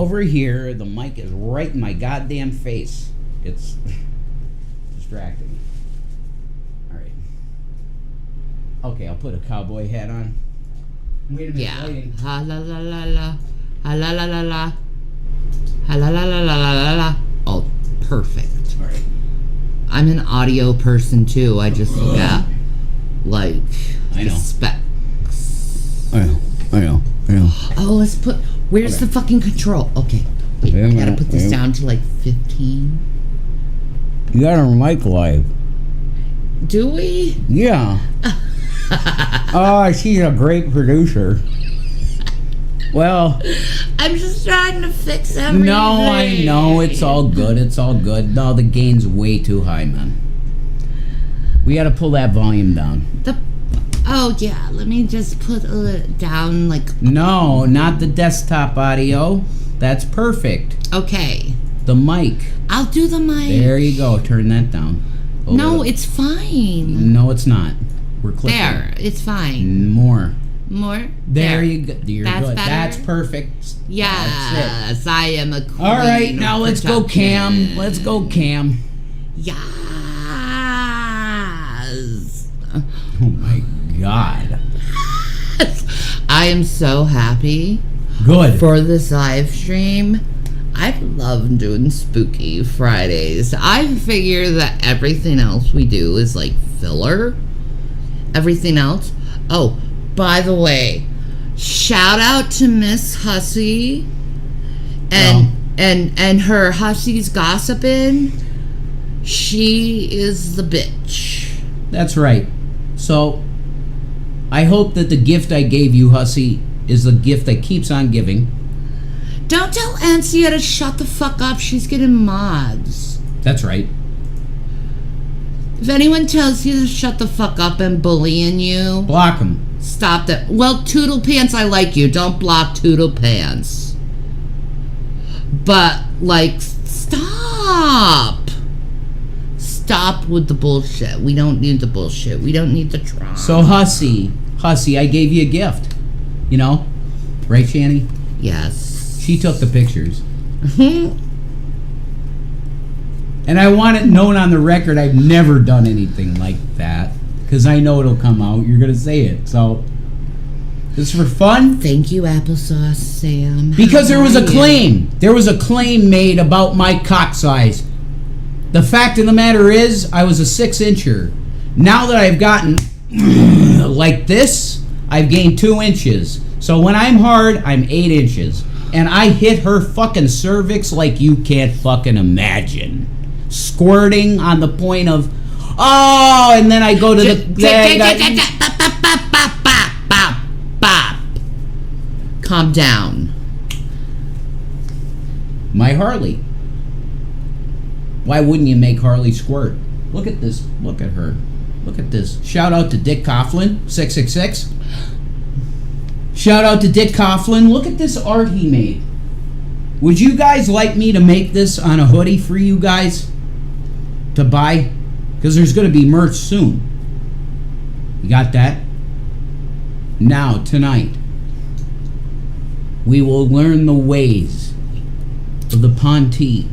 over here. The mic is right in my goddamn face. It's distracting. All right. Okay, I'll put a cowboy hat on. Wait a minute. Yeah. Waiting. Ha la la la la. Ha la la la la. Ha la la la la la la. Oh, perfect. All right. I'm an audio person too. I just look at like I know. the specs. I know. Oh, let's put. Where's the fucking control? Okay, wait. I gotta put this down to like 15. You got our mic live. Do we? Yeah. Oh, she's a great producer. Well, I'm just trying to fix everything. no, I know. It's all good. It's all good. No, the gain's way too high, man. We gotta pull that volume down. Oh, yeah. Let me just put it down like... No, not the desktop audio. That's perfect. Okay. The mic. I'll do the mic. There you go. Turn that down. No, it's fine. No, it's not. We're clicking. There. It's fine. More. More? There you go. You're That's good. better? That's perfect. Yes, I am a queen. All right, now let's go, Cam. production. Let's go, Cam. Yes. Oh my God. I am so happy Good. for this live stream. I love doing Spooky Fridays. I figure that everything else we do is like filler. Everything else. Oh, by the way, shout out to Miss Hussey and her Hussey's gossiping. She is the bitch. That's right. So, I hope that the gift I gave you, Hussey, is the gift that keeps on giving. Don't tell Ansia to shut the fuck up. She's getting mods. That's right. If anyone tells you to shut the fuck up and bullying you, Block them. stop that. Well, Toodle Pants, I like you. Don't block Toodle Pants. But, like, stop. Stop with the bullshit. We don't need the bullshit. We don't need the drama. So, Hussey, I gave you a gift. You know? Right, Shanny? Yes. She took the pictures. And I want it known on the record I've never done anything like that. Because I know it'll come out. You're going to say it. So, this is for fun. Thank you, Applesauce Sam. Because there was How a are you? claim. There was a claim made about my cock size. The fact of the matter is, I was a 6-incher. Now that I've gotten like this, I've gained 2 inches. So when I'm hard, I'm 8 inches. And I hit her fucking cervix like you can't fucking imagine. Squirting on the point of, oh, and then I go to the... Calm down. My Harley. Why wouldn't you make Harley squirt? Look at this. Look at her. Look at this. Shout out to Dick Coughlin, 666. Shout out to Dick Coughlin. Look at this art he made. Would you guys like me to make this on a hoodie for you guys to buy? Because there's going to be merch soon. You got that? Now, tonight, we will learn the ways of the Ponte.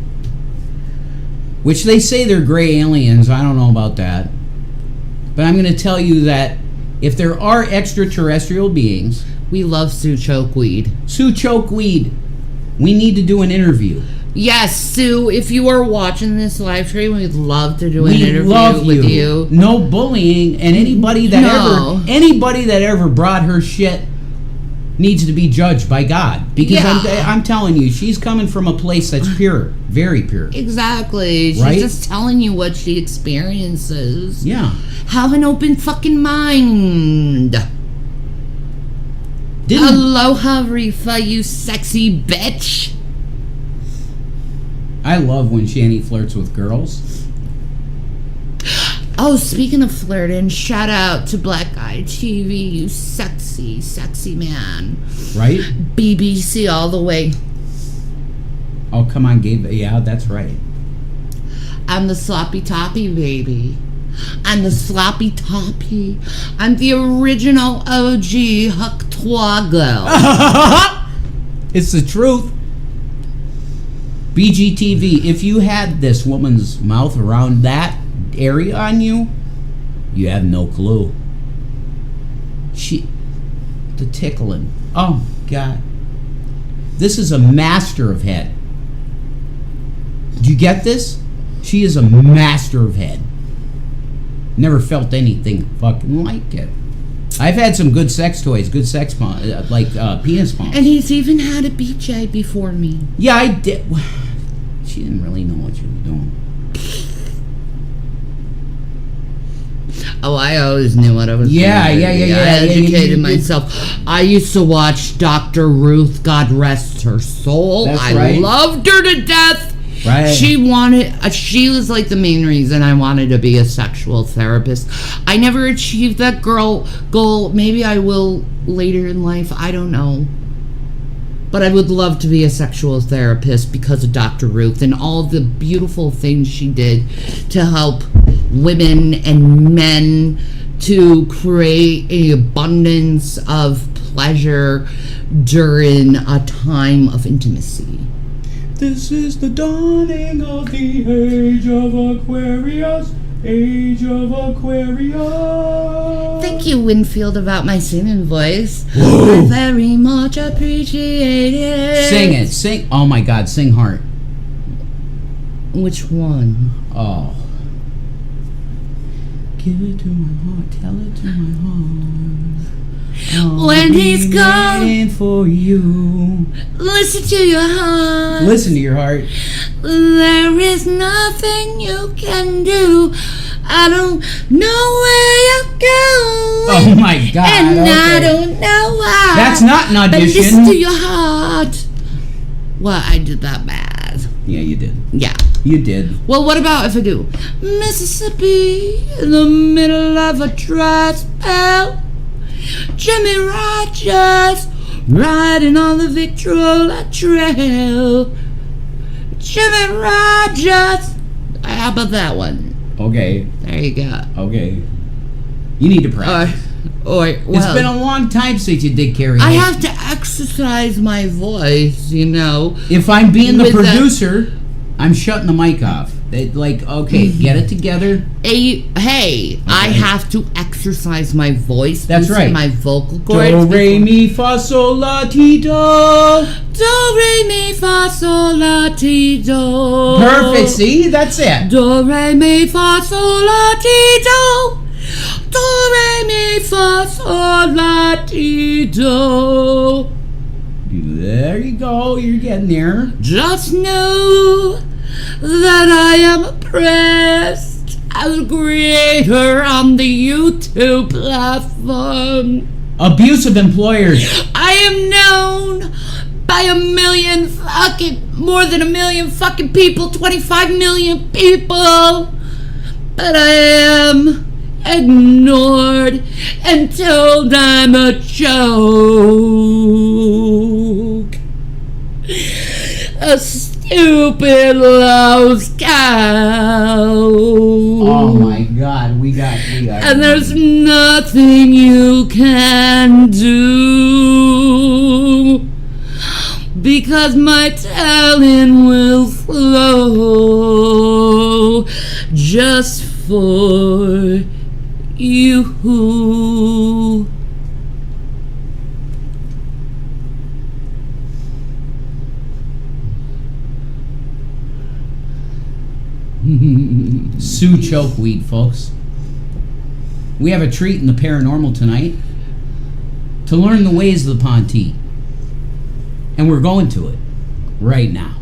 Which they say they're gray aliens. I don't know about that. But I'm going to tell you that if there are extraterrestrial beings... We love Sue Chokeweed. Sue Chokeweed, we need to do an interview. Yes, Sue, if you are watching this live stream, we'd love to do an interview love with you. No bullying, and anybody that ever brought her shit needs to be judged by God. Because I'm telling you, she's coming from a place that's pure, very pure. Exactly. She's Right? just telling you what she experiences. Yeah. Have an open fucking mind. Aloha, Rifa, you sexy bitch. I love when Shanny flirts with girls. Oh, speaking of flirting, shout out to Black Eye TV, you sexy, sexy man. Right? BBC all the way. Oh, come on, Gabe. Yeah, that's right. I'm the sloppy toppy, baby. I'm the sloppy toppy. I'm the original OG Huck Twago. It's the truth. BGTV, if you had this woman's mouth around that area on you, you have no clue. The tickling. Oh, God. This is a master of head. Do you get this? She is a master of head. Never felt anything fucking like it. I've had some good sex toys, good sex pump, like penis pumps. And he's even had a BJ before me. Yeah, I did. She didn't really know what you were doing. Oh, I always knew what I was doing. Yeah. I educated myself. I used to watch Dr. Ruth, God rest her soul. That's I right. loved her to death. Right. She was like the main reason I wanted to be a sexual therapist. I never achieved that goal. Maybe I will later in life. I don't know. But I would love to be a sexual therapist because of Dr. Ruth and all the beautiful things she did to help women and men to create an abundance of pleasure during a time of intimacy. This is the dawning of the age of Aquarius. Age of Aquarius. Thank you, Winfield, about my singing voice. Whoa. I very much appreciate it. Sing it. Sing. Oh, my God. Sing Heart. Which one? Oh. Give it to my heart. Tell it to my heart. When he's gone, waiting for you. listen to your heart. Listen to your heart. There is nothing you can do. I don't know where you're going. Oh my God. And okay. I don't know why. That's not an But audition. listen to your heart. Well, I did that bad. Yeah, you did. Yeah. You did. Well, what about if I do Mississippi in the middle of a dry spell? Jimmy Rogers riding on the Victrola Trail. Jimmy Rogers. How about that one? Okay. There you go. Okay. You need to practice. It's been a long time since you did karaoke. I have to exercise my voice, you know. If I'm being the With that- producer, I'm shutting the mic off. Okay, get it together. I have to exercise my voice. That's loosen right. My vocal cords. Do, re, mi, fa, sol, la, ti, do. Do, re, mi, fa, sol, la, ti, do. Perfect. See, that's it. Do, re, mi, fa, sol, la, ti, do. Do, re, mi, fa, sol, la, ti, do. There you go. You're getting there. Just know that I am oppressed as a creator on the YouTube platform. Abusive employers. I am known by more than a million fucking people, 25 million people. But I am ignored and told I'm a joke. A stupid lost cow. Oh my God, we got. And there's nothing you can do because my talent will flow just for you. Sue Chokeweed, folks. We have a treat in the paranormal tonight to learn the ways of the Pontee. And we're going to it right now.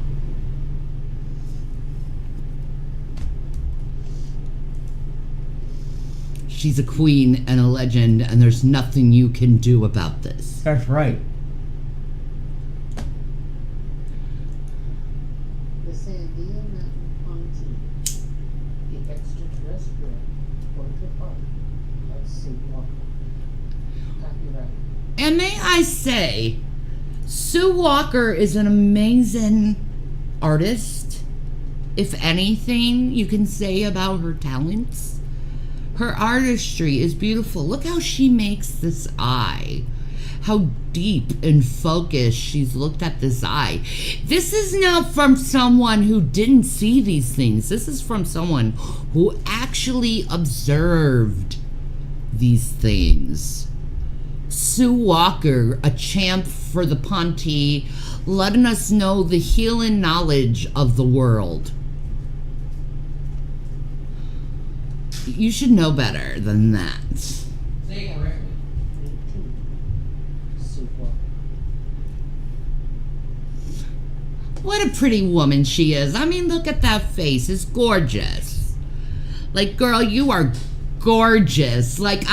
She's a queen and a legend, and there's nothing you can do about this. That's right. The Sandia Mountain Pontee, the extraterrestrial counterpart of Sue Walker. Copyright. And may I say, Sue Walker is an amazing artist. If anything you can say about her talents, her artistry is beautiful. Look how she makes this eye. how deep and focused she's looked at this eye. This is not from someone who didn't see these things. This is from someone who actually observed these things. Sue Walker, a champ for the Ponte, letting us know the healing knowledge of the world. You should know better than that. Say it correctly. 18. Sue Walker. What a pretty woman she is. I mean, look at that face. It's gorgeous. Like, girl, you are gorgeous. Like,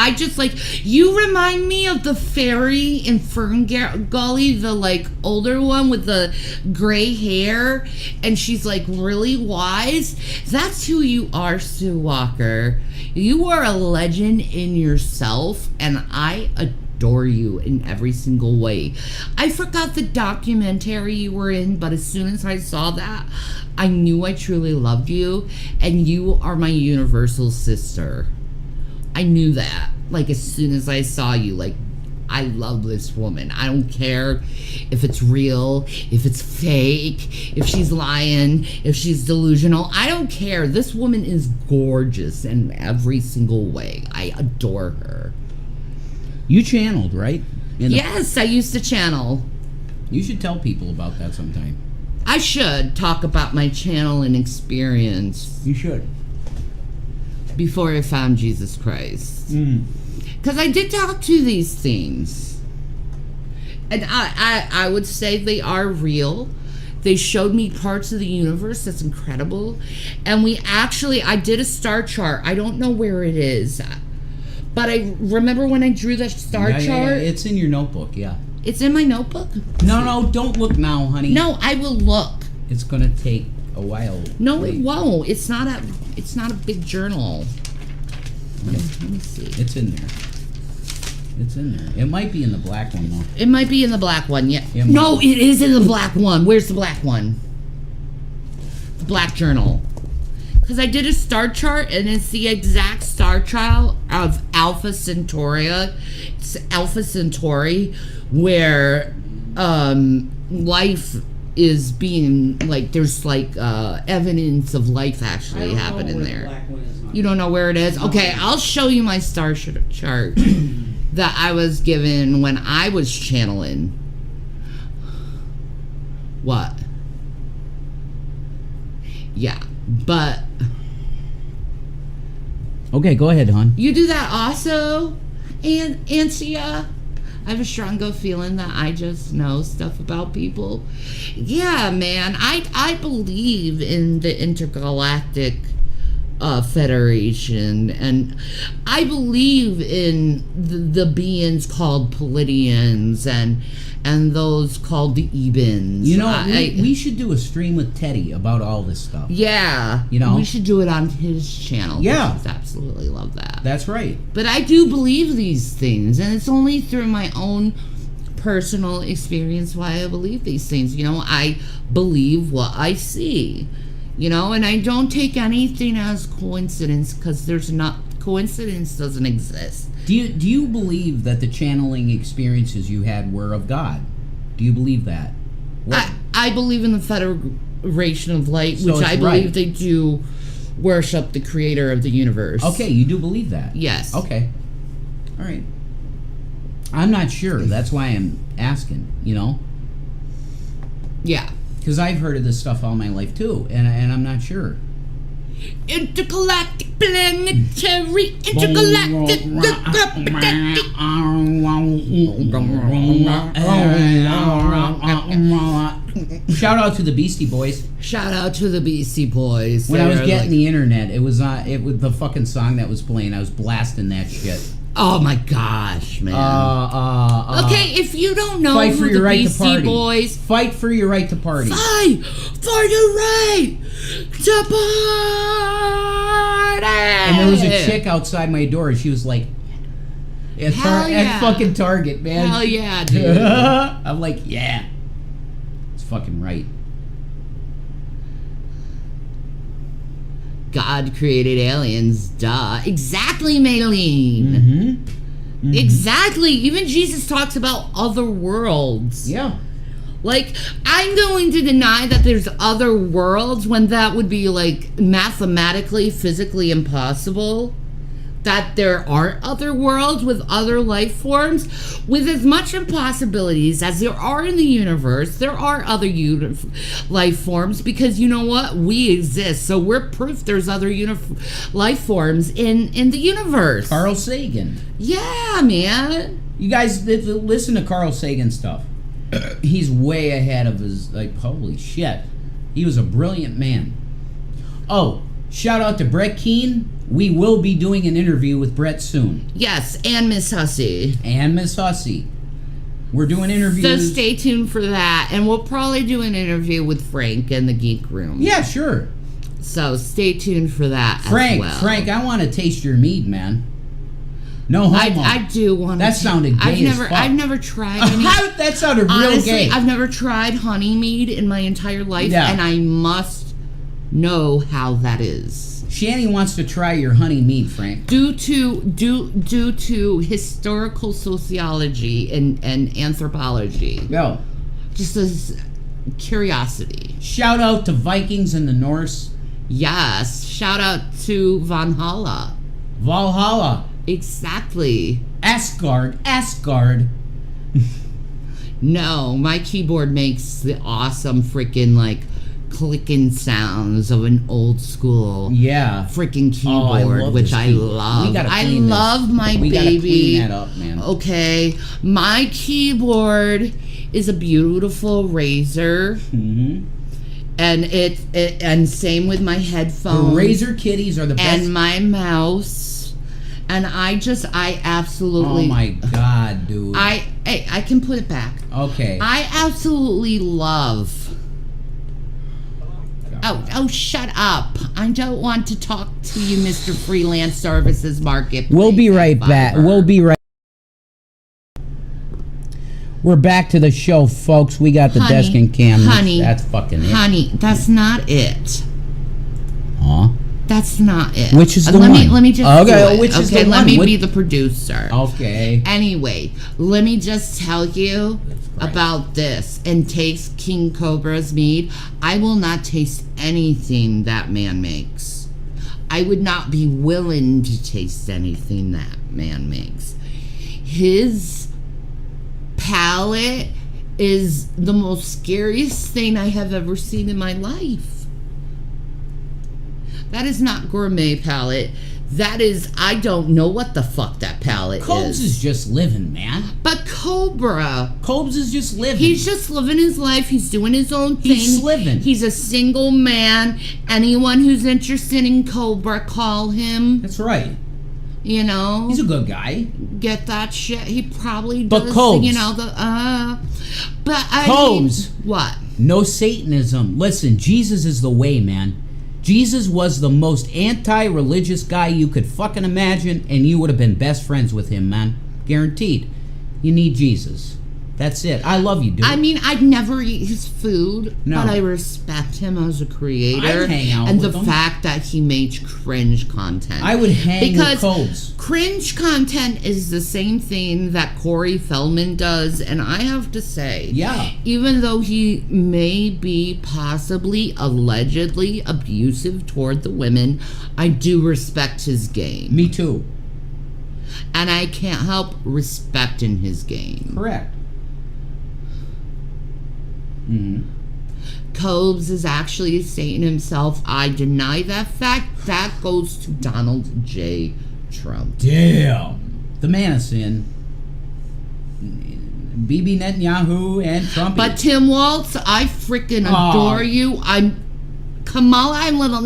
you remind me of the fairy in Fern Gully, the, like, older one with the gray hair, and she's, like, really wise. That's who you are, Sue Walker. You are a legend in yourself, and I adore you in every single way. I forgot the documentary you were in, but as soon as I saw that, I knew I truly loved you, and you are my universal sister. I knew that, like, as soon as I saw you. Like, I love this woman. I don't care if it's real, if it's fake, if she's lying, if she's delusional. I don't care. This woman is gorgeous in every single way. I adore her. You channeled, right? Yes, I used to channel. You should tell people about that sometime. I should talk about my channeling experience You should. before I found Jesus Christ. Mm. Because I did talk to these things. And I would say they are real. They showed me parts of the universe that's incredible. And I did a star chart. I don't know where it is. But I remember when I drew that star chart. Yeah, it's in your notebook, yeah. It's in my notebook? No, don't look now, honey. No, I will look. It's gonna take a while. No, Wait. it won't. It's not a big journal. Let me see. It's in there. It's in there. It might be in the black one, though. It might be in the black one, yeah. Yeah, No, it is in the black one. Where's the black one? The black journal. Because I did a star chart, and it's the exact star chart of Alpha Centauri. It's Alpha Centauri, where life is being, like, there's, like, evidence of life actually happening there. You don't know where it is? Okay, I'll show you my star chart that I was given when I was channeling. What? Yeah, but... Okay, go ahead, hon. You do that also, Ancia? I have a strong gut feeling that I just know stuff about people. Yeah, man, I believe in the intergalactic Federation, and I believe in the beings called Pleiadians and those called the Ebens. You know, we should do a stream with Teddy about all this stuff. Yeah. You know? We should do it on his channel. Yeah. I absolutely love that. That's right. But I do believe these things, and it's only through my own personal experience why I believe these things. You know, I believe what I see. You know, and I don't take anything as coincidence, because coincidence doesn't exist. Do you believe that the channeling experiences you had were of God? Do you believe that? I believe in the Federation of Light, So which I it's believe right. they do worship the creator of the universe. Okay, you do believe that? Yes. Okay. All right. I'm not sure. That's why I'm asking, you know? Yeah. Because I've heard of this stuff all my life, too, and I'm not sure. Intergalactic planetary intergalactic. Shout out to the Beastie Boys. Shout out to the Beastie Boys. When I was They're getting like- the internet, it was the fucking song that was playing. I was blasting that shit. Oh my gosh, man. Okay, if you don't know Fight for who your the right to Beastie party. Boys, Fight for your right to party. fight for your right to party. And there was a chick outside my door, and she was like, Hell yeah. at fucking Target, man. Hell yeah, dude. I'm like, yeah. It's fucking right. God created aliens, duh. Exactly, Maylene. Mm-hmm. Exactly. Even Jesus talks about other worlds. Yeah. Like, I'm going to deny that there's other worlds when that would be, like, mathematically, physically impossible. That there aren't other worlds with other life forms. With as much impossibilities as there are in the universe, there are other life forms, because you know what? We exist, so we're proof there's other life forms in the universe. Carl Sagan. Yeah, man. You guys listen to Carl Sagan stuff. He's way ahead of his, like, holy shit. He was a brilliant man. Oh, shout out to Brett Keane. We will be doing an interview with Brett soon. Yes, and Miss Hussey. And Miss Hussey. We're doing So interviews. stay tuned for that. And we'll probably do an interview with Frank in the Geek Room. Yeah, sure. So stay tuned for that Frank, as well. Frank, I want to taste your mead, man. No homo. I do want to. That sounded gay as fuck. I've never tried any. That sounded real Honestly, gay. I've never tried honey mead in my entire life, Yeah. and I must know how that is. Shanny wants to try your honey mead, Frank. Due to historical sociology and anthropology, Go. just as curiosity. Shout out to Vikings and the Norse. Yes, shout out to Valhalla. Valhalla. Exactly. Asgard. No, my keyboard makes the awesome freaking like clicking sounds of an old school Yeah. freaking Oh, I keyboard, love which this I keyboard. love. We gotta I clean this. love my We gotta baby. clean that up, man. Okay, my keyboard is a beautiful Razer, Mm-hmm. and and same with my The headphones. Razer kitties are the best. and my mouse, and I absolutely. Oh my god, dude. I can put it back. Okay. I absolutely love. Oh, shut up. I don't want to talk to you, Mr. Freelance Services Market. We'll be right back. We're back to the show, folks. We got the desk and cameras. Honey. That's fucking it. Honey, that's not it. Huh? That's not it. Which is the let one? Let me just Okay, do it. which is okay, the let one? me What- be the producer. Okay. Anyway, let me just tell you about this. And taste King Cobra's mead. I will not taste anything that man makes. I would not be willing to taste anything that man makes. His palate is the most scariest thing I have ever seen in my life. That is not gourmet palate. That is, I don't know what the fuck that palate Cobes is just living, man. But Cobra, Cobes is just living. he's just living his life. He's doing his own thing. He's living. He's a single man. Anyone who's interested in Cobra, call him. That's right. You know, He's a good guy. get that shit. He probably But does. Cobes. You know But I Cobes. mean, what? No Satanism. Listen, Jesus is the way, man. Jesus was the most anti-religious guy you could fucking imagine, and you would have been best friends with him, man. Guaranteed. You need Jesus. That's it. I love you, dude. I mean, I'd never eat his food, No. but I respect him as a creator. I'd hang out and with the him. fact that he made cringe content. I would hang because with Cobes. cringe content is the same thing that Corey Feldman does, and I have to say, Yeah. even though he may be possibly allegedly abusive toward the women, I do respect his game. Me too. And I can't help respecting his game. Correct. Mm-hmm. Cobes is actually Satan himself. I deny that fact. That goes to Donald J. Trump. Damn. The man of sin. Bibi Netanyahu and Trump. But Tim Waltz, I freaking adore you. Kamala, I'm a little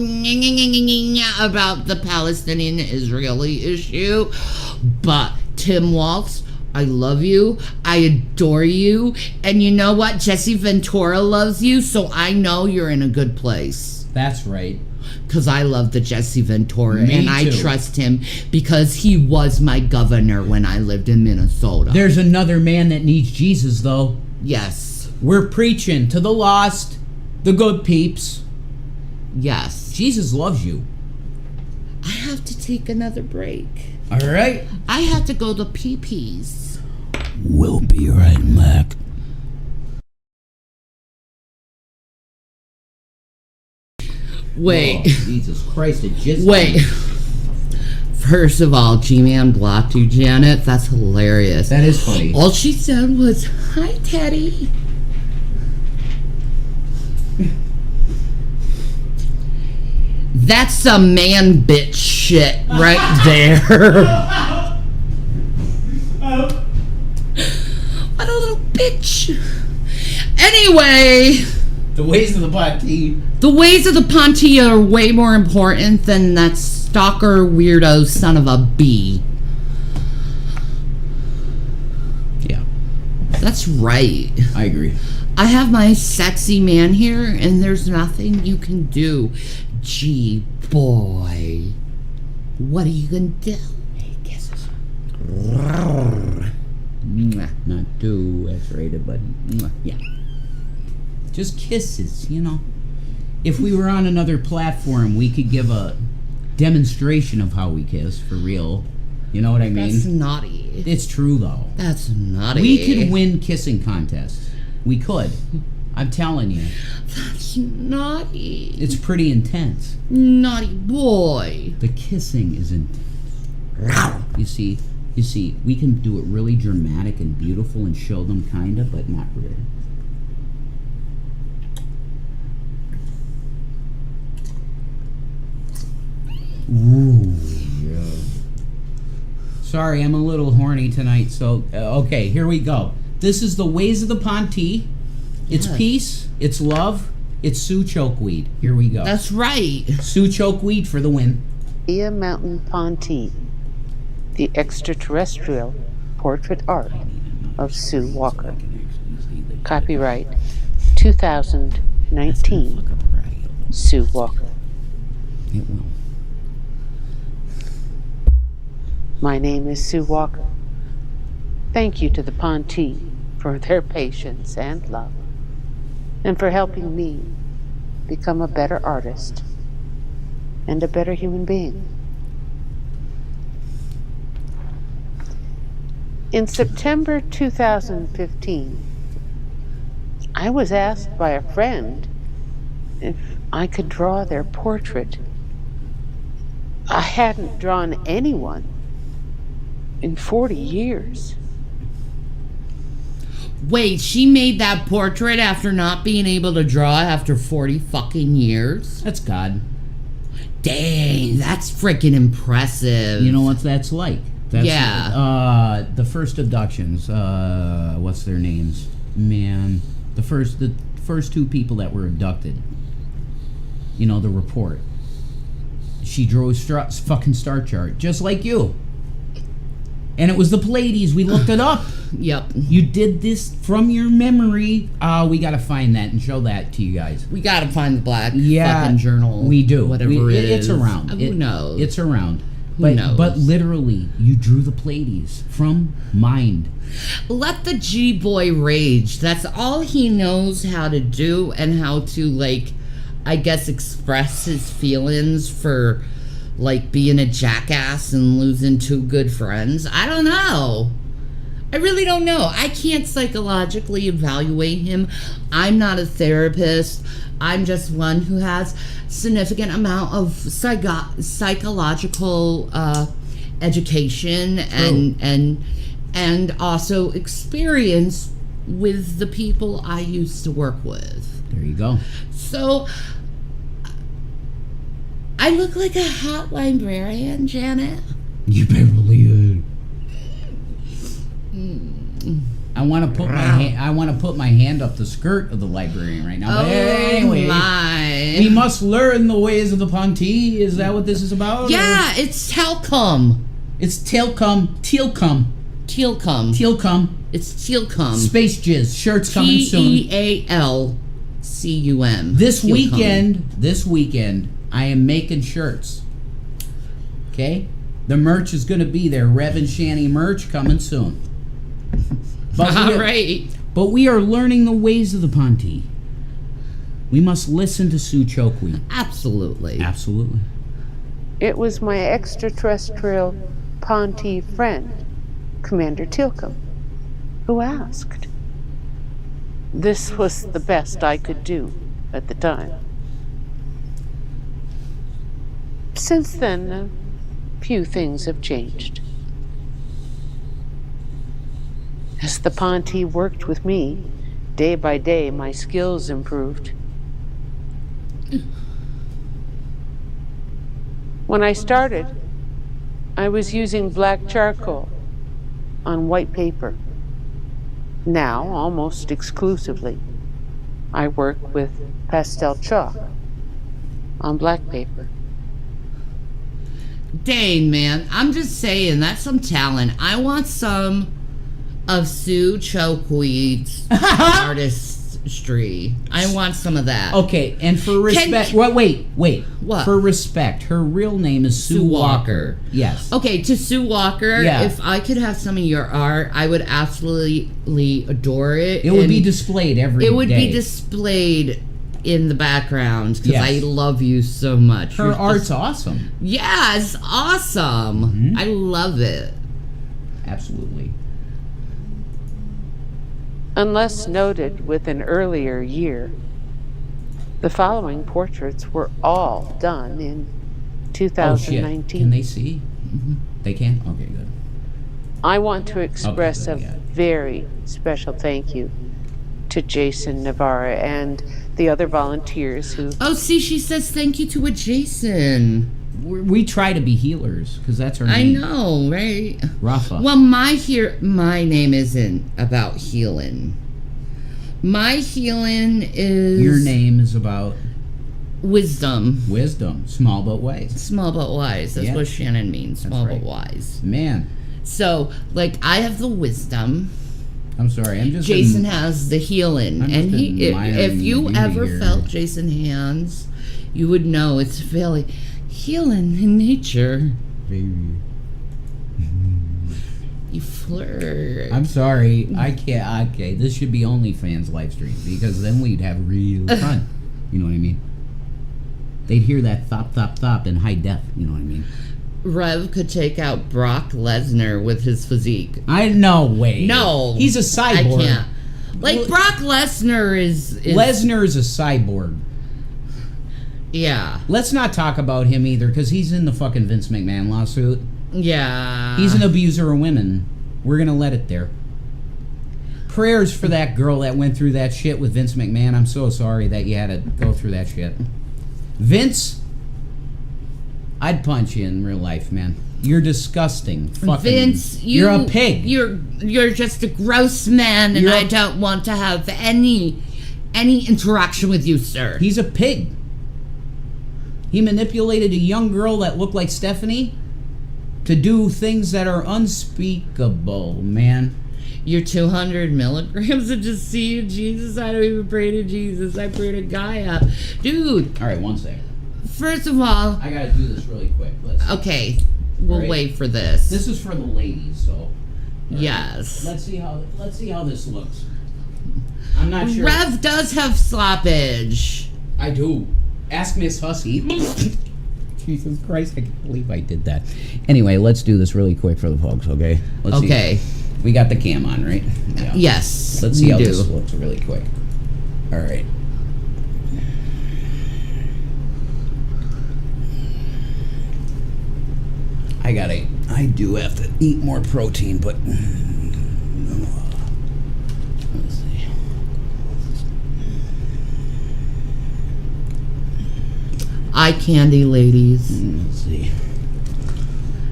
about the Palestinian-Israeli issue. But Tim Waltz, I love you. I adore you. And you know what? Jesse Ventura loves you, so I know you're in a good place. That's right. Because I love the Jesse Ventura, Me and I too. trust him because he was my governor when I lived in Minnesota. There's another man that needs Jesus, though. Yes. We're preaching to the lost, the good peeps. Yes. Jesus loves you. I have to take another break. All right. I have to go to pee-pees. We'll be right back. Wait. Oh, Jesus Christ, it just... Wait. First of all, G-Man blocked you, Janet. That's hilarious. That is funny. All she said was, "Hi, Teddy." That's some man bitch shit right there. What a little bitch. Anyway, The ways of the Ponty. the ways of the Ponty are way more important than that stalker weirdo son of a bee. Yeah, That's right. I agree. I have my sexy man here, and there's nothing you can do. Gee, boy. What are you gonna do? He kisses. Mwah. Not too X-rated, but yeah. Just kisses, you know. If we were on another platform, we could give a demonstration of how we kiss for real. You know what I mean? That's naughty. It's true though. That's naughty. We could win kissing contests. We could. I'm telling you. That's naughty. It's pretty intense. Naughty boy. The kissing is intense. You see, we can do it really dramatic and beautiful and show them kinda, but not really. Ooh, yeah. Sorry, I'm a little horny tonight, so okay, here we go. This is the ways of the Ponty. It's Yes. peace, it's love, it's Sioux chokeweed. Here we go. That's right. Sioux chokeweed for the win. Ia Mountain Ponty, the extraterrestrial portrait art of Sue Walker. Copyright 2019, Sue Walker. It will. My name is Sue Walker. Thank you to the Ponty for their patience and love, and for helping me become a better artist and a better human being. In September 2015, I was asked by a friend if I could draw their portrait. I hadn't drawn anyone in 40 years. Wait, she made that portrait after not being able to draw after 40 fucking years? That's God. Dang, that's freaking impressive. You know what that's like? That's, Yeah. The first abductions. What's their names? Man, the first two people that were abducted. You know, the report. She drew a fucking star chart, just like you. And it was the Pleiades. We looked it up. Yep. You did this from your memory. We gotta find that and show that to you guys. We gotta find the black Yeah, fucking journal. we do. Whatever It's around. Who knows? It's around. Who knows? But literally, you drew the Pleiades from mind. Let the G-boy rage. That's all he knows how to do, and how to, like, I guess, express his feelings for, like, being a jackass and losing two good friends. I don't know. I really don't know. I can't psychologically evaluate him. I'm not a therapist. I'm just one who has significant amount of psychological education and also experience with the people I used to work with. There you go. So I look like a hot librarian, Janet. You better believe it. I want to put my hand up the skirt of the librarian right now. But anyway, my! we must learn the ways of the Ponty. Is that what this is about? Yeah, it's Telcom. It's Tealcum. Tealcom. It's Tealcom. Space Jizz. Shirts coming soon. Tealcum. This weekend, I am making shirts. Okay? The merch is going to be there. Rev and Shanny merch coming soon. But we are learning the ways of the Ponty. We must listen to Sioux chokeweed. Absolutely. Absolutely. It was my extraterrestrial Ponte friend, Commander Tilcom, who asked. This was the best I could do at the time. Since then, a few things have changed. As the Ponte worked with me, day by day my skills improved. When I started, I was using black charcoal on white paper. Now, almost exclusively, I work with pastel chalk on black paper. Dang, man. I'm just saying, that's some talent. I want some of Sue Chokeweed's artistry. I want some of that. Okay, and for respect... wait. What? For respect, her real name is Sue Walker. Yes. Okay, to Sue Walker, Yeah. if I could have some of your art, I would absolutely adore it. It would be displayed every day. It would be displayed in the background because Yes. I love you so much. Her art's awesome. Yeah, it's awesome. Mm-hmm. I love it. Absolutely. Unless noted with an earlier year, the following portraits were all done in Oh, 2019. shit. Can they see? They can? Okay, good. I want to express Okay, a yeah. very special thank you to Jason Navarra and the other volunteers who... Oh, see, she says thank you to a Jason. We try to be healers, because that's our I name. know, right? Rafa. Well, my name isn't about healing. My healing is Your name is about wisdom. wisdom. Small but wise. Small but wise. That's Yeah. what Shannon means. Small right. but wise. Man, So, like, I have the wisdom. I'm sorry. I'm just... Jason has the healing, I'm and just if admiring you you ever here. felt Jason hands, you would know it's very healing in nature. Baby. You flirt. I'm sorry. I can't... Okay, this should be OnlyFans live stream, because then we'd have real fun. You know what I mean? They'd hear that thop, thop, thop in high def. You know what I mean? Rev could take out Brock Lesnar with his physique. No way. No, He's a cyborg. I can't. Like, Brock Lesnar is Lesnar is a cyborg. Yeah. Let's not talk about him either, because he's in the fucking Vince McMahon lawsuit. Yeah. He's an abuser of women. We're gonna let it there. Prayers for that girl that went through that shit with Vince McMahon. I'm so sorry that you had to go through that shit. Vince, I'd punch you in real life, man. You're disgusting. Fucking, Vince, you're a pig. You're just a gross man, and I don't want to have any interaction with you, sir. He's a pig. He manipulated a young girl that looked like Stephanie to do things that are unspeakable, man. You're 200 milligrams of just see Jesus. I don't even pray to Jesus. I pray to Gaia. Dude. All right, one second. First of all. I gotta do this really quick. Okay. We'll Right. wait for this. This is for the ladies, so. Yes. Let's see how this looks. I'm not sure. Rev does have sloppage. I do. Ask Miss Hussey. Jesus Christ, I can't believe I did that. Anyway, let's do this really quick for the folks, okay? Let's Okay. see. We got the cam on, right? Yeah. Yes. Let's see we how do. this looks really quick. All right. I do have to eat more protein, but let's see. Eye candy, ladies. Let's see.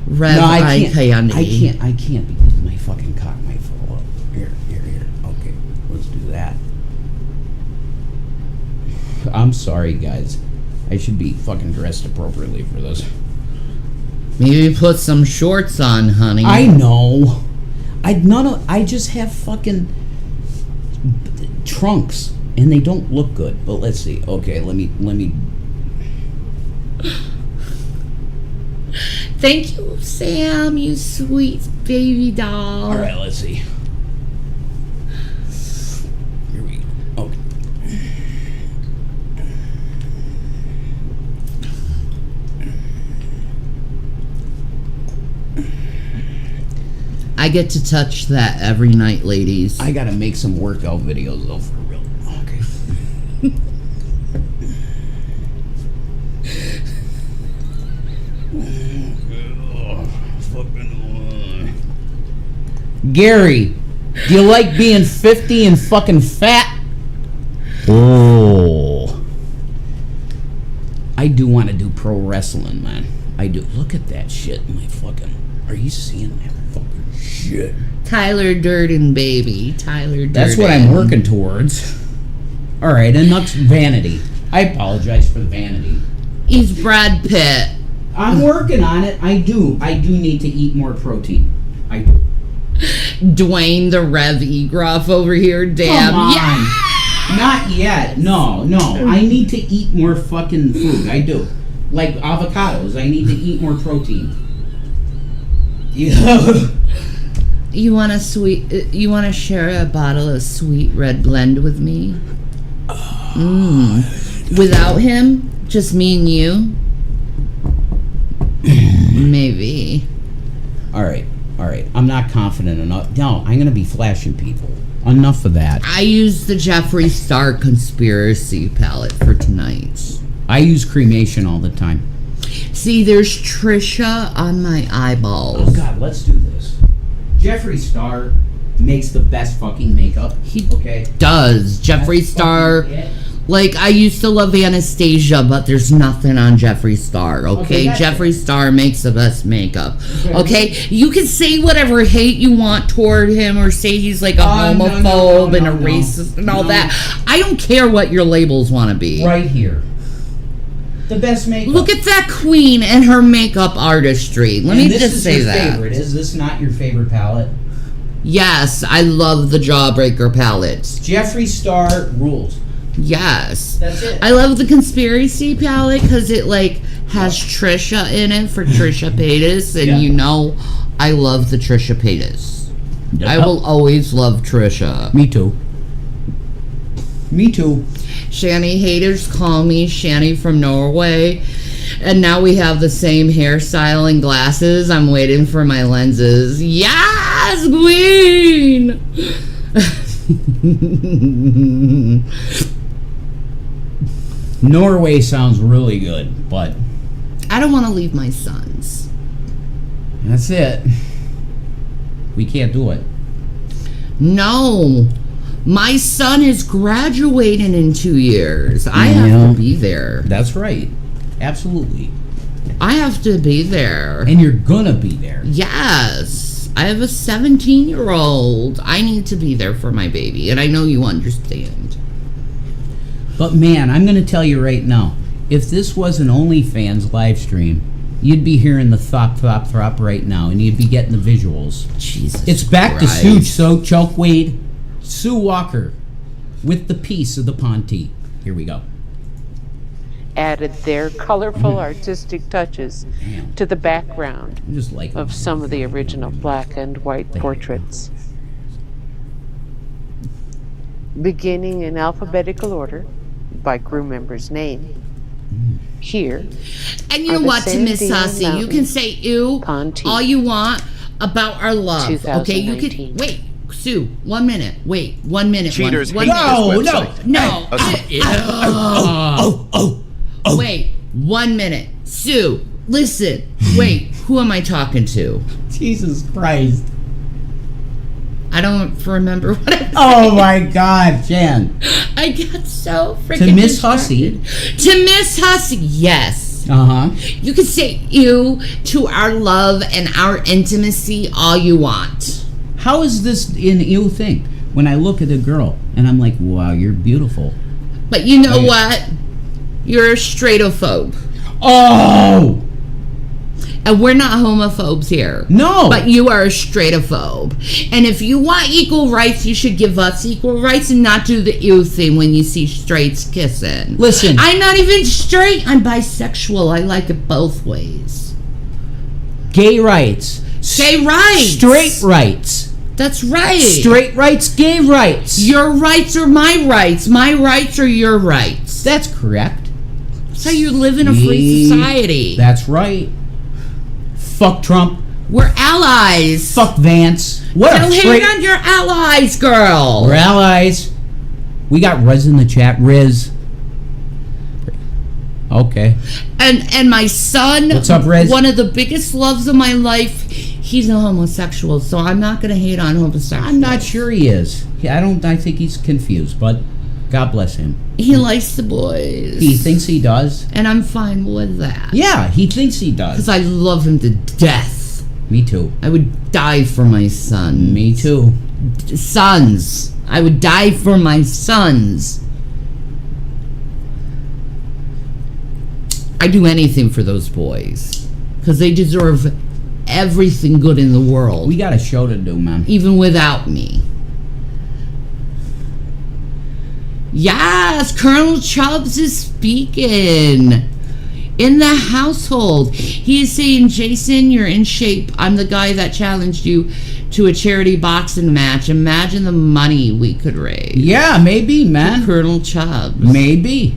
Rev No, eye candy. I can't because my fucking cock might fall up. Here. Okay, let's do that. I'm sorry, guys. I should be fucking dressed appropriately for this. Maybe put some shorts on, honey. I know. I just have fucking trunks and they don't look good. But let's see. Okay, let me. Thank you, Sam, you sweet baby doll. All right, let's see. Here we go. Okay. I get to touch that every night, ladies. I gotta make some workout videos though, for real. Okay. Gary, do you like being 50 and fucking fat? Oh. I do want to do pro wrestling, man. I do. Look at that shit. My fucking... Are you seeing that fucking shit? Tyler Durden, baby. Tyler Durden. That's what I'm working towards. All right, enough vanity. I apologize for the vanity. He's Brad Pitt. I'm working on it. I do. I do need to eat more protein. I do. Dwayne the Rev Egroff over here. Damn. Come on. Yeah. Not yet. No. I need to eat more fucking food. I do. Like avocados. I need to eat more protein. Yeah. You want to share a bottle of sweet red blend with me? Without him? Just me and you? Maybe. All right. I'm not confident enough. No, I'm going to be flashing people. Enough of that. I used the Jeffree Star conspiracy palette for tonight. I use cremation all the time. See, there's Trisha on my eyeballs. Oh, God, let's do this. Jeffree Star makes the best fucking makeup. He does. Jeffree Star... Like, I used to love Anastasia, but there's nothing on Jeffree Star, okay? Jeffree Star makes the best makeup, okay? You can say whatever hate you want toward him or say he's like a homophobe and a racist and all that. I don't care what your labels want to be. Right here. The best makeup. Look at that queen and her makeup artistry. Let me just say that. Favorite. Is this not your favorite palette? Yes, I love the Jawbreaker palettes. Jeffree Star rules. Yes. That's it. I love the conspiracy palette because it like has Trisha in it for Trisha Paytas, and you know I love the Trisha Paytas. Yep. I will always love Trisha. Me too. Shanny haters call me Shanny from Norway, and now we have the same hairstyle and glasses. I'm waiting for my lenses. Yes, queen. Norway sounds really good, but I don't want to leave my sons. That's it. We can't do it. No. My son is graduating in 2 years. I have to be there. That's right. Absolutely. I have to be there. And you're gonna be there. Yes. I have a 17-year-old. I need to be there for my baby, and I know you understand. But man, I'm going to tell you right now, if this was an OnlyFans live stream, you'd be hearing the thop right now, and you'd be getting the visuals. Jesus It's back Christ. to Sue Chokeweed, Sue Walker, with the piece of the Ponte. Here we go. Added their colorful artistic touches to the background Just like of some of the original black and white portraits. Beginning in alphabetical order by crew member's name. Here. And you know what, to Miss Hussey, you can say ew all you want about our love. Okay, you can wait. Sue, 1 minute. Wait, 1 minute. Cheaters one hate minute. this No. website. Wait, 1 minute. Sue, listen. Wait, who am I talking to? Jesus Christ. I don't remember what I'm saying. Oh my God, Jan. I got so freaking To Miss Hussey. To Miss Hussey, yes. Uh-huh. You can say ew to our love and our intimacy all you want. How is this an ew thing? When I look at a girl and I'm like, wow, you're beautiful. But you know what? You're a straightophobe. Oh! And we're not homophobes here. No. But you are a straightophobe. And if you want equal rights, you should give us equal rights and not do the ew thing when you see straights kissing. Listen. I'm not even straight. I'm bisexual. I like it both ways. Gay rights. Gay rights. Straight rights. That's right. Straight rights, gay rights. Your rights are my rights. My rights are your rights. That's correct. That's how you live in a free society. That's right. Fuck Trump. We're allies. Fuck Vance. What Don't a hate straight... on your allies, girl. We're allies. We got Riz in the chat. Riz. Okay. And my son, what's up, Riz? One of the biggest loves of my life, he's a homosexual, so I'm not going to hate on homosexuals. I'm not sure he is. I think he's confused, but God bless him. He likes the boys. He thinks he does. And I'm fine with that. Yeah, he thinks he does. Because I love him to death. Me too. I would die for my son. Me too. Sons. I would die for my sons. I'd do anything for those boys. Because they deserve everything good in the world. We got a show to do, man. Even without me. Yes, Colonel Chubbs is speaking. In the household. He is saying, Jason, you're in shape. I'm the guy that challenged you to a charity boxing match. Imagine the money we could raise. Yeah, maybe, man. Colonel Chubbs. Maybe.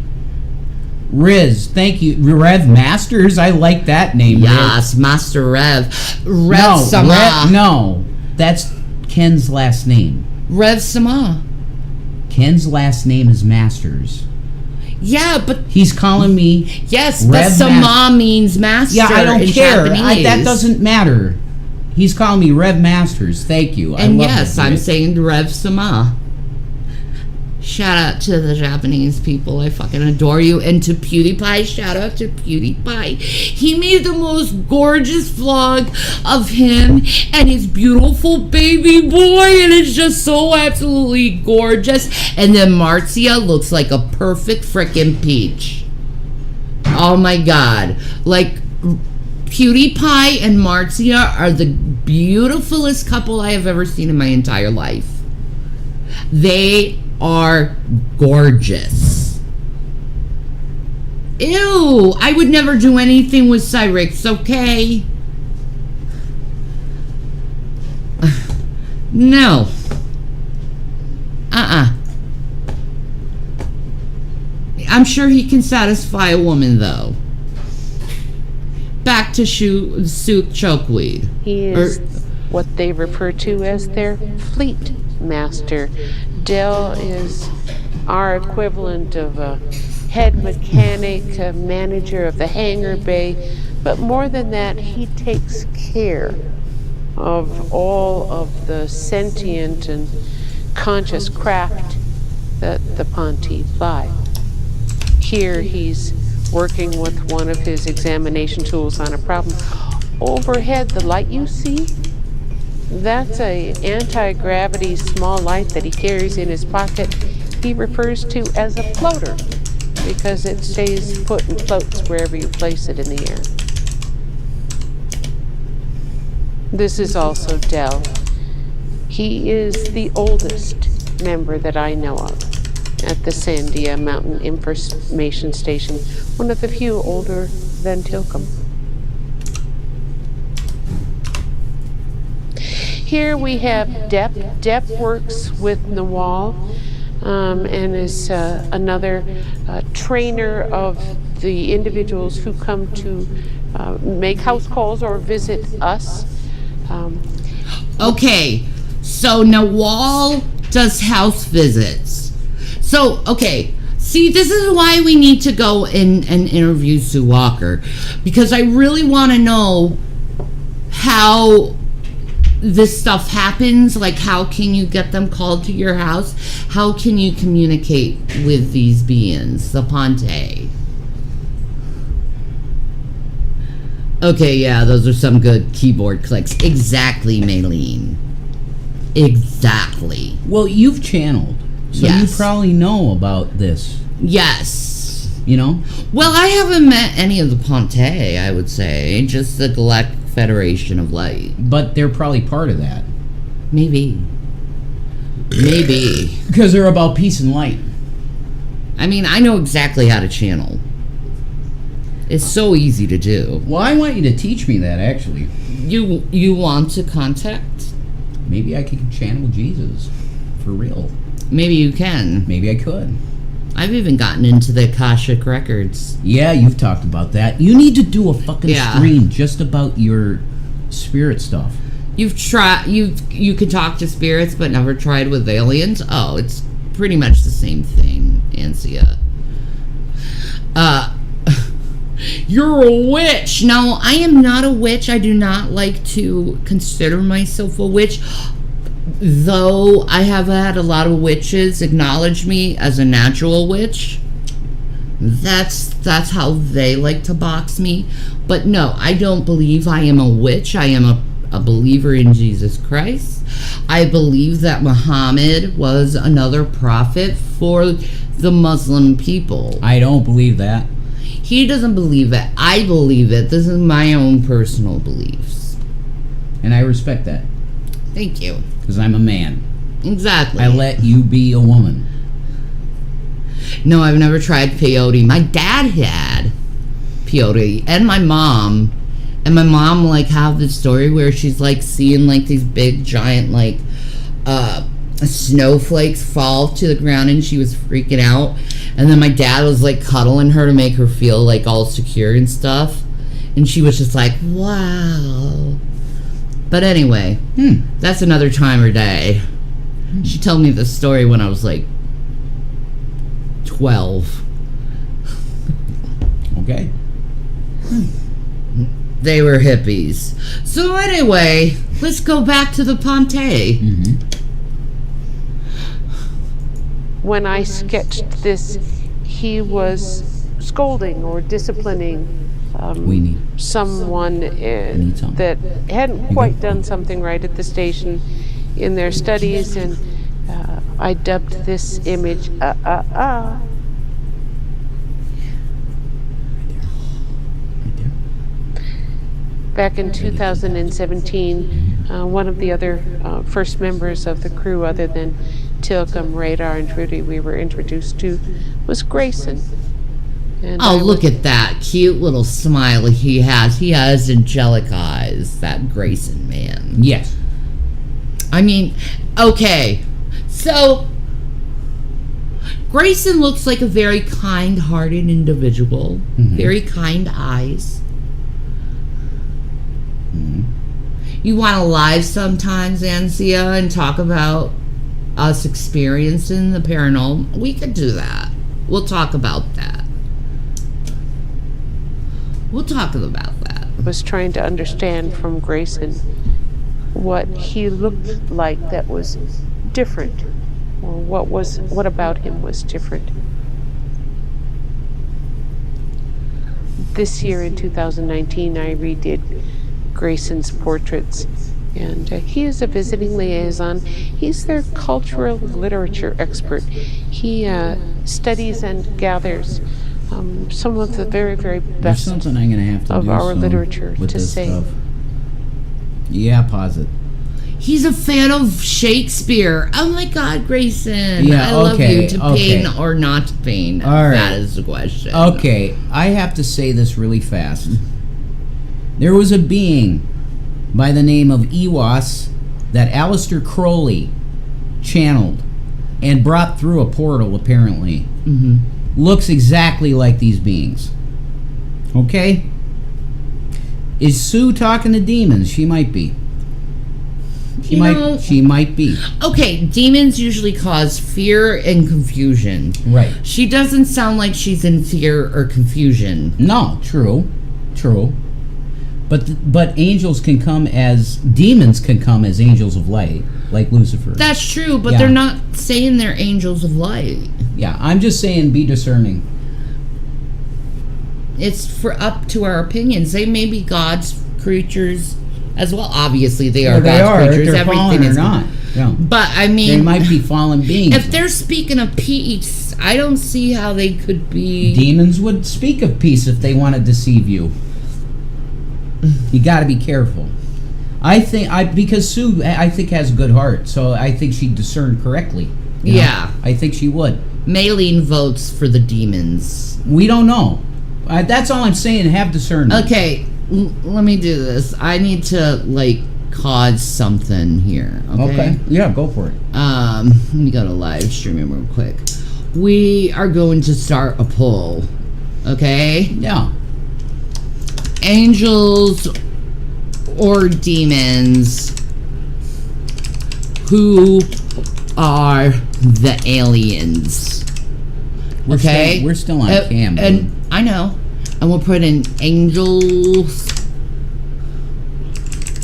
Riz, thank you. Rev Masters, I like that name. Yes, Riz. Master Rev. Rev Sama. No, that's Ken's last name. Rev Sama. Ken's last name is Masters. Yeah, but he's calling me. Yes, but Sama means master. Yeah, I don't in care. Japanese. That doesn't matter. He's calling me Rev Masters. Thank you. And yes, I'm saying Rev Sama. Shout out to the Japanese people. I fucking adore you. And to PewDiePie, shout out to PewDiePie. He made the most gorgeous vlog of him and his beautiful baby boy. And it's just so absolutely gorgeous. And then Marzia looks like a perfect frickin' peach. Oh my God. Like, PewDiePie and Marzia are the beautifulest couple I have ever seen in my entire life. They are gorgeous. Ew, I would never do anything with Cyrix, okay? No. I'm sure he can satisfy a woman, though. Back to Suk Chokeweed. He is what they refer to as their fleet master. Dell is our equivalent of a head mechanic, a manager of the hangar bay, but more than that, he takes care of all of the sentient and conscious craft that the Ponti fly. Here he's working with one of his examination tools on a problem. Overhead, the light you see, that's a anti-gravity small light that he carries in his pocket. He refers to as a floater because it stays put and floats wherever you place it in the air. This is also Dell. He is the oldest member that I know of at the Sandia Mountain Information Station, one of the few older than Tilcom. Here we have Depp. Depp works with Nawal and is another trainer of the individuals who come to make house calls or visit us. Okay, so Nawal does house visits. So, okay, see, this is why we need to go and interview Sue Walker, because I really want to know how this stuff happens. Like, how can you get them called to your house? How can you communicate with these beings, the Ponte? Okay, yeah, those are some good keyboard clicks. Exactly, Maylene. Exactly. Well, you've channeled, so yes. You probably know about this. Yes. You know? Well, I haven't met any of the Ponte, I would say. Just the Galactic Federation of Light. But they're probably part of that. Maybe. Maybe. Because they're about peace and light. I mean, I know exactly how to channel. It's so easy to do. Well, I want you to teach me that, actually. You want to contact? Maybe I could channel Jesus. For real. Maybe you can. Maybe I could. I've even gotten into the Akashic Records. Yeah, you've talked about that. You need to do a fucking stream just about your spirit stuff. You've tried. You can talk to spirits, but never tried with aliens. Oh, it's pretty much the same thing, Ansia. You're a witch. No, I am not a witch. I do not like to consider myself a witch. Though I have had a lot of witches acknowledge me as a natural witch. That's how they like to box me. But no, I don't believe I am a witch. I am a believer in Jesus Christ. I believe that Muhammad was another prophet for the Muslim people. I don't believe that. He doesn't believe it. I believe it. This is my own personal beliefs. And I respect that. Thank you. Because I'm a man. Exactly. I let you be a woman. No, I've never tried peyote. My dad had peyote, and my mom. And my mom, like, have this story where she's, like, seeing, like, these big, giant, like, snowflakes fall to the ground, and she was freaking out. And then my dad was, like, cuddling her to make her feel, like, all secure and stuff. And she was just like, wow. But anyway, that's another time or day. She told me this story when I was, like, 12. Okay. They were hippies. So anyway, let's go back to the Ponte. Mm-hmm. When I sketched this, he was scolding or disciplining someone that hadn't quite done something right at the station in their studies, and I dubbed this image Back in 2017, one of the other first members of the crew, other than Tilcum, Radar, and Trudy, we were introduced to was Grayson. And look at that cute little smile he has. He has angelic eyes, that Grayson man. Yes. I mean, okay. So, Grayson looks like a very kind-hearted individual. Mm-hmm. Very kind eyes. Mm-hmm. You want to live sometimes, Ansia, and talk about us experiencing the paranormal? We could do that. We'll talk about that. We'll talk about that. I was trying to understand from Grayson what he looked like that was different, or what about him was different. This year in 2019, I redid Grayson's portraits, and he is a visiting liaison. He's their cultural literature expert. He studies and gathers some of the very, very best I'm gonna have to of do our literature to say. Stuff. Yeah, pause it. He's a fan of Shakespeare. Oh my God, Grayson. Yeah, I love you. To pain or not to pain? All right. That is the question. Okay, I have to say this really fast. There was a being by the name of Ewas that Aleister Crowley channeled and brought through a portal, apparently. Mm-hmm. Looks exactly like these beings. Okay? Is Sue talking to demons? She might be. She might be. Okay, demons usually cause fear and confusion. Right. She doesn't sound like she's in fear or confusion. No, true. But angels can come as demons can come as angels of light, like Lucifer. That's true, but they're not saying they're angels of light. Yeah, I'm just saying be discerning. It's for up to our opinions. They may be God's creatures as well. Obviously, they are God's creatures. They're fallen or not. Yeah. But I mean, they might be fallen beings. If they're speaking of peace, I don't see how they could be. Demons would speak of peace if they want to deceive you. You got to be careful. Because Sue, I think, has a good heart, so I think she'd discern correctly. You know? I think she would. Maylene votes for the demons. We don't know. That's all I'm saying. Have discernment. Okay, let me do this. I need to cause something here. Okay. Yeah, go for it. Let me go to live streaming real quick. We are going to start a poll. Okay. Yeah. Angels or demons who are the aliens. Okay? We're still on cam. And I know. And we'll put in angels.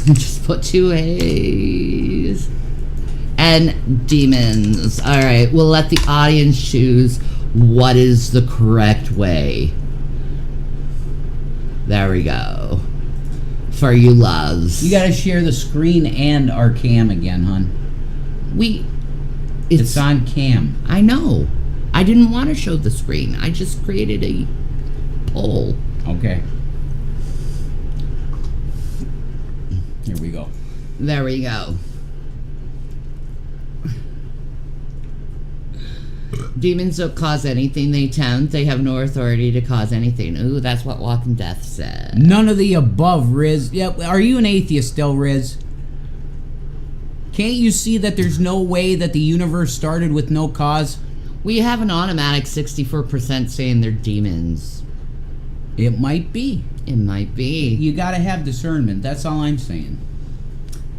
Just put 2 A's. And demons. Alright, we'll let the audience choose what is the correct way. There we go. For you loves. You gotta share the screen and our cam again, hon. It's on cam. I know. I didn't want to show the screen. I just created a poll. Okay. Here we go. There we go. Demons don't cause anything they tempt. They have no authority to cause anything. Ooh, that's what Walking Death said. None of the above, Riz. Yeah, are you an atheist still, Riz? Can't you see that there's no way that the universe started with no cause? We have an automatic 64% saying they're demons. It might be. It might be. You gotta have discernment. That's all I'm saying.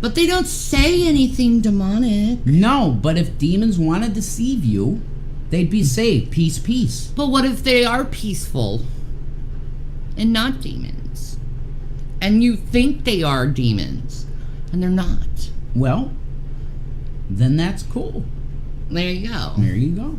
But they don't say anything demonic. No, but if demons want to deceive you, they'd be saved. Peace, peace. But what if they are peaceful and not demons? And you think they are demons and they're not. Well, then that's cool. There you go. There you go.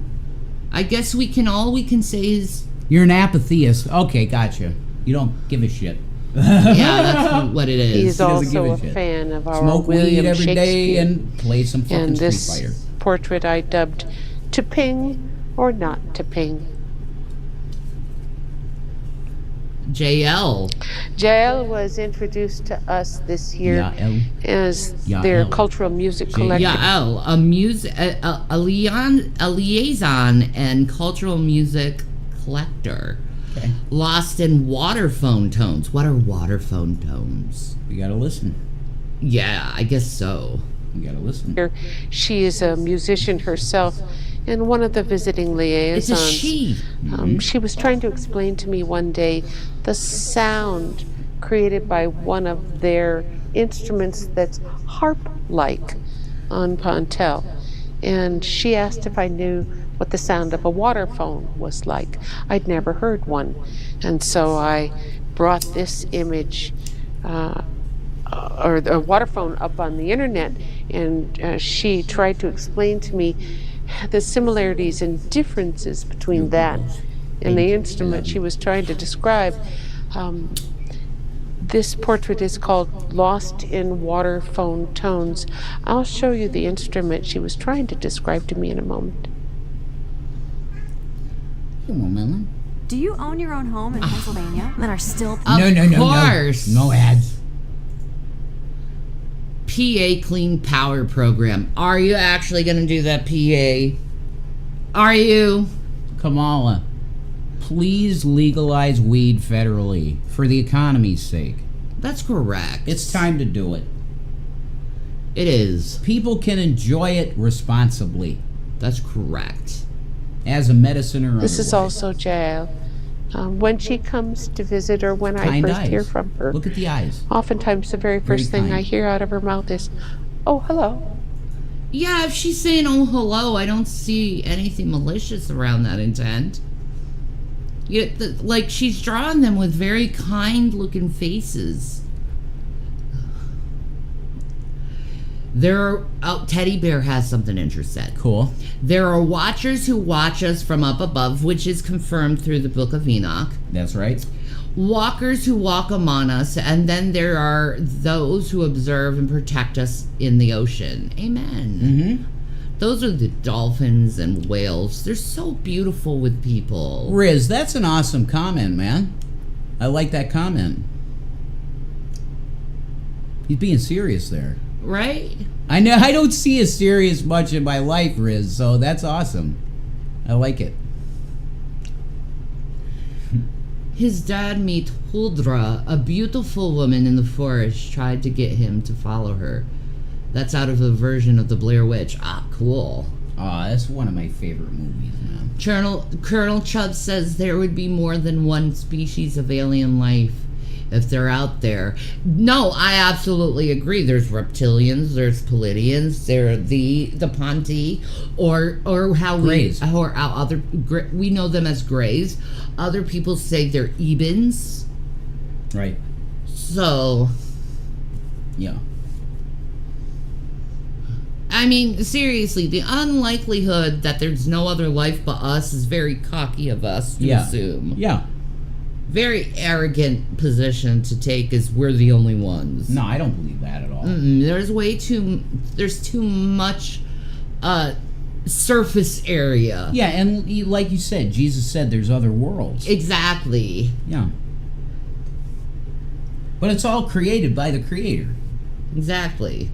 I guess all we can say is... You're an apatheist. Okay, gotcha. You don't give a shit. Yeah, that's what it is. He's doesn't give also a a shit. fan of our Smoke William weed every Shakespeare. day and play some fucking And Street this Fighter. portrait I dubbed "To Ping or Not to Ping." JL. Jael was introduced to us this year Yael. as Yael. their cultural music collective. Yael, a liaison and cultural music collector. Okay. Lost in waterphone tones. What are waterphone tones? We gotta listen. Yeah, I guess so. We gotta listen. She is a musician herself and one of the visiting It's liaisons. a she. She was trying to explain to me one day the sound created by one of their instruments that's harp-like on Pontel. And she asked if I knew what the sound of a waterphone was like. I'd never heard one. And so I brought this image or the waterphone up on the internet, and she tried to explain to me the similarities and differences between that and the instrument she was trying to describe. This portrait is called Lost in Waterphone Tones. I'll show you the instrument she was trying to describe to me in a moment. Come on, Melon. Do you own your own home in Pennsylvania and are still... Of course. No ads. PA Clean Power Program. Are you actually going to do that, PA? Are you? Kamala, please legalize weed federally for the economy's sake. That's correct. It's time to do it. It is. People can enjoy it responsibly That's correct. as a medicine or This is otherwise. also Jael. When she comes to visit or when I Kind first eyes. hear from her, Look at the eyes. oftentimes the very first thing kind. I hear out of her mouth is, "Oh, hello." Yeah, if she's saying, oh, hello, I don't see anything malicious around that intent. Like, she's drawing them with very kind-looking faces. Teddy Bear has something interesting. Cool. There are watchers who watch us from up above, which is confirmed through the Book of Enoch. That's right. Walkers who walk among us, and then there are those who observe and protect us in the ocean. Amen. Mm-hmm. Those are the dolphins and whales. They're so beautiful with people. Riz, that's an awesome comment, man. I like that comment. He's being serious there. Right? I know I don't see as serious much in my life, Riz, so that's awesome. I like it. His dad meets Huldra, a beautiful woman in the forest, tried to get him to follow her. That's out of a version of the Blair Witch. Ah, cool. That's one of my favorite movies, man. Colonel Chubb says there would be more than one species of alien life. if they're out there. No, I absolutely agree. There's reptilians, there's Pleiadians, there are the Ponti, or how Greys. we know them as Greys. Other people say they're Ebens. Right. So, Yeah. I mean, seriously, the unlikelihood that there's no other life but us is very cocky of us to assume. Yeah. Very arrogant position to take is we're the only ones. No, I don't believe that at all. There's too much surface area. Yeah, and like you said, Jesus said there's other worlds. Exactly. Yeah. But it's all created by the Creator. Exactly.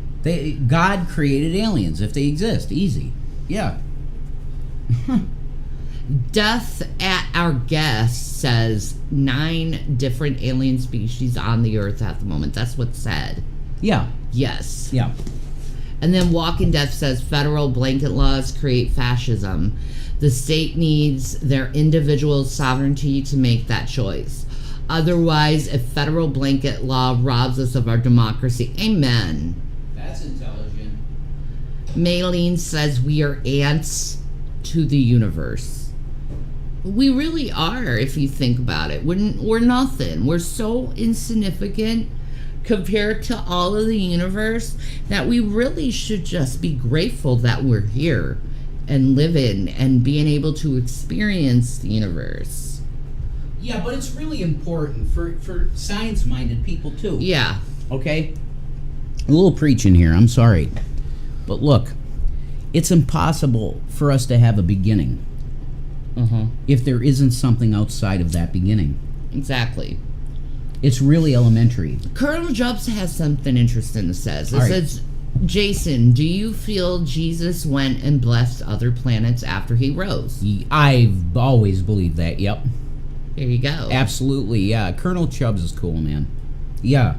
God created aliens, if they exist. Easy. Yeah. Death at Our Guest says 9 different alien species on the Earth at the moment. That's what's said. Yeah. Yes. Yeah. And then Walking Death says federal blanket laws create fascism. The state needs their individual sovereignty to make that choice. Otherwise, a federal blanket law robs us of our democracy. Amen. That's intelligent. Maylene says we are ants to the universe. We really are, if you think about it. We're nothing. We're so insignificant compared to all of the universe that we really should just be grateful that we're here and living and being able to experience the universe. Yeah, but it's really important for science-minded people, too. Yeah. Okay? A little preaching here, I'm sorry. But look, it's impossible for us to have a beginning if there isn't something outside of that beginning. Exactly. It's really elementary. Colonel Jobs has something interesting to say. It All right. says, Jason, do you feel Jesus went and blessed other planets after he rose? I've always believed that, yep. There you go. Absolutely, yeah. Colonel Chubbs is cool, man. Yeah.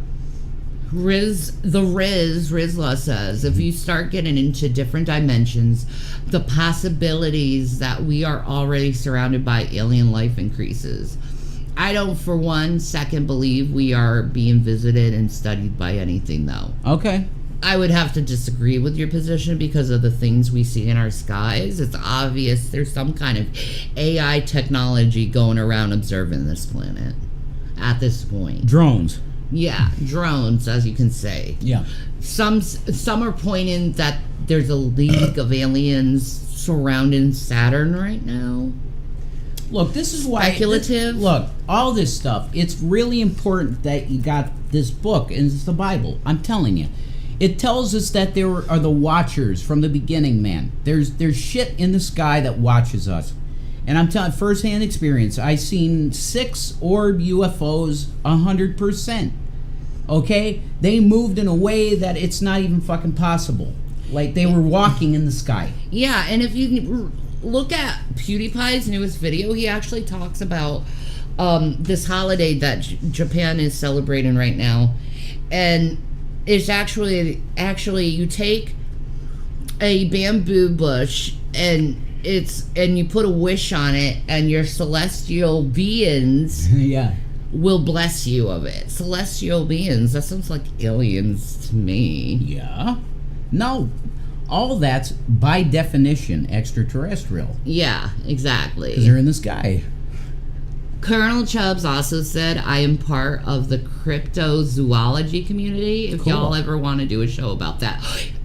Rizla says, if you start getting into different dimensions, the possibilities that we are already surrounded by alien life increases. I don't for 1 second believe we are being visited and studied by anything, though. Okay. I would have to disagree with your position because of the things we see in our skies. It's obvious there's some kind of AI technology going around observing this planet at this point. Drones. Yeah, drones, as you can say. Yeah. Some are pointing that there's a league of aliens surrounding Saturn right now. Look, this is why... Speculative. Look, all this stuff, it's really important that you got this book, and it's the Bible. I'm telling you. It tells us that there are the watchers from the beginning, man. There's shit in the sky that watches us. And I'm telling first-hand experience. I seen 6 orb UFOs 100%. Okay? They moved in a way that it's not even fucking possible. Like they were walking in the sky. Yeah, and if you look at PewDiePie's newest video, he actually talks about this holiday that Japan is celebrating right now. And it's actually you take a bamboo bush and you put a wish on it, and your celestial beings Yeah. will bless you of it. Celestial beings, that sounds like aliens to me. Yeah. No. All that's by definition extraterrestrial. Yeah, exactly. Because they're in the sky. Colonel Chubbs also said, I am part of the cryptozoology community. If Cool. y'all ever want to do a show about that.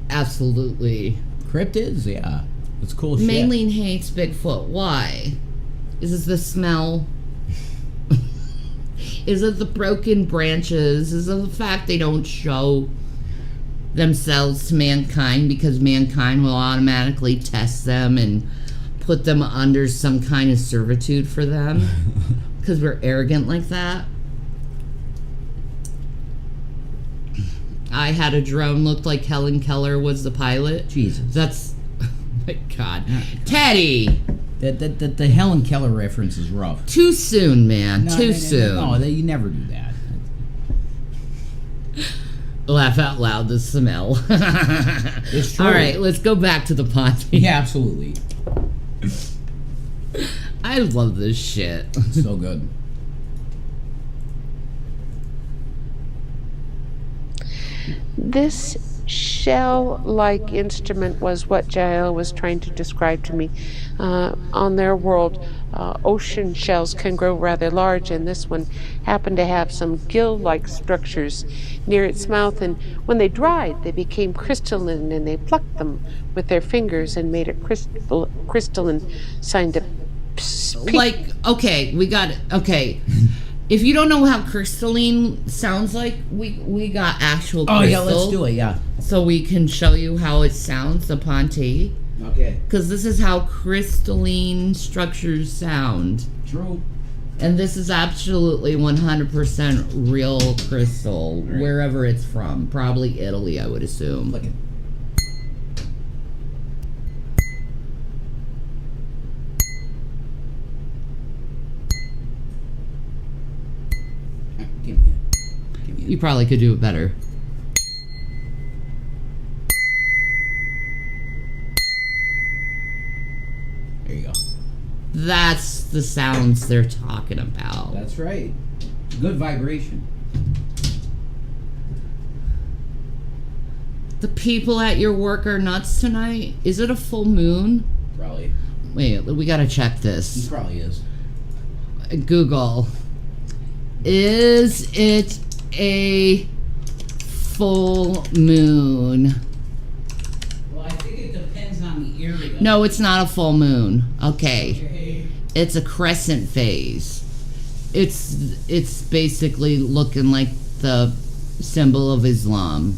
Absolutely. Cryptids, yeah. It's cool shit. Maylene hates Bigfoot. Why? Is it the smell? Is it the broken branches? Is it the fact they don't show themselves to mankind because mankind will automatically test them and put them under some kind of servitude for them? Because we're arrogant like that? I had a drone looked like Helen Keller was the pilot. Jesus. That's... Oh my God. Teddy! The Helen Keller reference is rough. Too soon, man. Too soon. No, you never do that. Laugh out loud, the smell. It's true. All right, let's go back to the Ponte. Yeah, absolutely. I love this shit. So good. This shell-like instrument was what Jael was trying to describe to me. On their world, ocean shells can grow rather large, and this one happened to have some gill-like structures near its mouth, and when they dried, they became crystalline, and they plucked them with their fingers and made a crystalline sign to Like, okay, we got it. Okay. If you don't know how crystalline sounds like, we got actual crystal. Oh, yeah, let's do it, yeah. So we can show you how it sounds, the Ponte. Okay. Because this is how crystalline structures sound. True. And this is absolutely 100% real crystal, Right. wherever it's from. Probably Italy, I would assume. Look at Give me it. Give me it. You probably could do it better. There you go. That's the sounds they're talking about. That's right. Good vibration. The people at your work are nuts tonight. Is it a full moon? Probably. Wait, we gotta check He this. probably is. Google. Is it a full moon? Well, I think it depends on the area. No, it's not a full moon. Okay. Okay. It's a crescent phase. It's basically looking like the symbol of Islam.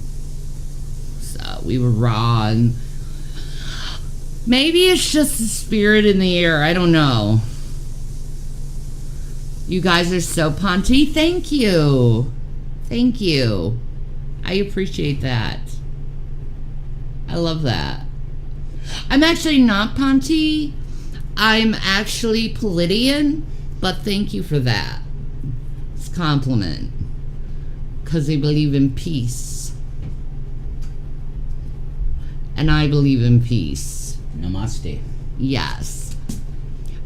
So we were wrong. Maybe it's just the spirit in the air. I don't know. You guys are so Ponte. Thank you. Thank you. I appreciate that. I love that. I'm actually not Ponte. I'm actually Palladian, but thank you for that. It's a compliment. Because they believe in peace. And I believe in peace. Namaste. Yes.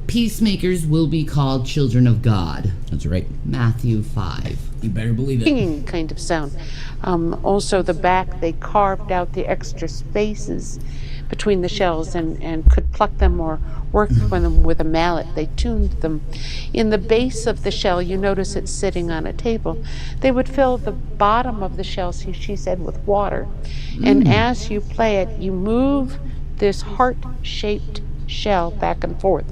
Peacemakers will be called children of God. That's right. Matthew 5. You better believe it. pinging kind of sound. Also, the back, they carved out the extra spaces between the shells and could pluck them or work with them with a mallet. They tuned them. In the base of the shell, you notice it's sitting on a table. They would fill the bottom of the shell, she said, with water. And as you play it, you move this heart-shaped shell back and forth.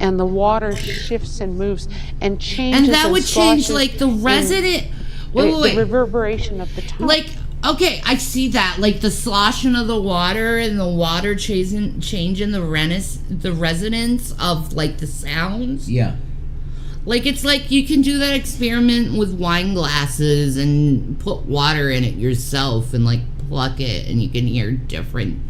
And the water shifts and moves and changes. And that would change, sloshes like, the in resonant... Wait, the reverberation of the tone. Like, okay, I see that. Like, the sloshing of the water and the water changing the resonance of, like, the sounds. Yeah. Like, it's like you can do that experiment with wine glasses and put water in it yourself and, like, pluck it, and you can hear different,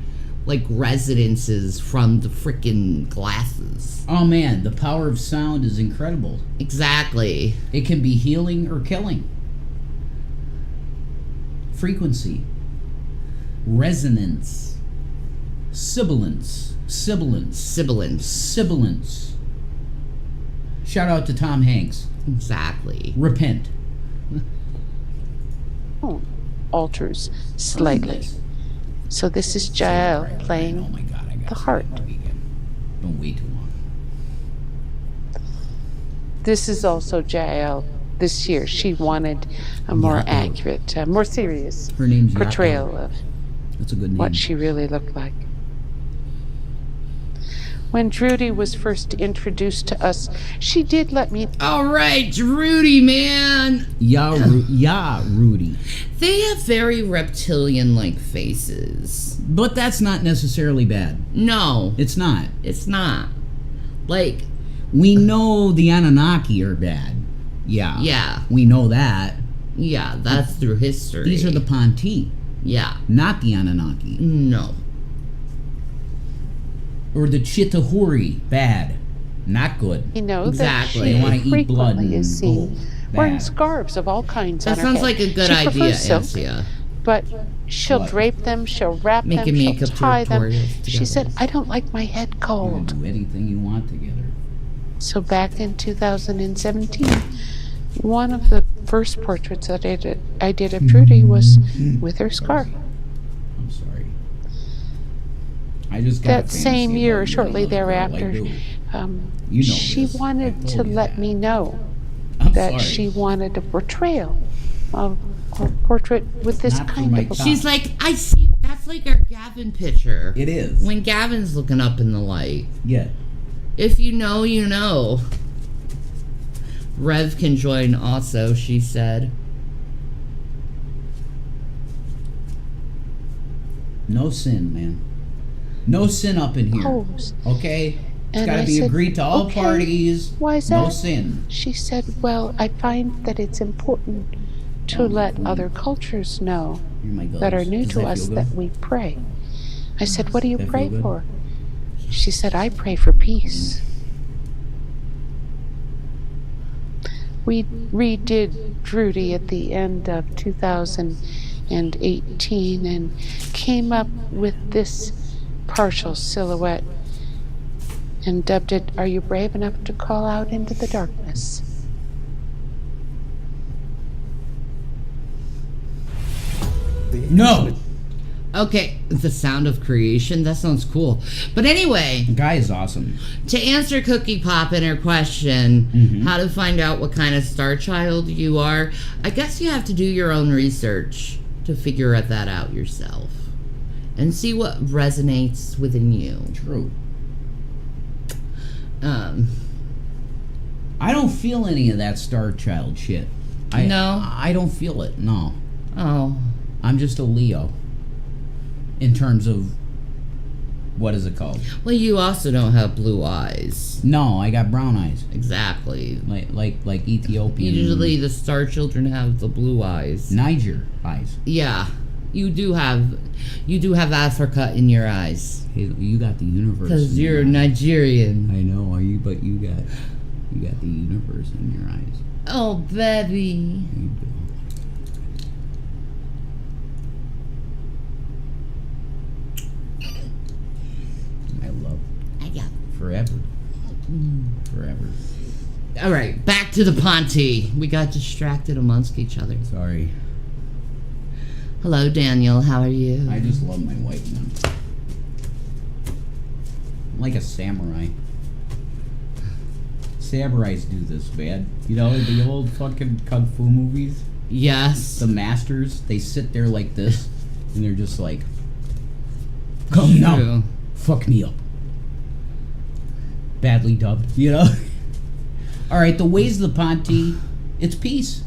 like, resonances from the freaking glasses. Oh man, the power of sound is incredible. Exactly. It can be healing or killing. Frequency. Resonance. Sibilance. Sibilance. Shout out to Tom Hanks. Exactly. Repent. tone alters slightly. So this is Jael playing Oh my God, I got the heart. Don't wait too long. This is also Jael this year. She wanted a more Yael. accurate, more serious Her name's Yael. portrayal of That's a good name. what she really looked like. When Trudy was first introduced to us, she did let me... All right, Rudy, man. Rudy. They have very reptilian-like faces. But that's not necessarily bad. No, It's not. it's not. Like, We know the Anunnaki are bad. Yeah. yeah, We know that. yeah, that's through history. These are the Ponti, Yeah, not the Anunnaki. no. Or the Chittahuri, bad. Not good. You know Exactly. that They she wanna eat blood frequently is and seen gold. wearing Bad. scarves of all kinds That on her sounds head. like a good She idea, prefers silk, Ansia. but she'll What? drape them, she'll wrap Making them, makeup she'll tie them. tutorials She together. said, I don't like my head You can cold. do anything you want together. So back in 2017, one of the first portraits that I did of Trudy was with her scar. I'm sorry. I just got That a same fantasy year, about you, shortly little girl, thereafter, I do. You know she this. I wanted told to you let that. me know I'm that sorry. she wanted a portrayal of a portrait with this Not for kind my of a top. She's like, I see. That's like our Gavin picture. It is. When Gavin's looking up in the light. Yeah. If you know, you know. Rev can join also, she said. No sin, man. No sin up in here. pose. Okay? It's And got to I be said, agreed to all "Okay, parties. why is No that?" sin. She said, well, I find that it's important to Oh, my let God. other cultures know Here my goes. that are new Does to that us feel that good? we pray. I said, what do you That pray feel good? for? She said, I pray for peace. We redid Drudy at the end of 2018 and came up with this partial silhouette and dubbed it, Are You Brave Enough to Call Out into the Darkness? No! Okay, the sound of creation. That sounds cool. But anyway, The guy is awesome. to answer Cookie Pop and her question, how to find out what kind of star child you are, I guess you have to do your own research to figure that out yourself and see what resonates within you. True. I don't feel any of that Star Child shit. No? I don't feel it, no. Oh, I'm just a Leo. In terms of, what is it called? well, you also don't have blue eyes. No, I got brown eyes. Exactly. Like Ethiopian. Usually the star children have the blue eyes. Niger eyes. Yeah, you do have Africa in your eyes Hey, you got the universe. because in your you're eyes. Nigerian. I know, but you got the universe in your eyes. Oh, baby. You do. I love I got. forever. Forever. All right, back to the Ponte. We got distracted amongst each other. Sorry. Hello, Daniel. How are you? I just love my white men. I'm like a samurai. Samurais do this, man. You know, the old fucking kung fu movies? Yes. The masters, they sit there like this, and they're just like, come now, True. fuck me up. Badly dubbed, you know? Alright, the ways of the Ponte, it's peace.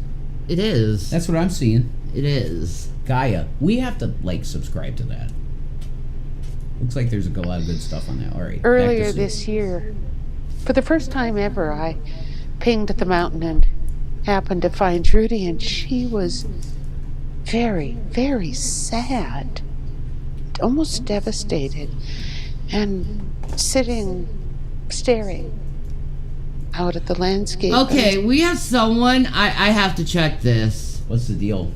It is. That's what I'm seeing. It is. Gaia. We have to, subscribe to that. Looks like there's a lot of good stuff on that. Alright. Earlier this year, for the first time ever, I pinged at the mountain and happened to find Trudy, and she was very, very sad, almost devastated, and staring out at the landscape. Okay, we have someone. I have to check this. What's the deal?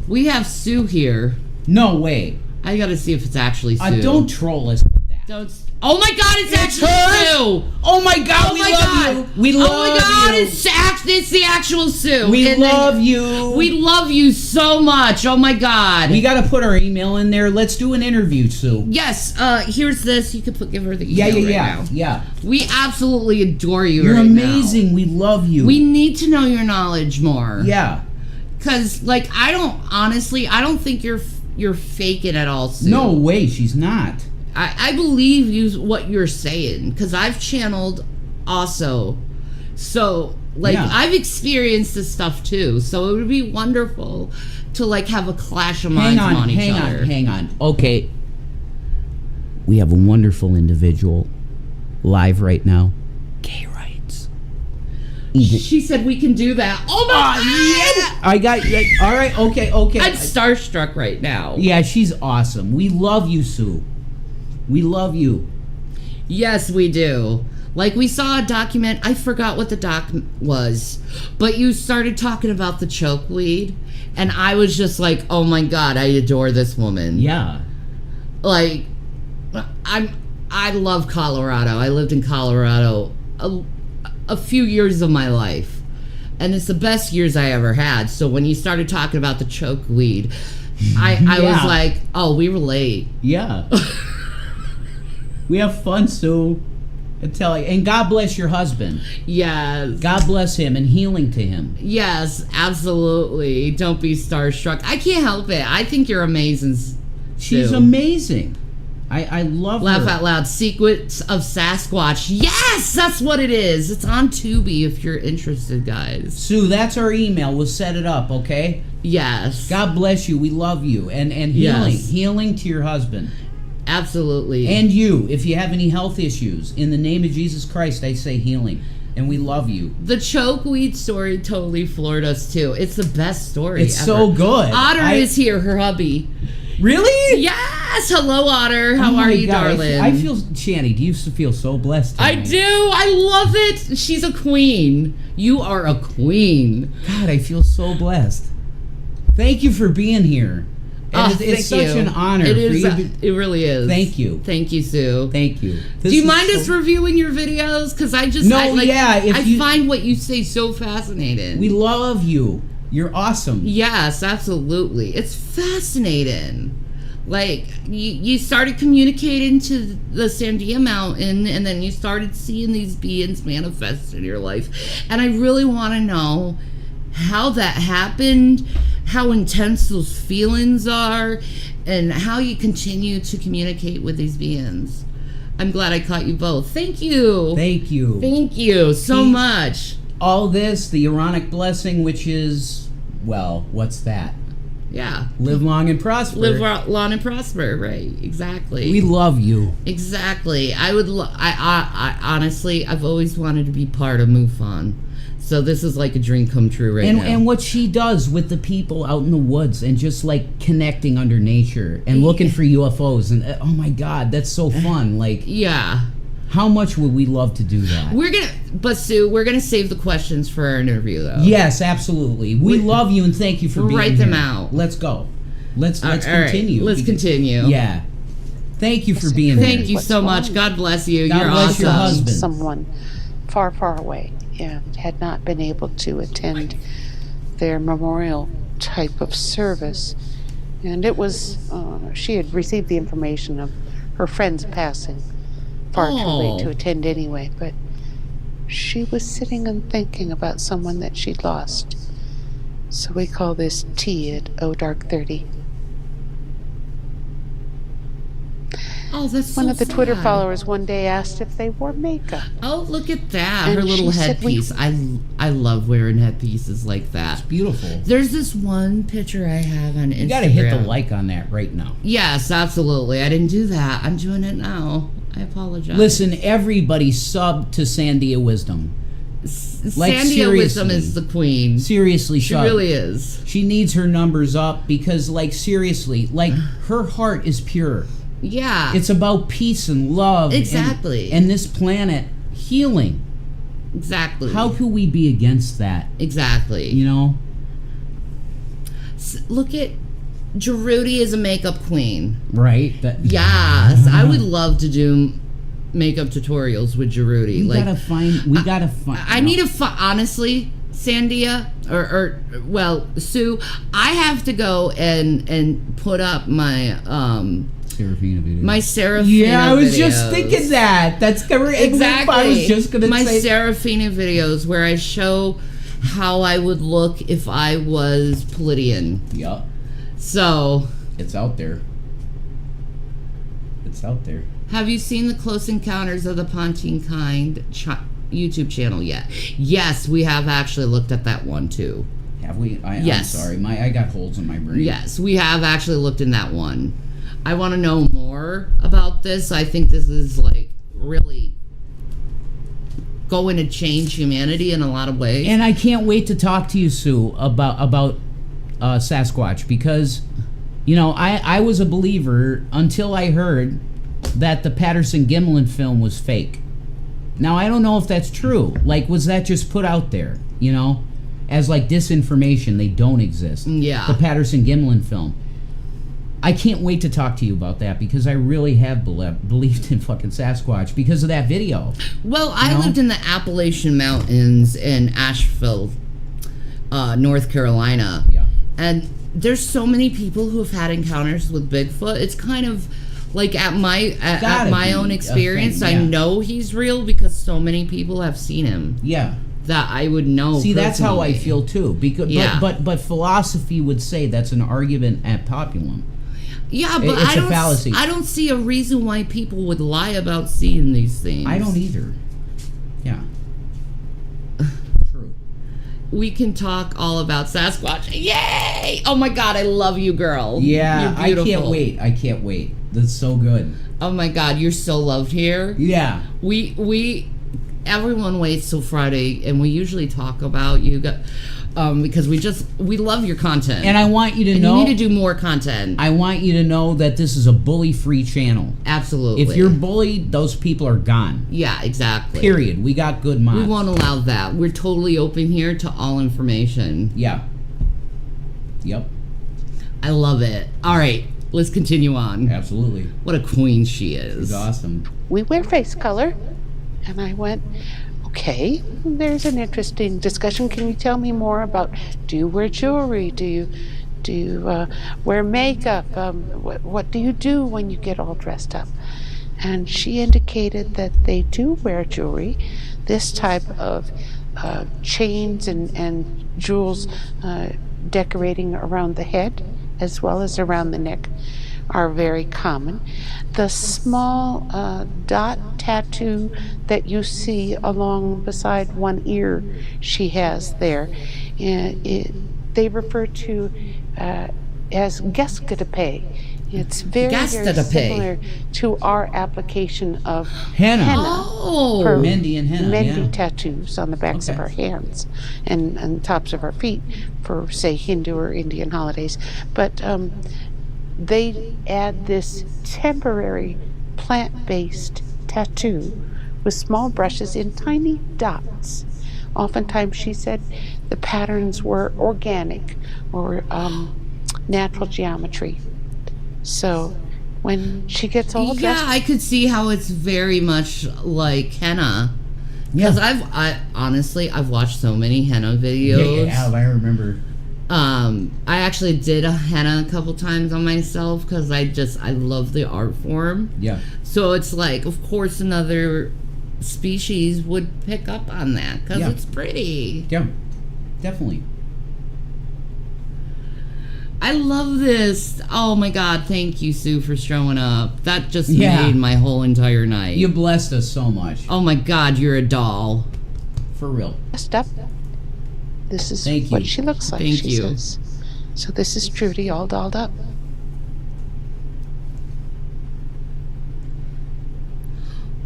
We have Sue here. No way. I gotta see if it's actually Sue. Don't troll us with that. Don't. Oh my God! It's actually her? Sue. Oh my God, Oh we my love God! you. We love Oh my God! you. It's the actual Sue. We And then- love you. We love you so much. Oh my God! We got to put our email in there. Let's do an interview, Sue. Yes. Here's this. You could give her the Yeah, email yeah, right yeah, now. yeah. We absolutely adore you. You're right amazing. now. We love you. We need to know your knowledge more. Yeah. Cause I don't think you're faking at all, Sue. No way. She's not. I believe you what you're saying because I've channeled also, so Yeah. I've experienced this stuff too. So it would be wonderful to have a clash of minds on each other. Hang on. Okay. We have a wonderful individual live right now. Gay rights. She said we can do that. Oh my God! Yeah. I got you. All right. Okay. I'm starstruck right now. Yeah, she's awesome. We love you, Sue. We love you. Yes, we do. We saw a document. I forgot what the doc was, but you started talking about the chokeweed, and I was just like, "Oh my God, I adore this woman." Yeah. I love Colorado. I lived in Colorado a few years of my life, And it's the best years I ever had. So when you started talking about the chokeweed, I was like, oh, we relate. Yeah. We have fun, Sue. I tell you. And God bless your husband. Yes. God bless him and healing to him. Yes, absolutely. Don't be starstruck. I can't help it. I think you're amazing. She's Sue. amazing. I love Laugh her. out loud. Secrets of Sasquatch. Yes, that's what it is. It's on Tubi if you're interested, guys. Sue, that's our email. We'll set it up, okay? Yes. God bless you. We love you. And healing. Yes. Healing to your husband. Absolutely. And you, if you have any health issues, in the name of Jesus Christ, I say healing. And we love you. The chokeweed story totally floored us, too. It's the best story It's ever. so good. Otter is here, her hubby. Really? Yes! Hello, Otter. How Oh are my you, God, darling? I feel, Shanny, do you feel so blessed I tonight? do. I love it. She's a queen. You are a queen. God, I feel so blessed. Thank you for being here. And it's thank such you. an honor It for is. you to, It really is. Thank you. Thank you, Sue. Thank you. Do you mind us reviewing your videos? Because I just I find what you say so fascinating. We love you. You're awesome. Yes, absolutely. It's fascinating. Like, you started communicating to the Sandia Mountain, and then you started seeing these beings manifest in your life. And I really want to know how that happened, how intense those feelings are, and how you continue to communicate with these beings. I'm glad I caught you both. Thank you. Thank you. Thank you so much. All this, the Aaronic blessing, which is, well, what's that? Yeah. Live long and prosper. Live long and prosper, right? Exactly. We love you. Exactly. I honestly, I've always wanted to be part of MUFON. So this is like a dream come true right now. And what she does with the people out in the woods and just like connecting under nature and looking for UFOs and oh my God, that's so fun. Like, yeah. how much would we love to do that? But Sue, we're gonna save the questions for our interview though. Yes, absolutely. We love you and thank you for being write here. them out. Let's go. Let's All continue. Right, let's continue. Yeah. Thank you for being here. Thank you so much. God bless you. God You're bless awesome. your husband. Someone far, far away, had not been able to attend their memorial type of service. And it was, she had received the information of her friend's passing far too late to attend anyway, but she was sitting and thinking about someone that she'd lost. So we call this T at Dark 30. Oh, that's One so of the Twitter sad. followers one day asked if they wore makeup. Oh, look at that. And Her little she said headpiece. I love wearing headpieces like that. Beautiful. There's this one picture I have on Instagram. You gotta hit the like on that right now. Yes, absolutely. I didn't do that. I'm doing it now. I apologize. Listen, everybody sub to Sandia Wisdom. Like, Sandia Wisdom seriously. is the queen. Seriously, She sub. really is. She needs her numbers up because, like, seriously, like, her heart is pure. Yeah. It's about peace and love. Exactly. And this planet healing. Exactly. How could we be against that? Exactly. You know? Look at Gerudy is a makeup queen. Right? Yes. I would love to do makeup tutorials with Gerudy. We gotta find. I need to honestly, Sandia, well, Sue, I have to go and put up my Serafina video. my Serafina Yeah, I was videos. just thinking that. That's Exactly. I was just gonna my say. Serafina videos where I show how I would look if I was Palladian. Yup. So, It's out there. It's out there. have you seen the Close Encounters of the Pontine Kind YouTube channel yet? Yes, we have actually looked at that one too. Have we? Yes. I'm sorry. I got holes in my brain. Yes, we have actually looked in that one. I want to know more about this. I think this is like really going to change humanity in a lot of ways. And I can't wait to talk to you, Sue, about Sasquatch because, you know, I was a believer until I heard that the Patterson-Gimlin film was fake. Now, I don't know if that's true. Like, was that just put out there, you know, as like disinformation? They don't exist. Yeah. The Patterson-Gimlin film. I can't wait to talk to you about that because I really have believed in fucking Sasquatch because of that video. Well, I know? lived in the Appalachian Mountains in Asheville, North Carolina. Yeah. And there's so many people who have had encounters with Bigfoot. It's kind of like at my own experience, thing, yeah. I know he's real because so many people have seen him. Yeah. That I would know. See, that's how I personally. feel too. Because, Yeah. but philosophy would say that's an argument ad populum. Yeah, but It's a fallacy. I don't see a reason why people would lie about seeing these things. I don't either. Yeah. True. We can talk all about Sasquatch. Yay! Oh my God, I love you, girl. Yeah, You're I beautiful. can't wait. That's so good. Oh my God, you're so loved here. Yeah. Everyone waits till Friday, and we usually talk about you, because we love your content. And I want you to and know... you need to do more content. I want you to know that this is a bully-free channel. Absolutely. If you're bullied, those people are gone. Yeah, exactly. Period. We got good mods. We won't allow that. We're totally open here to all information. Yeah. Yep. I love it. All right, let's continue on. Absolutely. What a queen she is. It's awesome. We wear face color. And I went, okay, there's an interesting discussion. Can you tell me more about, do you wear jewelry? Do you wear makeup? What do you do when you get all dressed up? And she indicated that they do wear jewelry. This type of chains and jewels decorating around the head as well as around the neck are very common. The small dot tattoo that you see along beside one ear she has there, they refer to as geskedapay. It's very, very similar to our application of Henna. Oh, for Mendi and henna, Mendi yeah. tattoos on the backs of our hands and tops of our feet for, say, Hindu or Indian holidays. But they add this temporary plant-based tattoo with small brushes in tiny dots. Oftentimes, she said the patterns were organic or natural geometry. So when she gets all dressed, yeah, I could see how it's very much like henna. Because I honestly watched so many henna videos. Yeah, I remember. I actually did a henna a couple times on myself because I love the art form. Yeah. So it's like, of course, another species would pick up on that because it's pretty. Yeah, definitely. I love this. Oh my God, thank you, Sue, for showing up. That just made my whole entire night. You blessed us so much. Oh my God, you're a doll. For real. dressed up, this is Thank what you. she looks like, Thank she you. says. So this is Trudy all dolled up.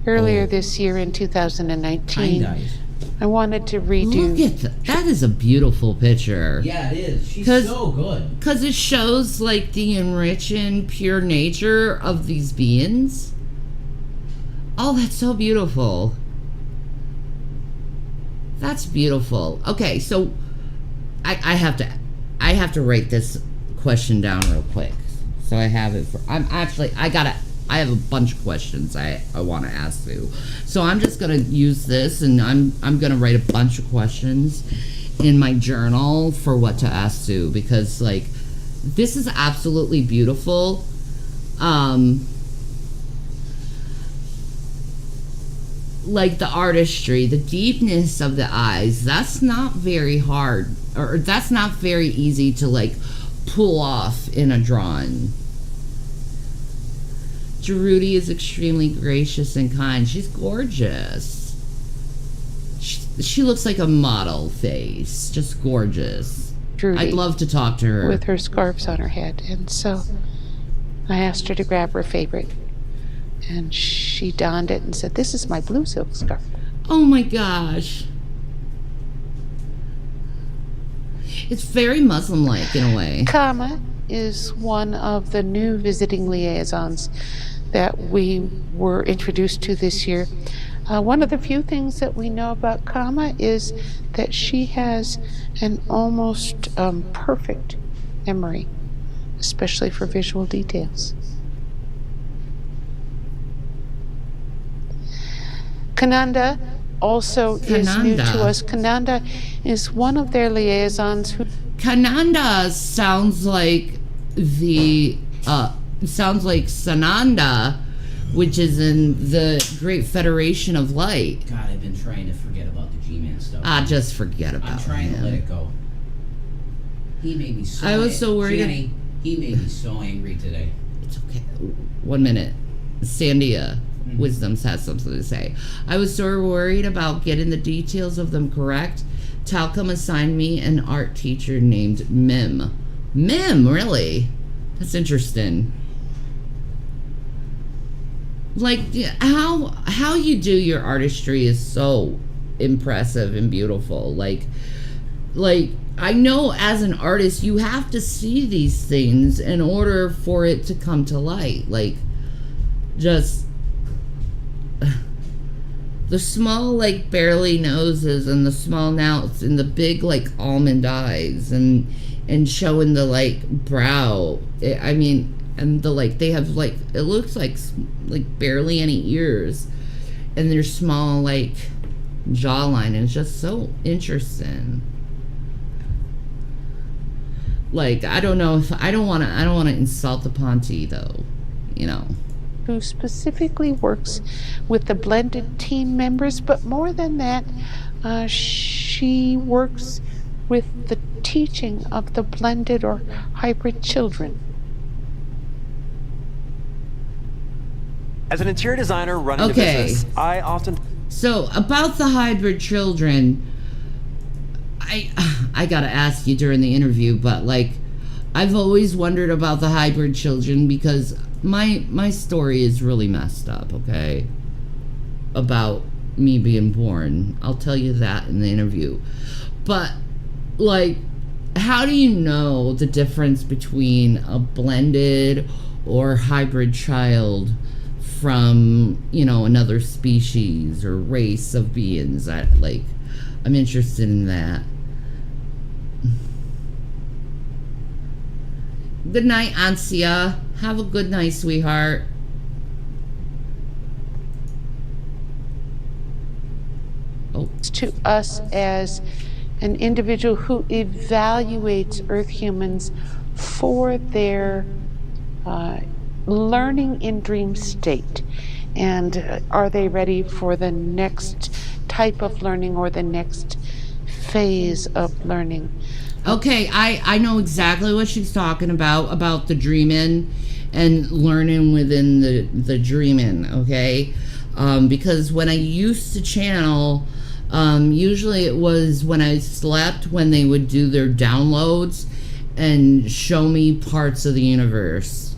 Earlier this year in 2019, Kind eyes. I wanted to redo. Look at that. That is a beautiful picture. Yeah, it is. She's 'Cause- so good. Because it shows like the enriching pure nature of these beings. Oh, that's so beautiful. That's beautiful. Okay, so I have to write this question down real quick. So I have it for I have a bunch of questions I want to ask you. So I'm just gonna use this and I'm gonna write a bunch of questions in my journal for what to ask Sue because like this is absolutely beautiful. Like the artistry, the deepness of the eyes, that's not very hard or that's not very easy to like pull off in a drawing. Gerudy is extremely gracious and kind. She's gorgeous. She looks like a model face. Just gorgeous. Trudy I'd love to talk to her. with her scarves on her head, and so I asked her to grab her favorite, and she donned it and said, "This is my blue silk scarf." Oh my gosh. It's very Muslim-like in a way. Kama is one of the new visiting liaisons that we were introduced to this year. One of the few things that we know about Kama is that she has an almost perfect memory, especially for visual details. Kananda also is new to Kananda. us. Kananda is one of their liaisons who Kananda sounds like Sananda, which is in the Great Federation of Light. God, I've been trying to forget about the G-Man stuff. Just forget about I'm trying him. to let it go. He made me so I was so worried. Shanny, he made me so angry today. It's okay. 1 minute. Sandia Wisdoms has something to say. I was so worried about getting the details of them correct. Talcum assigned me an art teacher named Mim. Mim, really? That's interesting. Like, how you do your artistry is so impressive and beautiful. Like I know as an artist you have to see these things in order for it to come to light. Like, just the small, like, barely noses and the small snouts and the big, like, almond eyes and showing the, like, brow. And the, like, they have, like, it looks like barely any ears, and their small, like, jawline, and it's just so interesting. Like, I don't know if I don't want to insult the Ponte, though, you know. who specifically works with the blended team members, but more than that, she works with the teaching of the blended or hybrid children. As an interior designer running Okay. a business, I often... So, about the hybrid children, I gotta ask you during the interview, but, like, I've always wondered about the hybrid children because my story is really messed up, okay? About me being born. I'll tell you that in the interview. But, like, how do you know the difference between a blended or hybrid child from, you know, another species or race of beings? I'm interested in that. Good night, Ansia. Have a good night, sweetheart. Oh. To us as an individual who evaluates Earth humans for their learning in dream state, and are they ready for the next type of learning or the next phase of learning. Okay, I know exactly what she's talking about the dreaming and learning within the dreaming, okay? Because when I used to channel, usually it was when I slept, when they would do their downloads and show me parts of the universe.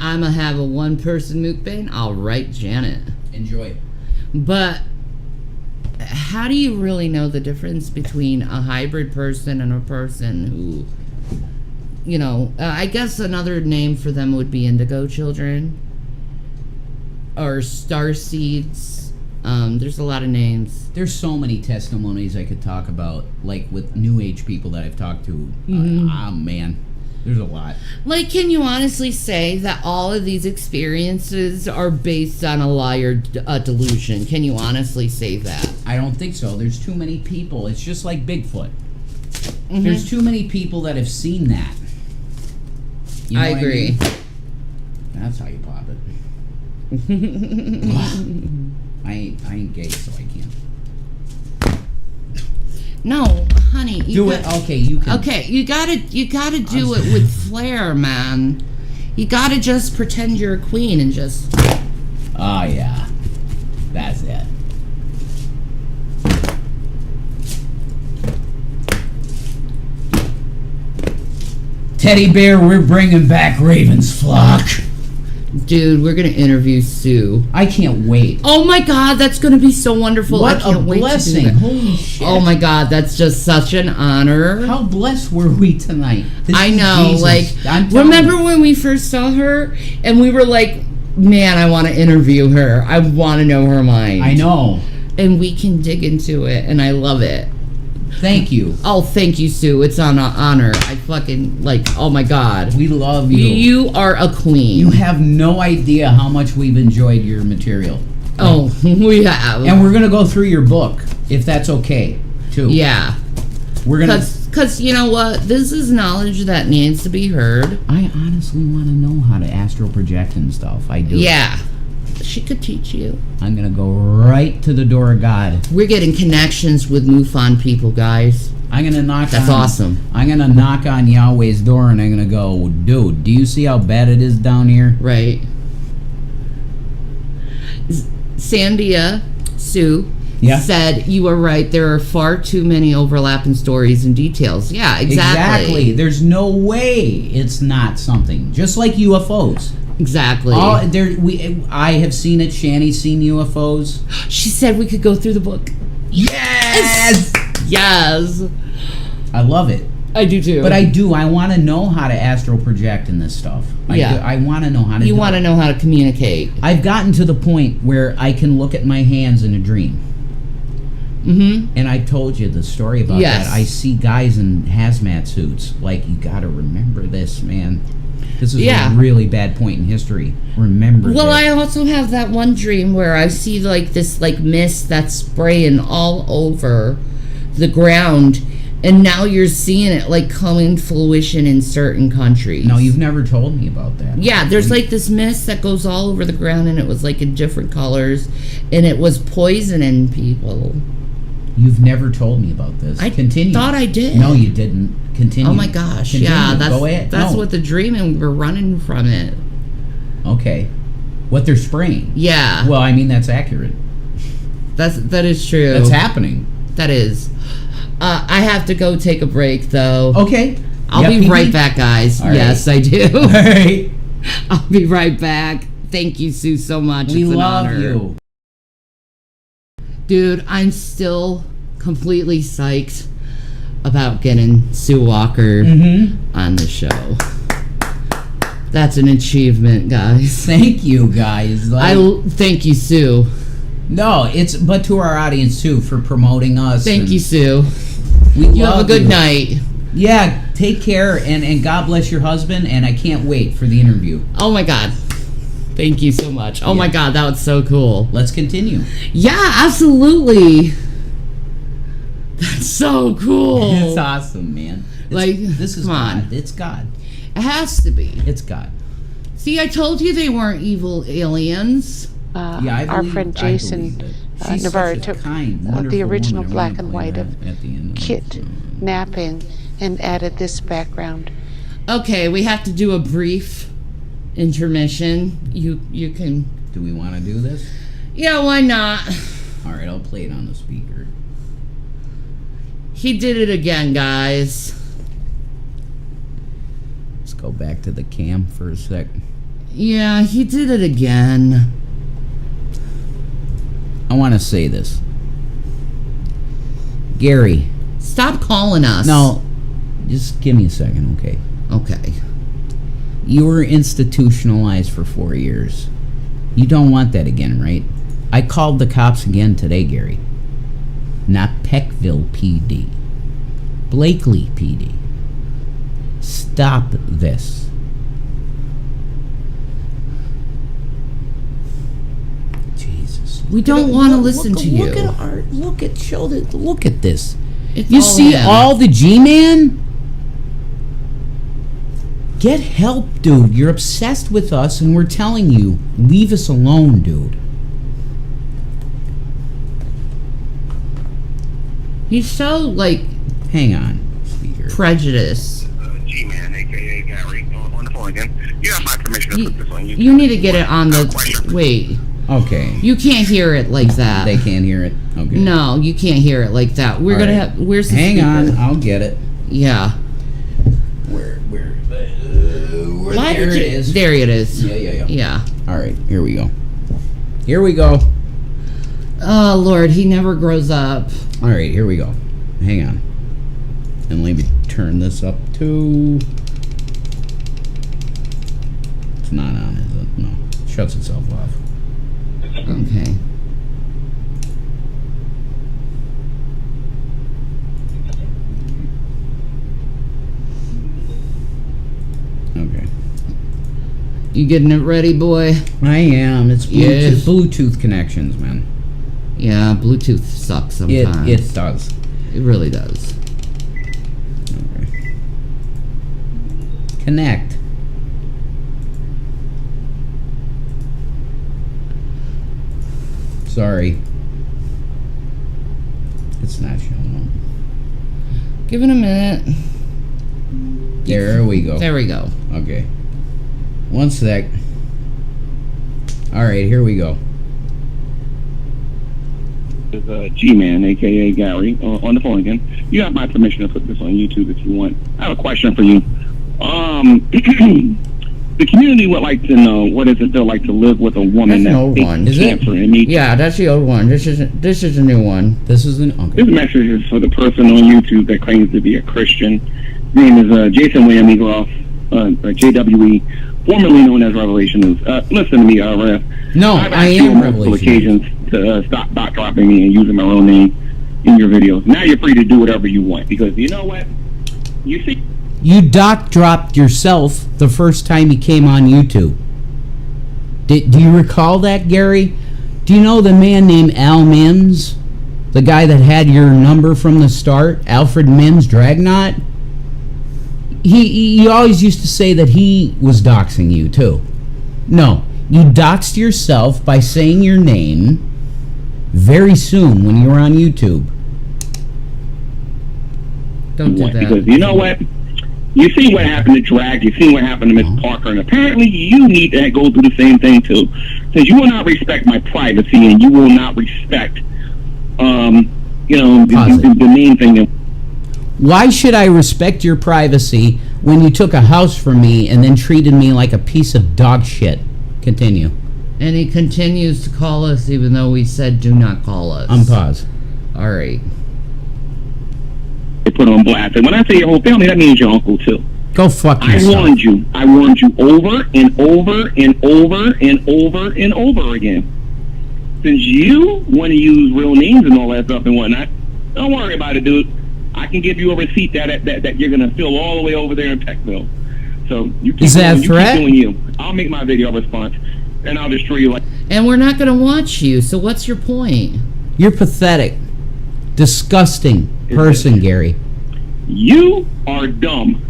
I'ma have a one-person mukbang. All right, Janet. Enjoy it. But how do you really know the difference between a hybrid person and a person who, you know, I guess another name for them would be indigo children or star seeds. There's a lot of names. There's so many testimonies I could talk about, like with New Age people that I've talked to. Man, there's a lot. Like, can you honestly say that all of these experiences are based on a lie or a delusion? Can you honestly say that? I don't think so. There's too many people. It's just like Bigfoot. There's too many people that have seen that. You know I what agree. mean? That's how you pop it. I ain't gay, so I can't. No, honey. Okay, you can. Okay, you gotta do it with flair, man. You gotta just pretend you're a queen and just. Oh yeah, that's it. Teddy bear, we're bringing back Raven's flock. Dude, we're gonna interview Sue. I can't wait. Oh my God, that's gonna be so wonderful! What I can't a wait blessing! To do that. Holy shit! Oh my God, that's just such an honor. How blessed were we tonight? This I is know, Jesus. like, I'm telling remember you. when we first saw her and we were like, man, I want to interview her. I want to know her mind. I know. And we can dig into it, and I love it. Thank you. Oh, thank you, Sue. It's an honor. I fucking, like, oh my God. We love you. You are a queen. You have no idea how much we've enjoyed your material. Oh, we have. And we're going to go through your book, if that's okay, too. Yeah. We're going to... Because, you know what? This is knowledge that needs to be heard. I honestly want to know how to astral project and stuff. I do. Yeah. She could teach you. I'm going to go right to the door of God. We're getting connections with MUFON people, guys. I'm going to knock That's awesome. I'm going to knock on Yahweh's door and I'm going to go, dude, do you see how bad it is down here? Right. Sandia, Sue, said you are right. There are far too many overlapping stories and details. Yeah, exactly. There's no way it's not something. Just like UFOs. Exactly. I have seen it. Shanny's seen UFOs. She said we could go through the book. Yes! Yes. I love it. I do too. But I want to know how to astral project in this stuff. I want to know how to You want to know how to communicate. I've gotten to the point where I can look at my hands in a dream. Mm-hmm. And I told you the story about that. I see guys in hazmat suits. Like, you got to remember this, man. This is a really bad point in history. Remember this. Well, I also have that one dream where I see, like, this, like, mist that's spraying all over the ground. And now you're seeing it, like, coming to fruition in certain countries. No, you've never told me about that. Yeah, there's, like, this mist that goes all over the ground, and it was, like, in different colors. And it was poisoning people. You've never told me about this. Continue. Thought I did. No, you didn't. Continue. Oh, my gosh. Continue. Yeah, Go ahead. that's what the dream, and we're running from it. Okay. What they're spraying. Yeah. Well, I mean, that's accurate. That is true. That's happening. That is. I have to go take a break, though. Okay. I'll be right back, guys. All yes, right. I do. All right. I'll be right back. Thank you, Sue, so much. We it's an love honor. you. Dude, I'm still completely psyched about getting Sue Walker on the show. That's an achievement, guys. Thank you, guys. Thank you, Sue. No, but to our audience too for promoting us. Thank you, Sue. You have a good night. Yeah, take care and God bless your husband. And I can't wait for the interview. Oh my God. Thank you so much. Oh my God, that was so cool. Let's continue. Yeah, absolutely. That's so cool. It's awesome, man. This is God. It's God. It has to be. It's God. See, I told you they weren't evil aliens. Our friend Jason Navarro took the original black and white of Kit napping and added this background. Okay, we have to do a brief intermission. You can... Do we want to do this? Yeah, why not? All right, I'll play it on the speaker. He did it again, guys. Let's go back to the cam for a sec. Yeah, he did it again. I want to say this. Gary. Stop calling us. No, just give me a second, okay? Okay. You were institutionalized for 4 years. You don't want that again, right? I called the cops again today, Gary. Not Peckville PD. Blakely PD. Stop this. Jesus. We don't want to listen to you. Look at art. Look at this. It's You all see him. all the G-Man? Get help, dude. You're obsessed with us, and we're telling you, leave us alone, dude. He's so, like... Hang on, speaker. Prejudice. G-Man, a.k.a. Gary, on the phone again. You have my permission to put this on YouTube. You need to get it on the... Wait. Okay. You can't hear it like that. They can't hear it? Okay. No, you can't hear it like that. We're going to have... Where's the Hang speaker? on, I'll get it. Yeah. Where Why there did it is. There it is. Yeah. Yeah. All right, here we go. Here we go. Oh, Lord, he never grows up. All right, here we go. Hang on. And let me turn this up too. It's not on, is it? No. It shuts itself off. Okay. You getting it ready, boy? I am. It's Yes. Bluetooth connections, man. Yeah, Bluetooth sucks sometimes. It does. It really does. Okay. Connect. Sorry. It's not showing Give it a minute. up. There we go. There we go. Okay. One sec. Alright, here we go. Is G-Man, a.k.a. Gary, on the phone again. You have my permission to put this on YouTube if you want. I have a question for you. The community would like to know, what is it feel like to live with a woman That's an old that's one. Is it? cancer and needs... Yeah, that's the old one. This is a new one. This is an... Okay. This message is for the person on YouTube that claims to be a Christian. His name is Jason William Eagleoff, JWE, formerly known as Revelation News. Listen to me, Rev. No, I've I asked you am on multiple Revelation occasions to stop dropping me and using my own name in your videos. Now you're free to do whatever you want, because you know what? You see... You dropped yourself the first time you came on YouTube. Do you recall that, Gary? Do you know the man named Al Mims? The guy that had your number from the start? Alfred Mims, Dragnot? He always used to say that he was doxing you, too. No, you doxed yourself by saying your name very soon when you were on YouTube. Don't do that. Because you know what? You see what happened to Drag, you see what happened to Miss Parker, and apparently you need to go through the same thing too. Because you will not respect my privacy, and you will not respect, the main thing. Why should I respect your privacy when you took a house from me and then treated me like a piece of dog shit? Continue. And he continues to call us even though we said do not call us. Unpause. All right. They put on blast. And when I say your whole family, that means your uncle too. Go fuck I yourself. warned you. I warned you over and over and over and over and over again. Since you want to use real names and all that stuff and whatnot, don't worry about it, dude. I can give you a receipt that you're gonna fill all the way over there in Peckville. So you keep Is that a doing, threat? You keep doing you. I'll make my video response, and I'll destroy you like. And we're not going to watch you, so what's your point? You're pathetic. Disgusting person, Gary. You are dumb,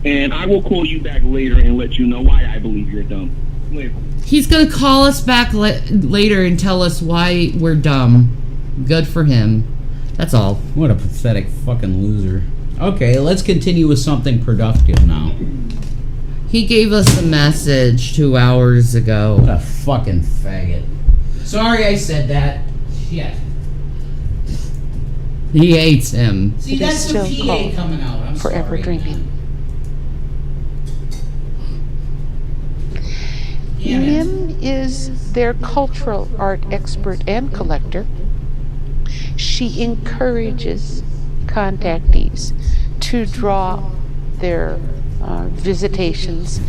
and I will call you back later and let you know why I believe you're dumb. Later. He's going to call us back later and tell us why we're dumb. Good for him. That's all. What a pathetic fucking loser. Okay, let's continue with something productive now. He gave us a message 2 hours ago. What a fucking faggot. Sorry I said that. Shit. He hates him. See, It is that's the still PA called coming out. I'm Forever sorry. Dreaming. Damn it. Nim is their cultural art expert and collector. She encourages contactees to draw their visitations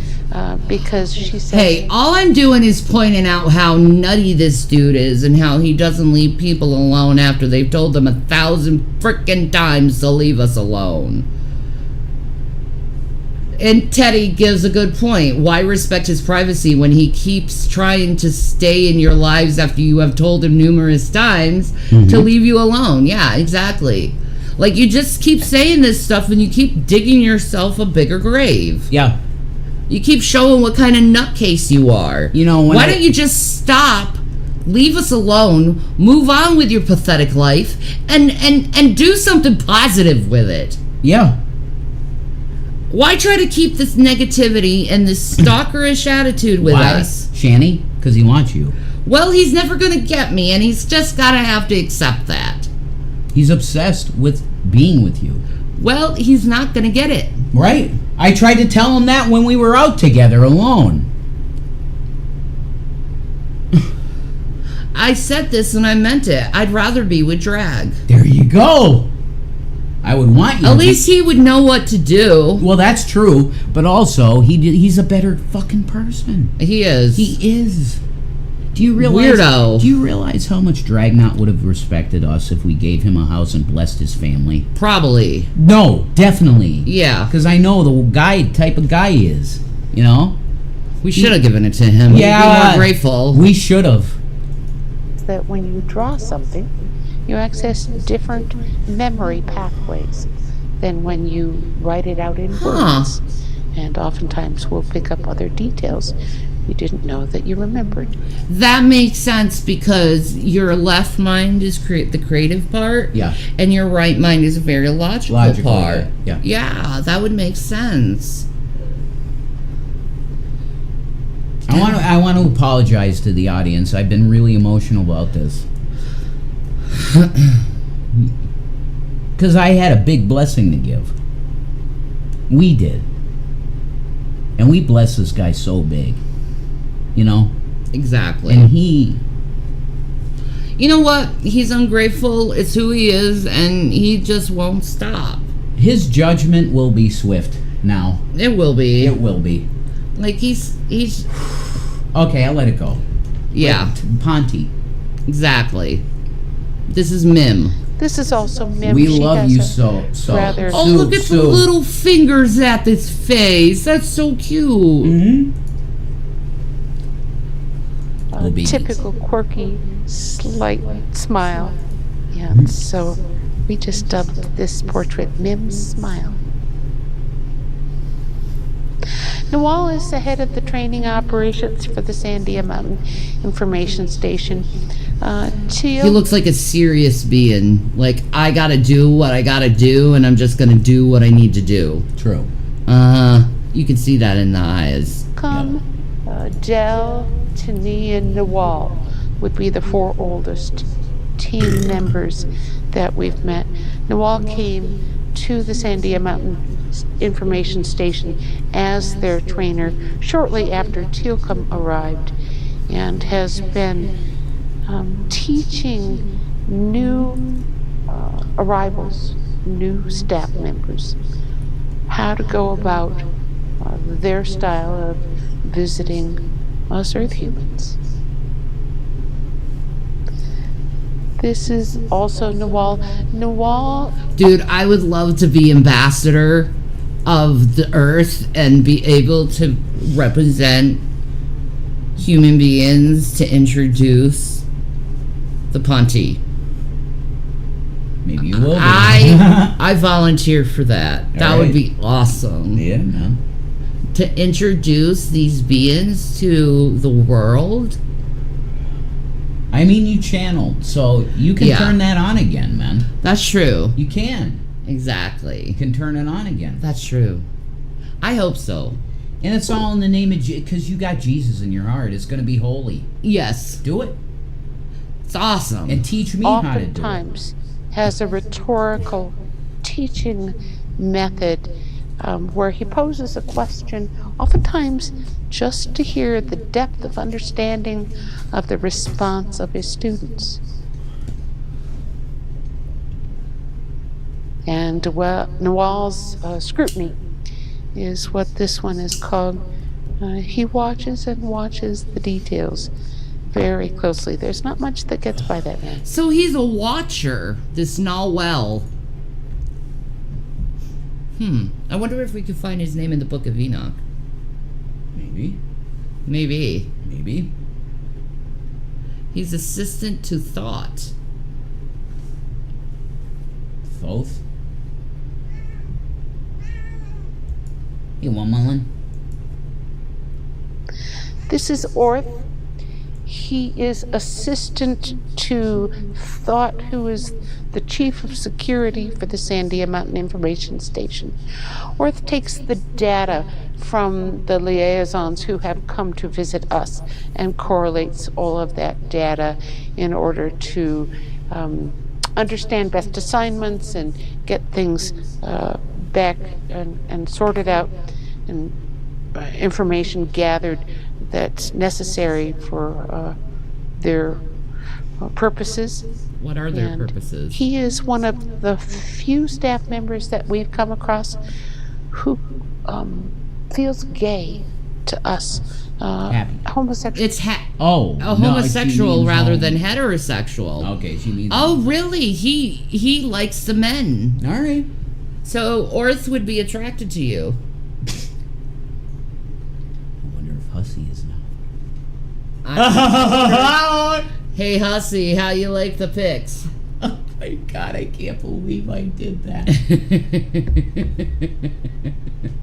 because she said, Hey, all I'm doing is pointing out how nutty this dude is and how he doesn't leave people alone after they've told them 1,000 frickin' times to leave us alone. And Teddy gives a good point. Why respect his privacy when he keeps trying to stay in your lives after you have told him numerous times to leave you alone? Yeah, exactly. Like, you just keep saying this stuff and you keep digging yourself a bigger grave. Yeah. You keep showing what kind of nutcase you are. You know, when why don't you just stop, leave us alone, move on with your pathetic life, and do something positive with it? Yeah. Why try to keep this negativity and this stalkerish attitude with Why? us? Shanny? Because he wants you. Well, he's never going to get me, and he's just got to have to accept that. He's obsessed with being with you. Well, he's not going to get it. Right. I tried to tell him that when we were out together alone. I said this and I meant it. I'd rather be with Drag. There you go. I would want you. At least he would know what to do. Well, that's true, but also he's a better fucking person. He is. He is. Do you realize? Weirdo. Do you realize how much Dragnot would have respected us if we gave him a house and blessed his family? Probably. No, definitely. Yeah. Because I know the type of guy he is. You know. We should have given it to him. Yeah. He'd be more grateful. We should have. That when you draw something, you access different memory pathways than when you write it out in words. And oftentimes we'll pick up other details you didn't know that you remembered. That makes sense because your left mind is the creative part. Yeah. And your right mind is a very logical part. Yeah. Yeah, that would make sense. I want to apologize to the audience. I've been really emotional about this. Because I had a big blessing to give. We did. And we blessed this guy so big. You know? Exactly. And he... You know what? He's ungrateful. It's who he is, and he just won't stop. His judgment will be swift now. It will be. It will be. Like, he's... Okay, I'll let it go. Yeah. Ponty. Exactly. This is Mim. This is also Mim. We She love has you a so. rather- Oh, Sue, look at Sue. the little fingers at this face. That's so cute. Mm-hmm. a Obedience. typical quirky, slight smile. Yeah, so we just dubbed this portrait Mim's Smile. Noel is the head of the training operations for the Sandia Mountain Information Station. Teal, He looks like a serious being. Like, I gotta do what I gotta do, and I'm just gonna do what I need to do. True. You can see that in the eyes. Del, Tani, and Noel would be the four oldest team members that we've met. Noel came to the Sandia Mountain Information Station as their trainer shortly after Tealcom arrived, and has been teaching new arrivals, new staff members, how to go about their style of visiting us Earth humans. This is also Noel. Noel, Dude, I would love to be ambassador of the Earth and be able to represent human beings to introduce the Ponty. Maybe you will be. I volunteer for that. That would right. be awesome. Yeah, no. To introduce these beings to the world. I mean, you channeled, so you can Yeah. turn that on again, man. That's true. You can. You Exactly. can turn it on again. That's true. I hope so. And it's all in the name of because you got Jesus in your heart. It's going to be holy. Yes. Do it. It's awesome. And teach me how to do it. oftentimes has a rhetorical teaching method where he poses a question, oftentimes just to hear the depth of understanding of the response of his students. And Noel's scrutiny is what this one is called. He watches and watches the details very closely. There's not much that gets by that man. So he's a watcher, this Noel. I wonder if we could find his name in the Book of Enoch. Maybe. Maybe. Maybe. He's assistant to thought. Thoth. You want Mullen? This is Orth. He is assistant to Thought, who is the chief of security for the Sandia Mountain Information Station. Orth takes the data from the liaisons who have come to visit us and correlates all of that data in order to understand best assignments and get things back and sorted out, and information gathered that's necessary for their purposes. What are their And purposes? He is one of the few staff members that we've come across who feels gay to us. Happy. Homosexual. It's Oh. a no, homosexual she means rather homo. than heterosexual. Okay, she means. Oh, really? He likes the men. All right. So Orth would be attracted to you. I wonder if Hussey Hey, Hussy, how you like the pics? Oh my God, I can't believe I did that.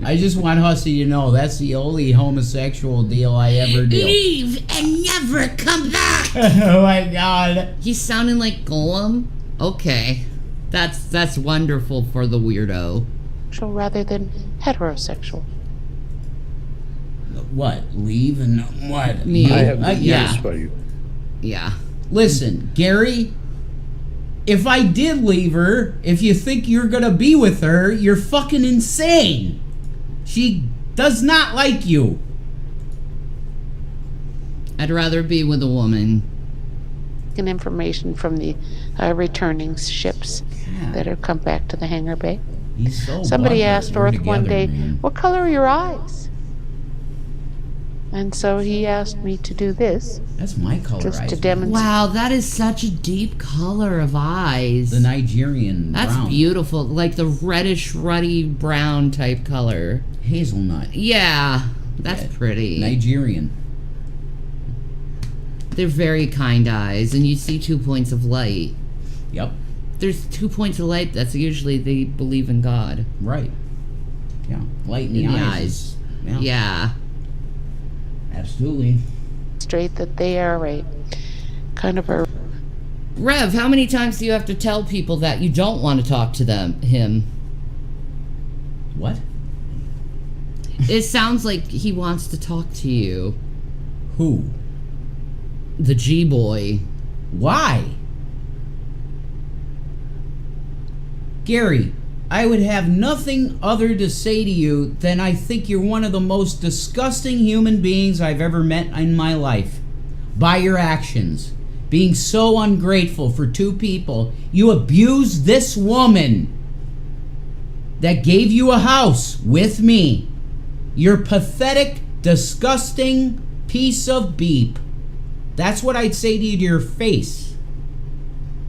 I just want Hussy to know that's the only homosexual deal I ever do. Leave and never come back. Oh my God. He's sounding like Golem. Okay, that's wonderful for the weirdo. Rather than heterosexual. What? Leave and what? Me. I have good yeah. news for you. Yeah. Listen, Gary, if I did leave her, if you think you're gonna be with her, you're fucking insane. She does not like you. I'd rather be with a woman. And information from the returning ships that have come back to the hangar bay. He's so Somebody butthurt. asked We're Earth one together, day, man. "What color are your eyes?" And so he asked me to do this, That's my color just eyes. to man. demonstrate. Wow, that is such a deep color of eyes. The Nigerian That's brown. beautiful. Like the reddish, ruddy brown type color. Hazelnut. Yeah, that's Yeah. pretty. Nigerian. They're very kind eyes, and you see 2 points of light. Yep. There's 2 points of light. That's usually they believe in God. Right. Yeah. Light in the eyes. Yeah. Yeah. Absolutely. That they are a kind of a Rev, how many times do you have to tell people that you don't want to talk to him? What? It sounds like he wants to talk to you. Who? The G-boy. Why? Gary, I would have nothing other to say to you than I think you're one of the most disgusting human beings I've ever met in my life. By your actions, being so ungrateful for two people, you abused this woman that gave you a house with me. You're pathetic, disgusting piece of beep. That's what I'd say to you to your face.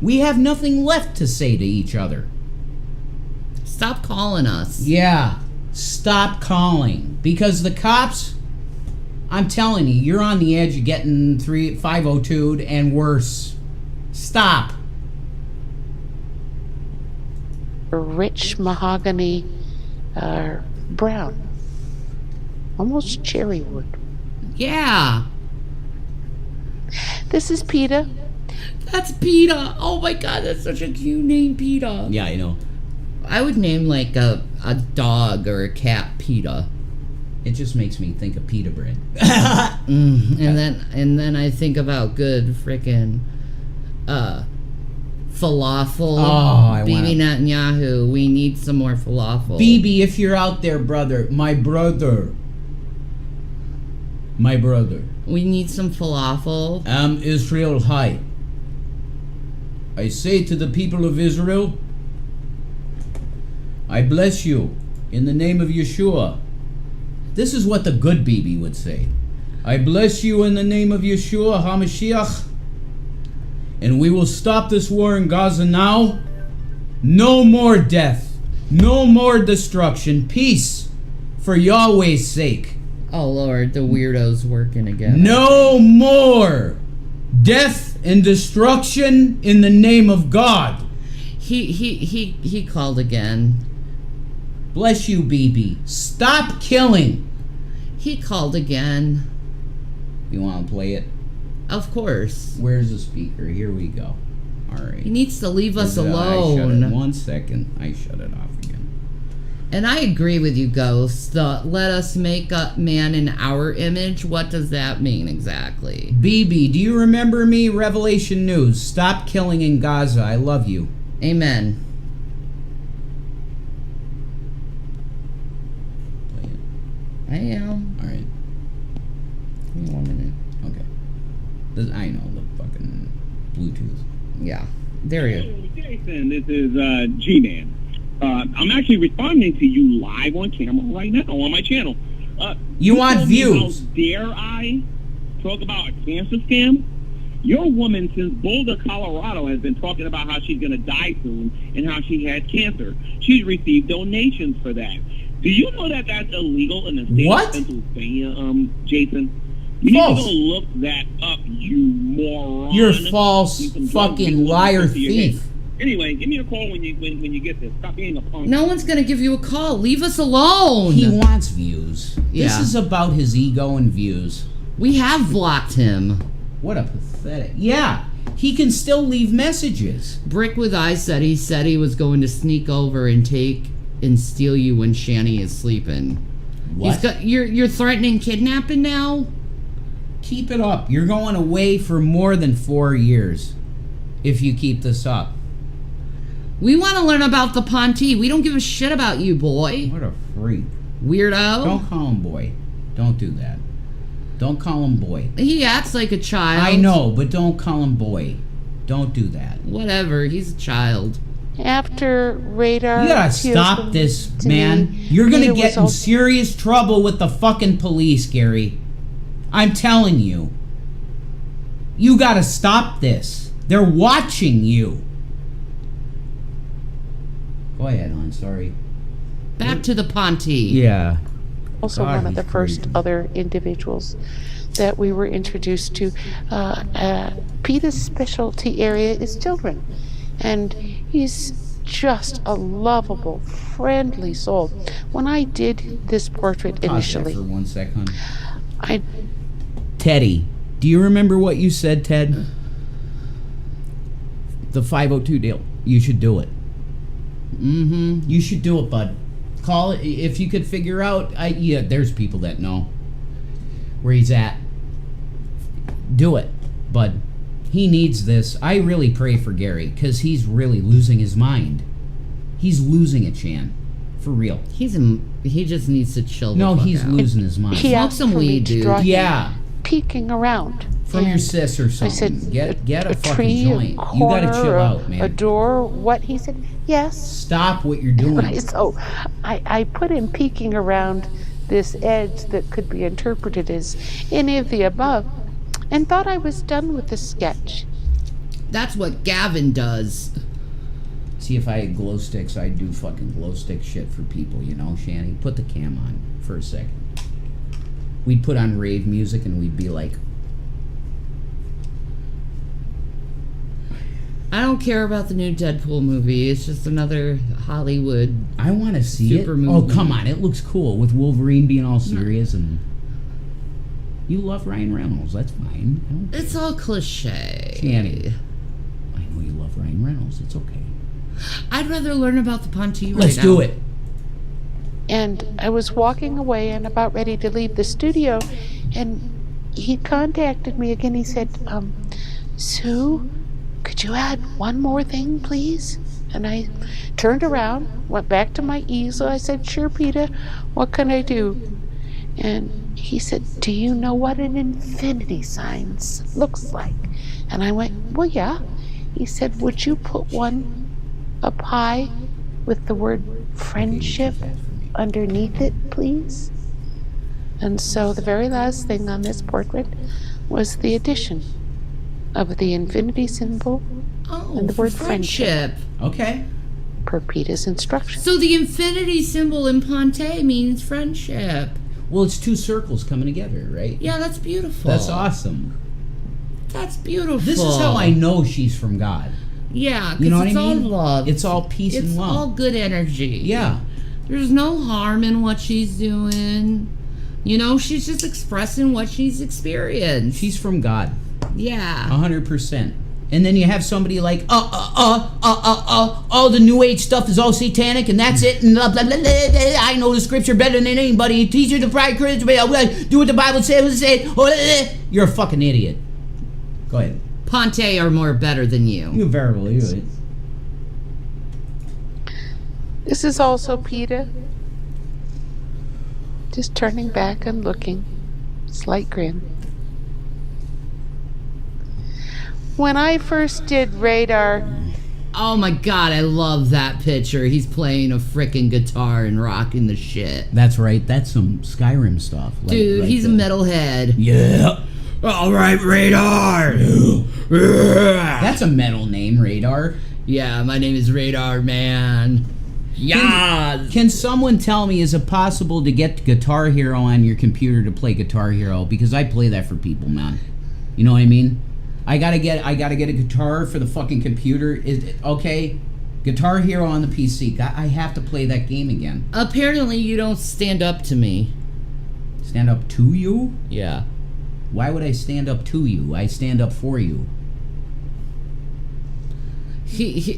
We have nothing left to say to each other. Stop calling us. Yeah, stop calling. Because the cops, I'm telling you, you're on the edge of getting 502'd and worse. Stop. rich mahogany brown. Almost cherry wood. Yeah. This is PETA. That's PETA. Oh my god, that's such a cute name, PETA. Yeah, I know. I would name like a dog or a cat PETA. It just makes me think of pita bread. And then I think about good frickin' falafel. Oh, Bibi Netanyahu. We need some more falafel. Bibi, if you're out there, brother. My brother. We need some falafel. Israel high. I say to the people of Israel, I bless you in the name of Yeshua. This is what the good Bibi would say. I bless you in the name of Yeshua HaMashiach, and we will stop this war in Gaza now. No more death. No more destruction. Peace for Yahweh's sake. Oh Lord, the weirdo's working again. No more death and destruction in the name of God. He called again. Bless you, Bibi. Stop killing. He called again. You want to play it? Of course. Where's the speaker? Here we go. All right. He needs to leave us I shut it. alone. 1 second. I shut it off again. And I agree with you, Ghost. Let us make a man in our image. What does that mean exactly? Bibi, do you remember me? Revelation News. Stop killing in Gaza. I love you. Amen. Play it. I am. All right. Give me 1 minute. Okay. I know the fucking Bluetooth. Yeah. There you go. Jason, this is G-Man. I'm actually responding to you live on camera right now on my channel. You want told me views. How dare I talk about a cancer scam? Your woman since Boulder, Colorado has been talking about how she's going to die soon and how she had cancer. She's received donations for that. Do you know that that's illegal in the state What? of Pennsylvania, Jason? You need to False. go look that up, you moron. You're false, You can fucking plug liar into your head. thief. Anyway, give me a call when you get this. Stop being a punk. No one's gonna give you a call. Leave us alone. He wants views. This Yeah. is about his ego and views. We have blocked him. What a pathetic. Yeah, he can still leave messages. Brick with Eyes said he was going to sneak over and take and steal you when Shanny is sleeping. What? You're threatening kidnapping now? Keep it up. You're going away for more than 4 years if you keep this up. We want to learn about the Ponte. We don't give a shit about you, boy. What a freak. Weirdo. Don't call him boy. Don't do that. Don't call him boy. He acts like a child. I know, but don't call him boy. Don't do that. Whatever. He's a child. After radar, You gotta accused stop him this, to man. me, You're gonna Peter get was in also- serious trouble with the fucking police, Gary. I'm telling you. You gotta stop this. They're watching you. Go ahead, hon. Sorry. Back to the Ponte. Yeah. also God, one of the he's first crazy. other individuals that we were introduced to. Peter's specialty area is children, and he's just a lovable, friendly soul. When I did this portrait Pause that initially, for 1 sec, hon. I Teddy, do you remember what you said, Ted? The 502 deal. You should do it. Mm-hmm. You should do it, bud. Call it if you could figure out. Yeah, there's people that know where he's at. Do it, bud. He needs this. I really pray for Gary because he's really losing his mind. He's losing it, Chan. For real. He just needs to chill. No, the fuck he's out. losing his mind. he Smoke asked some for me weed, to dude. draw him Yeah, peeking around. from your And sis or something. I said, get a fucking tree, joint. a You gotta corner, chill out, a man. door. What he said? Yes. Stop what you're doing. So I put him peeking around this edge that could be interpreted as any of the above, and thought I was done with the sketch. That's what Gavin does. See, if I had glow sticks, I'd do fucking glow stick shit for people, you know, Shanny? Put the cam on for a second. We'd put on rave music and we'd be like, I don't care about the new Deadpool movie. It's just another Hollywood. I want to see Super it. movie. Oh, come on. It looks cool with Wolverine being all serious and... You love Ryan Reynolds. That's fine. I don't It's all cliche. Shanny. I know you love Ryan Reynolds. It's okay. I'd rather learn about the Ponte right Let's now. do it. And I was walking away and about ready to leave the studio, and he contacted me again. He said, Sue, could you add one more thing, please? And I turned around, went back to my easel. I said, sure, Peter, what can I do? And he said, do you know what an infinity sign looks like? And I went, well, yeah. He said, would you put one up high with the word friendship underneath it, please? And so the very last thing on this portrait was the addition of the infinity symbol Oh, and the for word friendship. Okay. per Peter's instructions. So the infinity symbol in Ponte means friendship. Well, it's two circles coming together, right? Yeah, that's beautiful. That's awesome. That's beautiful. This is how I know she's from God. Yeah, because You know what it's I mean? all love. It's all peace It's and love. all good energy. Yeah. There's no harm in what she's doing. You know, she's just expressing what she's experienced. She's from God. Yeah. 100%. And then you have somebody like, all the New Age stuff is all satanic and that's it, and blah, blah, blah, blah, blah. I know the scripture better than anybody. Teach you to pray, do what the Bible says. You're a fucking idiot. Go ahead. Ponte are more better than you. You very well do it. This is also Peter. Just turning back and looking. Slight grin. When I first did radar, Oh my god, I love that picture. He's playing a frickin' guitar and rocking the shit. That's right. That's some Skyrim stuff. Like, Dude, like he's a metalhead. Yeah. All right, Radar. That's a metal name, Radar. Yeah, my name is Radar Man. Yeah. Can someone tell me, is it possible to get Guitar Hero on your computer to play Guitar Hero? Because I play that for people, man. You know what I mean? I gotta get a guitar for the fucking computer. Okay? Guitar Hero on the PC. I have to play that game again. Apparently you don't stand up to me. Stand up to you? Yeah. Why would I stand up to you? I stand up for you.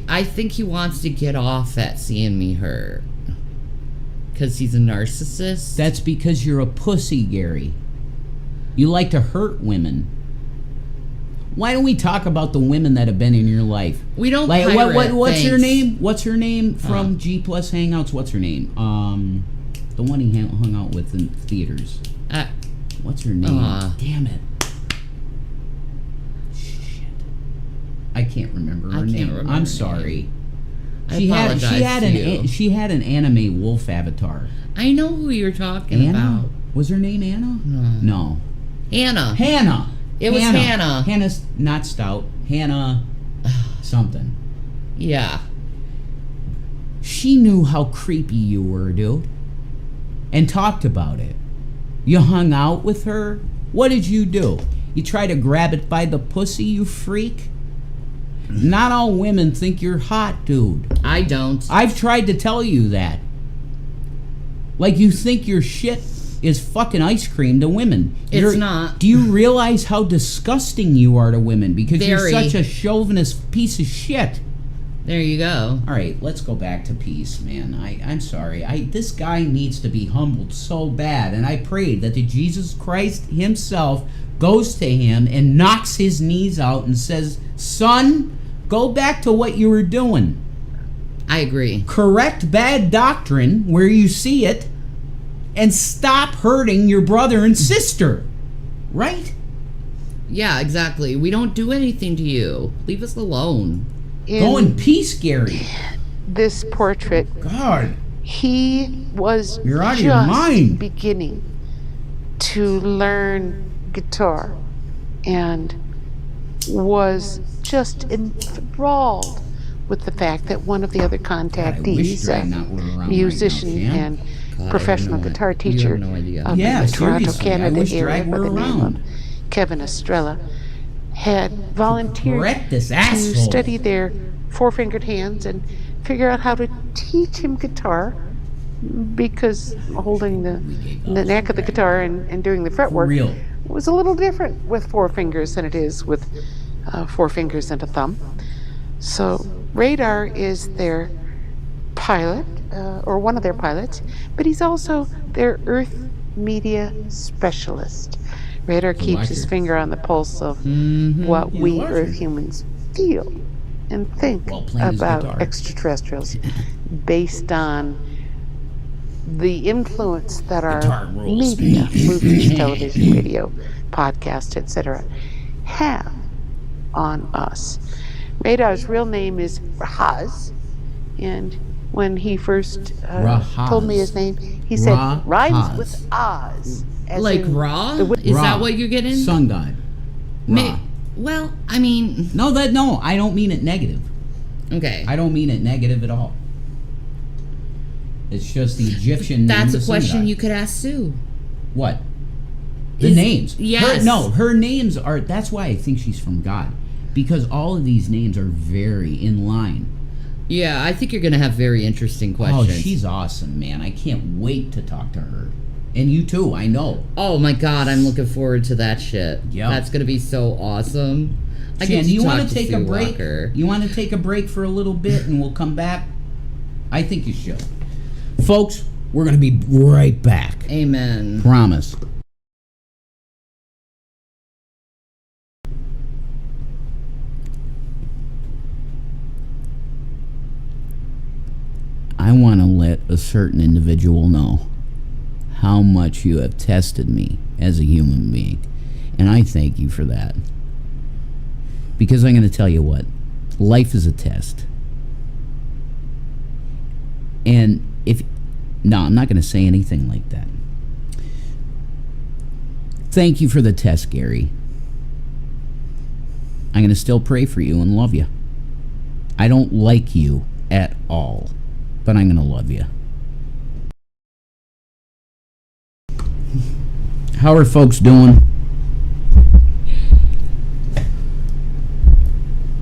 I think he wants to get off at seeing me hurt. Because he's a narcissist. That's because you're a pussy, Gary. You like to hurt women. Why don't we talk about the women that have been in your life? We don't like pirate, what's her thanks. name? What's her name from G Plus Hangouts? What's her name? The one he hung out with in theaters. What's her name? Damn it. Shit. I can't remember her name. I'm sorry. She had an anime wolf avatar. I know who you're talking about. Was her name Anna? No. Hannah. It was Hannah. Hannah's not Stout. Hannah something. Yeah. She knew how creepy you were, dude. And talked about it. You hung out with her? What did you do? You try to grab it by the pussy, you freak? Not all women think you're hot, dude. I don't. I've tried to tell you that. Like you think your shit is fucking ice cream to women. It's not. Do you realize how disgusting you are to women? Because Very. You're such a chauvinist piece of shit. There you go. All right, let's go back to peace, man. I'm sorry. This guy needs to be humbled so bad, and I pray that the Jesus Christ himself goes to him and knocks his knees out and says, son, go back to what you were doing. I agree. Correct bad doctrine where you see it, and stop hurting your brother and sister. Right? Yeah, exactly. We don't do anything to you. Leave us alone. Go in peace, Gary. This portrait, God. he was You're out of just your mind. beginning to learn guitar and was just enthralled with the fact that one of the other contactees, musician and professional guitar teacher of the Toronto, Canada area by the name of Kevin Estrella, had volunteered to study their four-fingered hands and figure out how to teach him guitar, because holding the neck of the guitar and doing the fretwork was a little different with four fingers than it is with 4 fingers and a thumb. So Radar is their pilot, or one of their pilots, but he's also their Earth media specialist. Radar keeps his finger on the pulse of what we Earth humans feel and think about extraterrestrials based on the influence that our media, movies, television, radio, podcast, etc., have on us. Radar's real name is Rahaz, and when he first told me his name, he said, rhymes with Oz. Like Ra? Is that what you're getting? Sun god. Well, I mean... No, I don't mean it negative. Okay. I don't mean it negative at all. It's just the Egyptian That's name a question sun god. you could ask Sue. What? The names. Yes. Her names are... That's why I think she's from God. Because all of these names are very in line. Yeah, I think you're going to have very interesting questions. Oh, she's awesome, man. I can't wait to talk to her. And you too, I know. Oh my God, I'm looking forward to that shit. Yep. That's going to be so awesome. Shan, you want to take a break? You want to take a break for a little bit and we'll come back? I think you should. Folks, we're going to be right back. Amen. Promise. I want to let a certain individual know how much you have tested me as a human being. And I thank you for that. Because I'm going to tell you what, life is a test. And I'm not going to say anything like that. Thank you for the test, Gary. I'm going to still pray for you and love you. I don't like you at all. but I'm gonna love you. How are folks doing?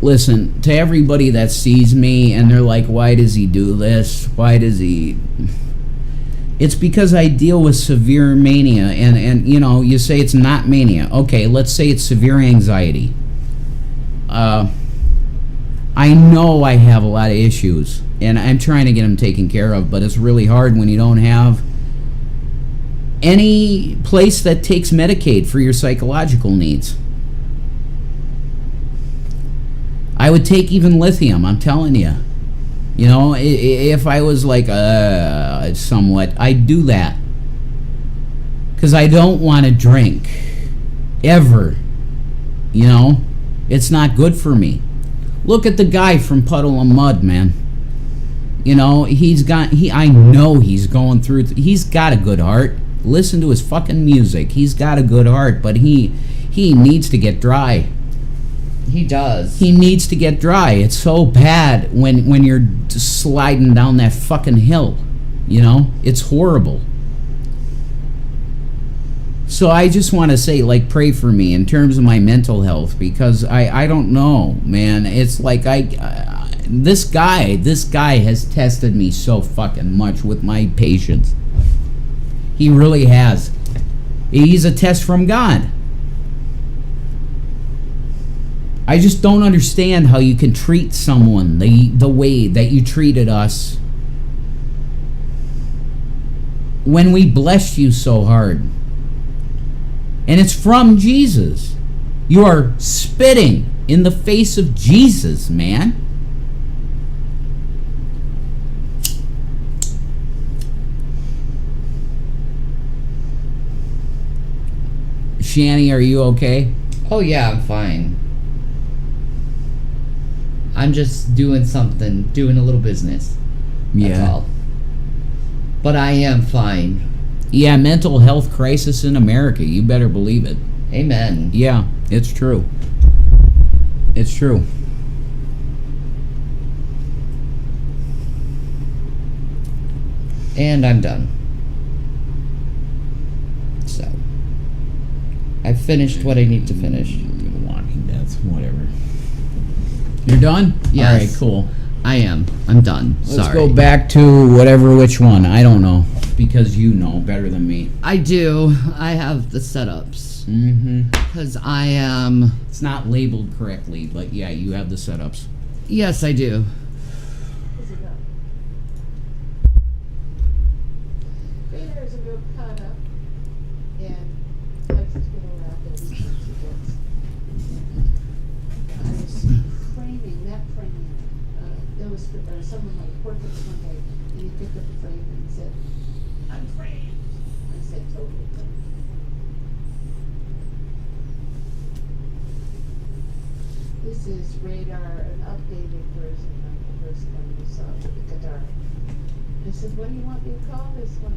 Listen, to everybody that sees me and they're like, why does he do this? Why does he... It's because I deal with severe mania, and you know, you say it's not mania. Okay, let's say it's severe anxiety. I know I have a lot of issues, and I'm trying to get them taken care of, but it's really hard when you don't have any place that takes Medicaid for your psychological needs. I would take even lithium, I'm telling you. You know, if I was like, somewhat, I'd do that. Because I don't want to drink. Ever. You know? It's not good for me. Look at the guy from Puddle of Mud, man. You know, I know he's going through, he's got a good heart. Listen to his fucking music. He's got a good heart, but he needs to get dry. He does. He needs to get dry. It's so bad when you're sliding down that fucking hill. You know? It's horrible. So I just want to say, like, pray for me in terms of my mental health, because I don't know, man. It's like this guy has tested me so fucking much with my patience. He really has. He's a test from God. I just don't understand how you can treat someone the way that you treated us when we blessed you so hard. And it's from Jesus. You are spitting in the face of Jesus, man. Shanny, are you okay? Oh yeah, I'm fine. I'm just doing something, doing a little business. That's all. But I am fine. Yeah, mental health crisis in America. You better believe it. Amen. Yeah, it's true. It's true. And I'm done. So, I've finished what I need to finish. Walking Death, whatever. You're done? Yes. All right, cool. I am. I'm done. Let's Sorry. go back to whatever, which one. I don't know. Because you know better than me. I do. I have the setups. Mm-hmm. Because I am... It's not labeled correctly, but yeah, you have the setups. Yes, I do. There's a real cut up, and likes to get around those kinds of books. I was framing, there was some of my portraits one day, and he picked up a frame and said, "I'm framed." I said, "Totally framed." This is Radar, an updated version of the first one you saw with the guitar. I said, "What do you want me to call this one?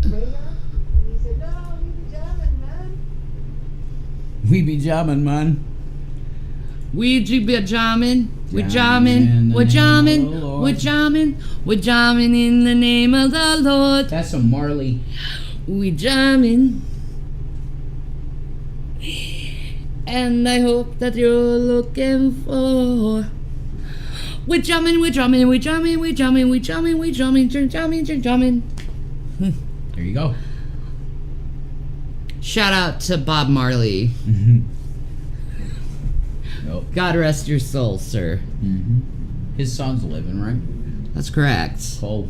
Radar?" And he said, "No, we be jamming, man." We be jamming, man. We be jamming. We're Jamming in jamming. the We're name jamming. of the Lord. We're jamming. We're jamming in the name of the Lord. That's a Marley. We jamming. And I hope that you're looking for. We're jamming, we're jamming, we're jamming, we're jamming, we're jamming, we're jamming, we're jamming, we're jamming. There you go. Shout out to Bob Marley. Nope. God rest your soul, sir. Mm-hmm. His son's living, right? That's correct. Cool.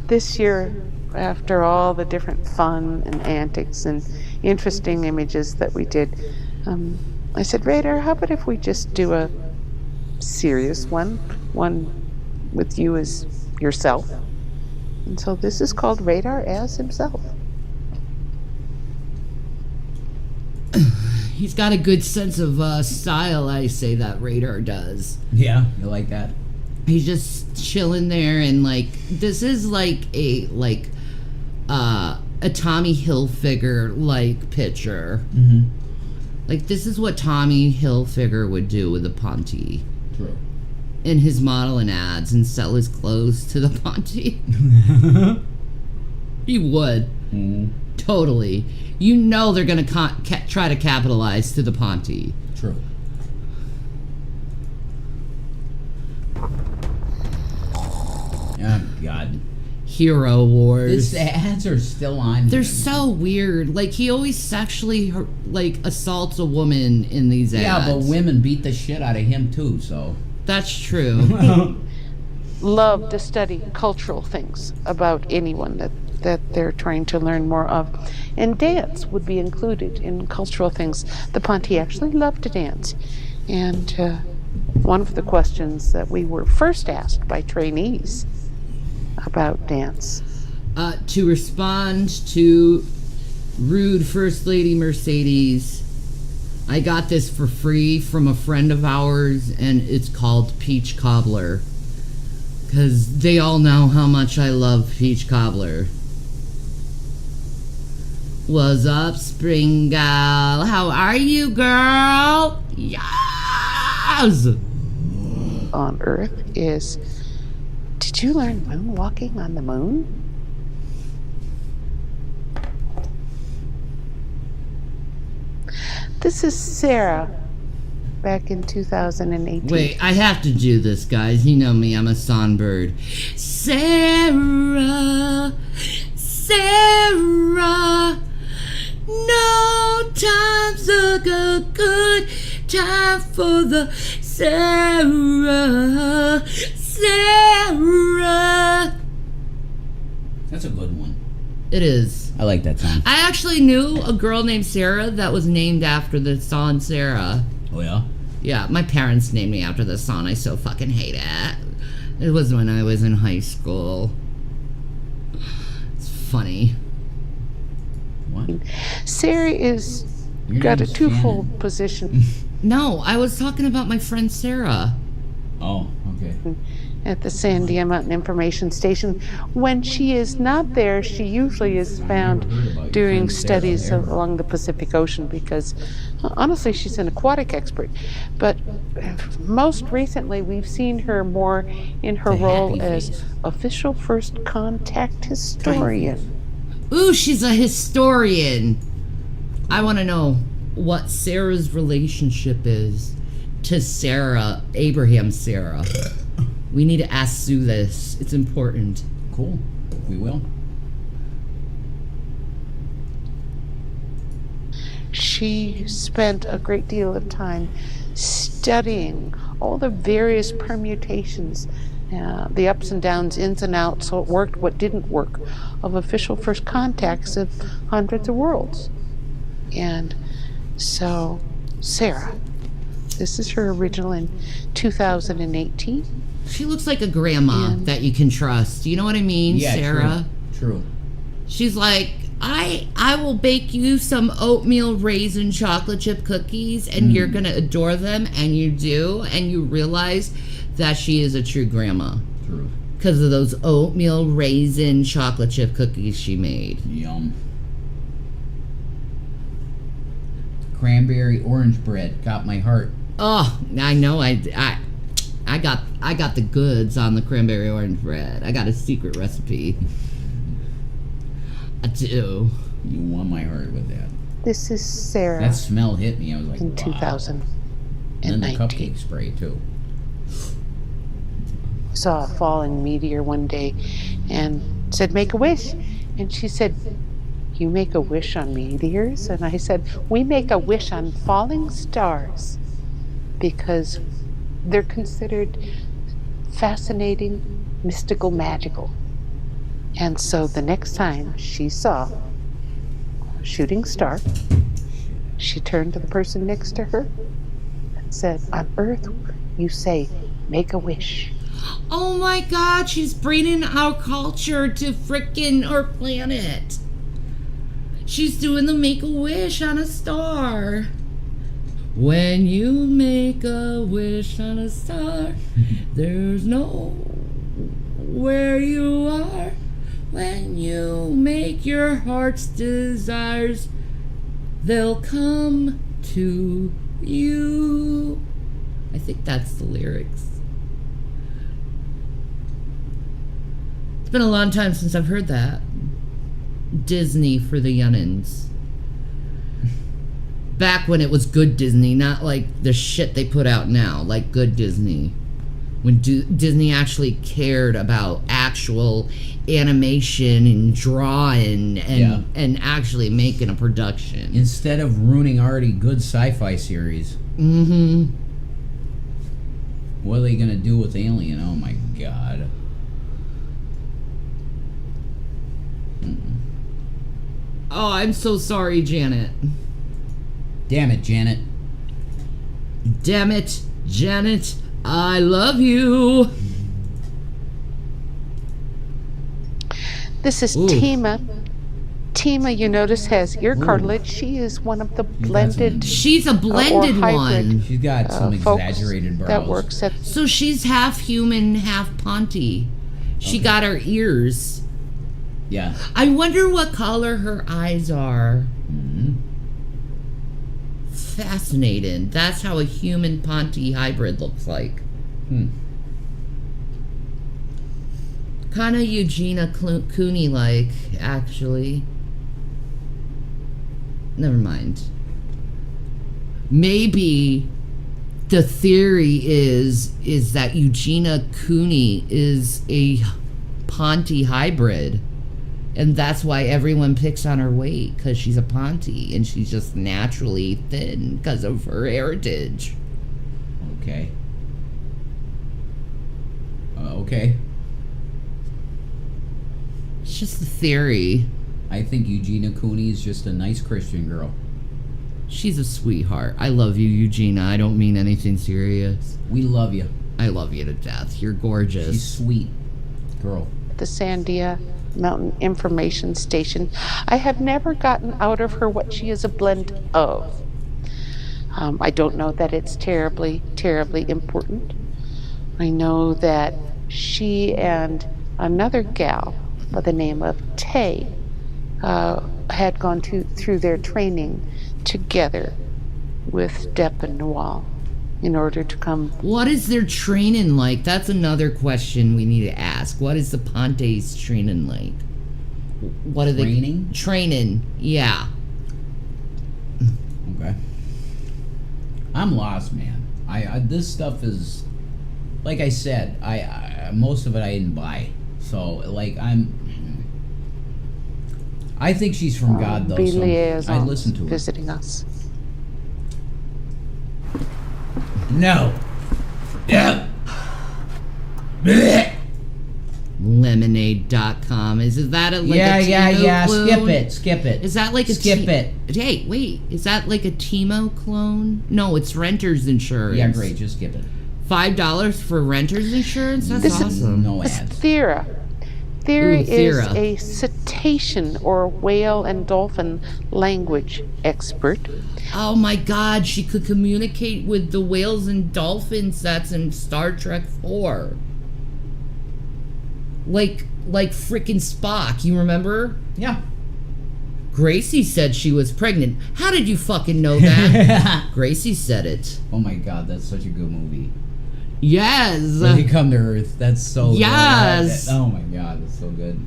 This year, after all the different fun and antics and interesting images that we did, I said, Radar, how about if we just do a serious one with you as yourself? And so this is called Radar as himself. He's got a good sense of style, I say, that Radar does. Yeah, you like that? He's just chilling there, and like this is like a Tommy Hilfiger like picture. Mm-hmm. Like, this is what Tommy Hilfiger would do with the Ponte. True. In his modeling ads and sell his clothes to the Ponte. He would. Mm-hmm. Totally. You know they're going to try to capitalize to the Ponte. True. Oh, God. Hero Wars. The ads are still on. They're so weird. Like, he always sexually, like, assaults a woman in these ads. Yeah, but women beat the shit out of him, too, so. That's true. Love to study cultural things about anyone that they're trying to learn more of. And dance would be included in cultural things. The Ponte actually loved to dance. And one of the questions that we were first asked by trainees about dance. To respond to rude First Lady Mercedes, I got this for free from a friend of ours, and it's called Peach Cobbler. Because they all know how much I love Peach Cobbler. What's up, Spring Gal? How are you, girl? Yes! On Earth is, did you learn moonwalking on the moon? This is Sarah, back in 2018. Wait, I have to do this, guys. You know me, I'm a songbird. Sarah, Sarah, no time's a good time for the Sarah, Sarah. That's a good one. It is. I like that song. I actually knew a girl named Sarah that was named after the song Sarah. Oh, yeah? Yeah, my parents named me after the song. I so fucking hate it. It was when I was in high school. It's funny. What? Sarah is Your got a name's twofold Shannon. position No, I was talking about my friend Sarah. Oh, okay. at the San Diego Mountain Information Station. When she is not there, she usually is found doing studies along the Pacific Ocean because, honestly, she's an aquatic expert. But most recently, we've seen her more in her It's a role happy as face. official first contact historian. Ooh, she's a historian. I want to know what Sarah's relationship is to Sarah, Abraham Sarah. We need to ask Sue this. It's important. Cool. We will. She spent a great deal of time studying all the various permutations, the ups and downs, ins and outs, what worked, what didn't work, of official first contacts of hundreds of worlds. And so, Sarah, this is her original in 2018. She looks like a grandma And- that you can trust. You know what I mean, Yeah, Sarah? True. She's like, I will bake you some oatmeal raisin chocolate chip cookies and you're going to adore them, and you do, and you realize that she is a true grandma True. because of those oatmeal raisin chocolate chip cookies she made. Yum. Cranberry orange bread got my heart. Oh, I know. I got the goods on the cranberry orange bread. I got a secret recipe. I do. You won my heart with that. This is Sarah That smell hit me. I was like, in wow. 2019. And then the cupcake spray too. Saw a falling meteor one day and said, "Make a wish." And she said, "You make a wish on meteors?" And I said, "We make a wish on falling stars because they're considered fascinating, mystical, magical." And so the next time she saw a shooting star, she turned to the person next to her and said, "On Earth, you say, make a wish." Oh my God, she's bringing our culture to frickin' our planet. She's doing the Make-A-Wish on a star. When you make a wish on a star, there's no where you are. When you make your heart's desires, they'll come to you. I think that's the lyrics. It's been a long time since I've heard that. Disney for the youngins. Back when it was good Disney, not like the shit they put out now, like good Disney. When Disney actually cared about actual animation and drawing and actually making a production. Instead of ruining already good sci-fi series. Mm-hmm. What are they going to do with Alien? Oh my god. Oh, I'm so sorry, Janet. Damn it, Janet. Damn it, Janet. I love you. This is Ooh. Tima. Tima, you notice, has ear cartilage. She is one of the blended. She's a blended or hybrid, one. She's got some folks exaggerated brows. that works at. So she's half human, half Ponty. She got her ears. Yeah. I wonder what color her eyes are. Mm-hmm. Fascinating. That's how a human Ponty hybrid looks like. Kind of Eugenia Cooney like, actually. Never mind. Maybe the theory is that Eugenia Cooney is a Ponty hybrid. And that's why everyone picks on her weight, because she's a Ponty, and she's just naturally thin because of her heritage. Okay. Okay. It's just a theory. I think Eugenia Cooney is just a nice Christian girl. She's a sweetheart. I love you, Eugenia. I don't mean anything serious. We love you. I love you to death. You're gorgeous. She's sweet girl. The Sandia Mountain Information Station. I have never gotten out of her what she is a blend of. I don't know that it's terribly, terribly important. I know that she and another gal by the name of Tay had gone through their training together with Depp and Noel in order to come. What is their training like? That's another question we need to ask. What is the Ponte's training like? What are Training? they training? Yeah. Okay. I'm lost, man. I this stuff is, like I said, I most of it I didn't buy. So like I think she's from God though. Be So liaisons I listen to her. visiting us. No. Yeah. Blech. Lemonade.com. Is that a like a Yeah. clone? Skip it. Is that like a skip it? Hey, wait. Is that like a Timo clone? No, it's renter's insurance. Yeah, great. Just skip it. $5 for renter's insurance? That's This is- awesome. No It's ads. Thera. Thera Ooh, is Thera. a cetacean or whale and dolphin language expert. Oh my god, she could communicate with the whales and dolphins that's in Star Trek 4. Like frickin' Spock, you remember? Yeah. Gracie said she was pregnant. How did you fucking know that? Gracie said it. Oh my god, that's such a good movie. Yes. When they come to Earth, that's so Yes. good. Oh my god, that's so good.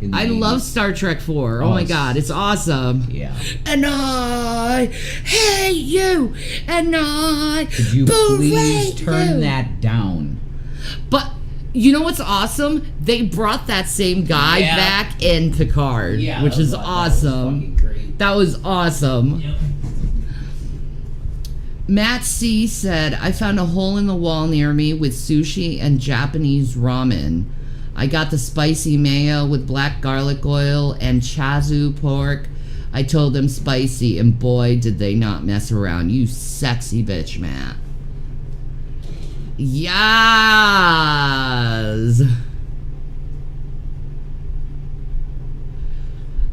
In the I 80s. love Star Trek 4. Oh my god, it's awesome. Yeah. And I hate you. And I Could you please berate turn you. that down? But you know what's awesome? They brought that same guy Yeah. back in Picard, which is awesome. That was awesome. Yep. Matt C said, I found a hole in the wall near me with sushi and Japanese ramen. I got the spicy mayo with black garlic oil and chazu pork. I told them spicy, and boy, did they not mess around. You sexy bitch, Matt. Yes.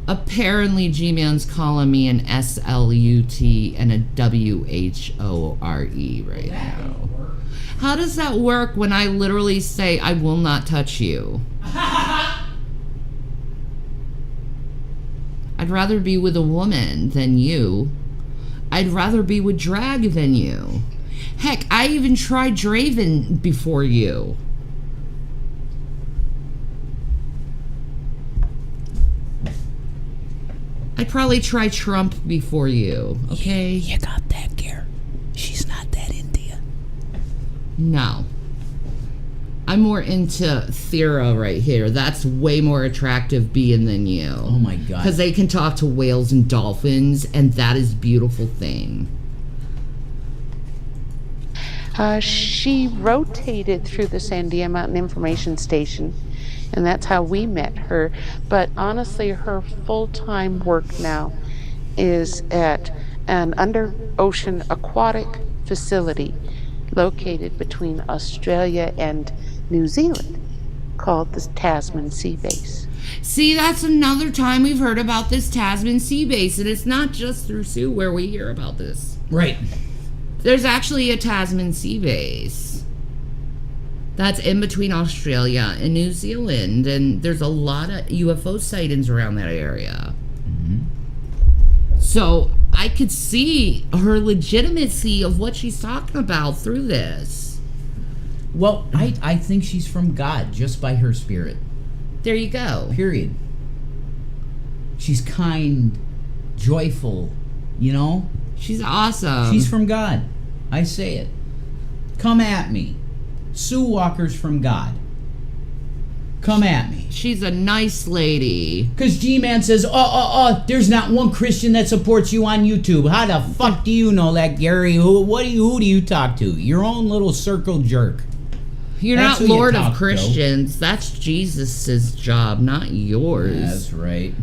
Apparently, G-Man's calling me an SLUT and a WHORE right now. How does that work when I literally say, I will not touch you? I'd rather be with a woman than you. I'd rather be with Drag than you. Heck, I even tried Draven before you. I'd probably try Trump before you, okay? You got that, Gare. She's not that into you. No. I'm more into Thera right here. That's way more attractive being than you. Oh my God. Because they can talk to whales and dolphins, and that is a beautiful thing. She rotated through the Sandia Mountain Information Station, and that's how we met her. But honestly, her full-time work now is at an under-ocean aquatic facility located between Australia and New Zealand called the Tasman Sea Base. See, that's another time we've heard about this Tasman Sea Base, and it's not just through Sue where we hear about this. Right. There's actually a Tasman Sea Base that's in between Australia and New Zealand, and there's a lot of UFO sightings around that area. Mm-hmm. So I could see her legitimacy of what she's talking about through this. Well, I think she's from God just by her spirit. There you go. Period. She's kind, joyful, you know? She's awesome. She's from God. I say it. Come at me. Sue Walker's from God. Come at me. She's a nice lady. Because G-Man says, there's not one Christian that supports you on YouTube. How the fuck do you know that, Gary? Who do you talk to? Your own little circle jerk. You're That's not who you Lord talk of Christians. To. That's Jesus' job, not yours. That's right.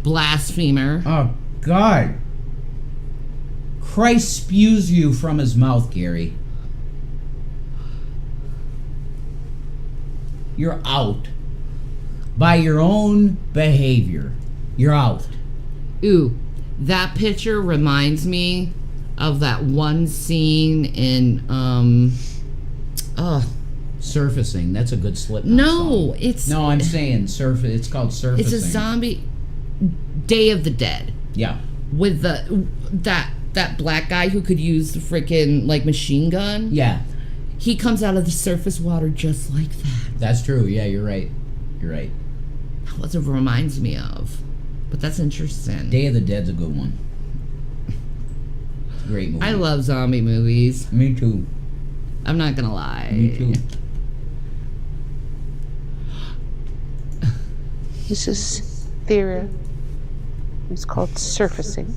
Blasphemer. Oh, God. Christ spews you from his mouth, Gary. You're out. By your own behavior. You're out. Ooh, that picture reminds me of that one scene in, Surfacing. That's a good Slipknot No, song. it's... No, I'm saying it's called Surfacing. It's a zombie... Day of the Dead. Yeah. With that black guy who could use the freaking, like, machine gun. Yeah. He comes out of the surface water just like that. That's true. Yeah, you're right. You're right. That's what it reminds me of. But that's interesting. Day of the Dead's a good one. It's a great movie. I love zombie movies. Me too. I'm not gonna lie. Me too. This is Thera. It's called Surfacing.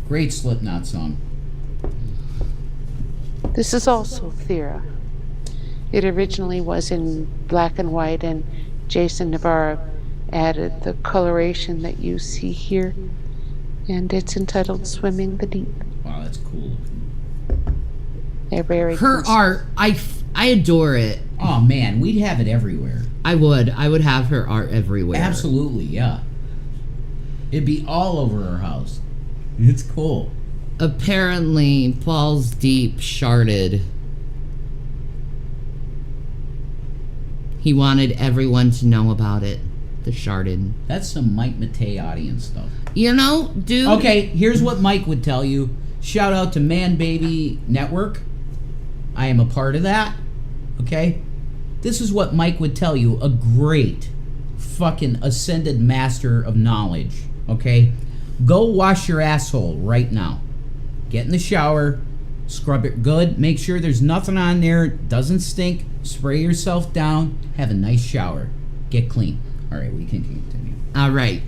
Great Slipknot song. This is also Thera. It originally was in black and white, and Jason Navarro added the coloration that you see here, and it's entitled Swimming the Deep. Wow, that's cool. They're very Her art, I adore it. Oh man, we'd have it everywhere. I would have her art everywhere. Absolutely, yeah. It'd be all over her house. It's cool. Apparently, Balls Deep sharded. He wanted everyone to know about it. The sharded. That's some Mike Matei audience stuff. You know, dude. Okay, here's what Mike would tell you. Shout out to Man Baby Network. I am a part of that. Okay? This is what Mike would tell you. A great fucking ascended master of knowledge. Okay? Go wash your asshole right now. Get in the shower. Scrub it good. Make sure there's nothing on there. Doesn't stink. Spray yourself down. Have a nice shower. Get clean. All right, we can continue. All right.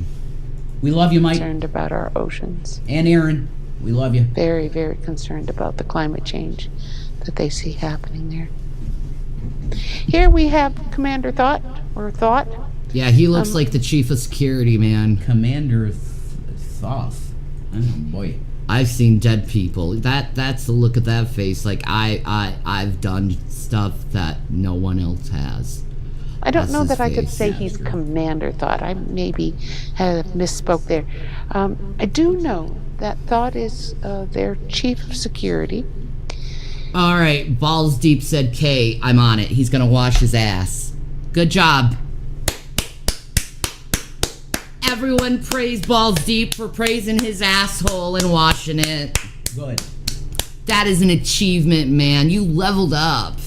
We love you, Mike. concerned about our oceans. And Aaron, we love you. Very, very concerned about the climate change that they see happening there. Here we have Commander Thought. Yeah, he looks like the chief of security, man. Commander Thoth. Oh, boy. I've seen dead people. That's the look of that face. Like I've done stuff that no one else has. I don't That's know his that I could face. say he's Commander Thought. I maybe have misspoke there. I do know that Thought is their chief of security. All right, Balls Deep said K. I'm on it. He's gonna wash his ass. Good job. Everyone praise Balls Deep for praising his asshole and washing it. Good. That is an achievement, man. You leveled up.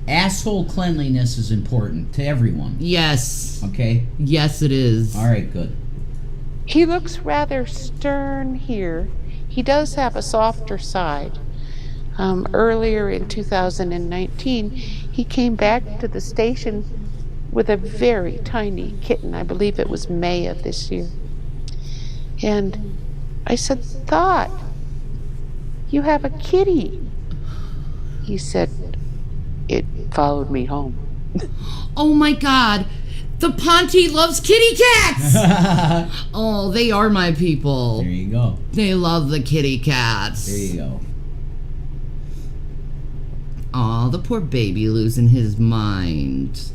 Asshole cleanliness is important to everyone. Yes. Okay? Yes, it is. All right, good. He looks rather stern here. He does have a softer side. Earlier in 2019, he came back to the station with a very tiny kitten. I believe it was May of this year. And I said, Thought, you have a kitty. He said, it followed me home. Oh my God. The Ponte loves kitty cats. Oh, they are my people. There you go. They love the kitty cats. There you go. Aw, the poor baby losing his mind.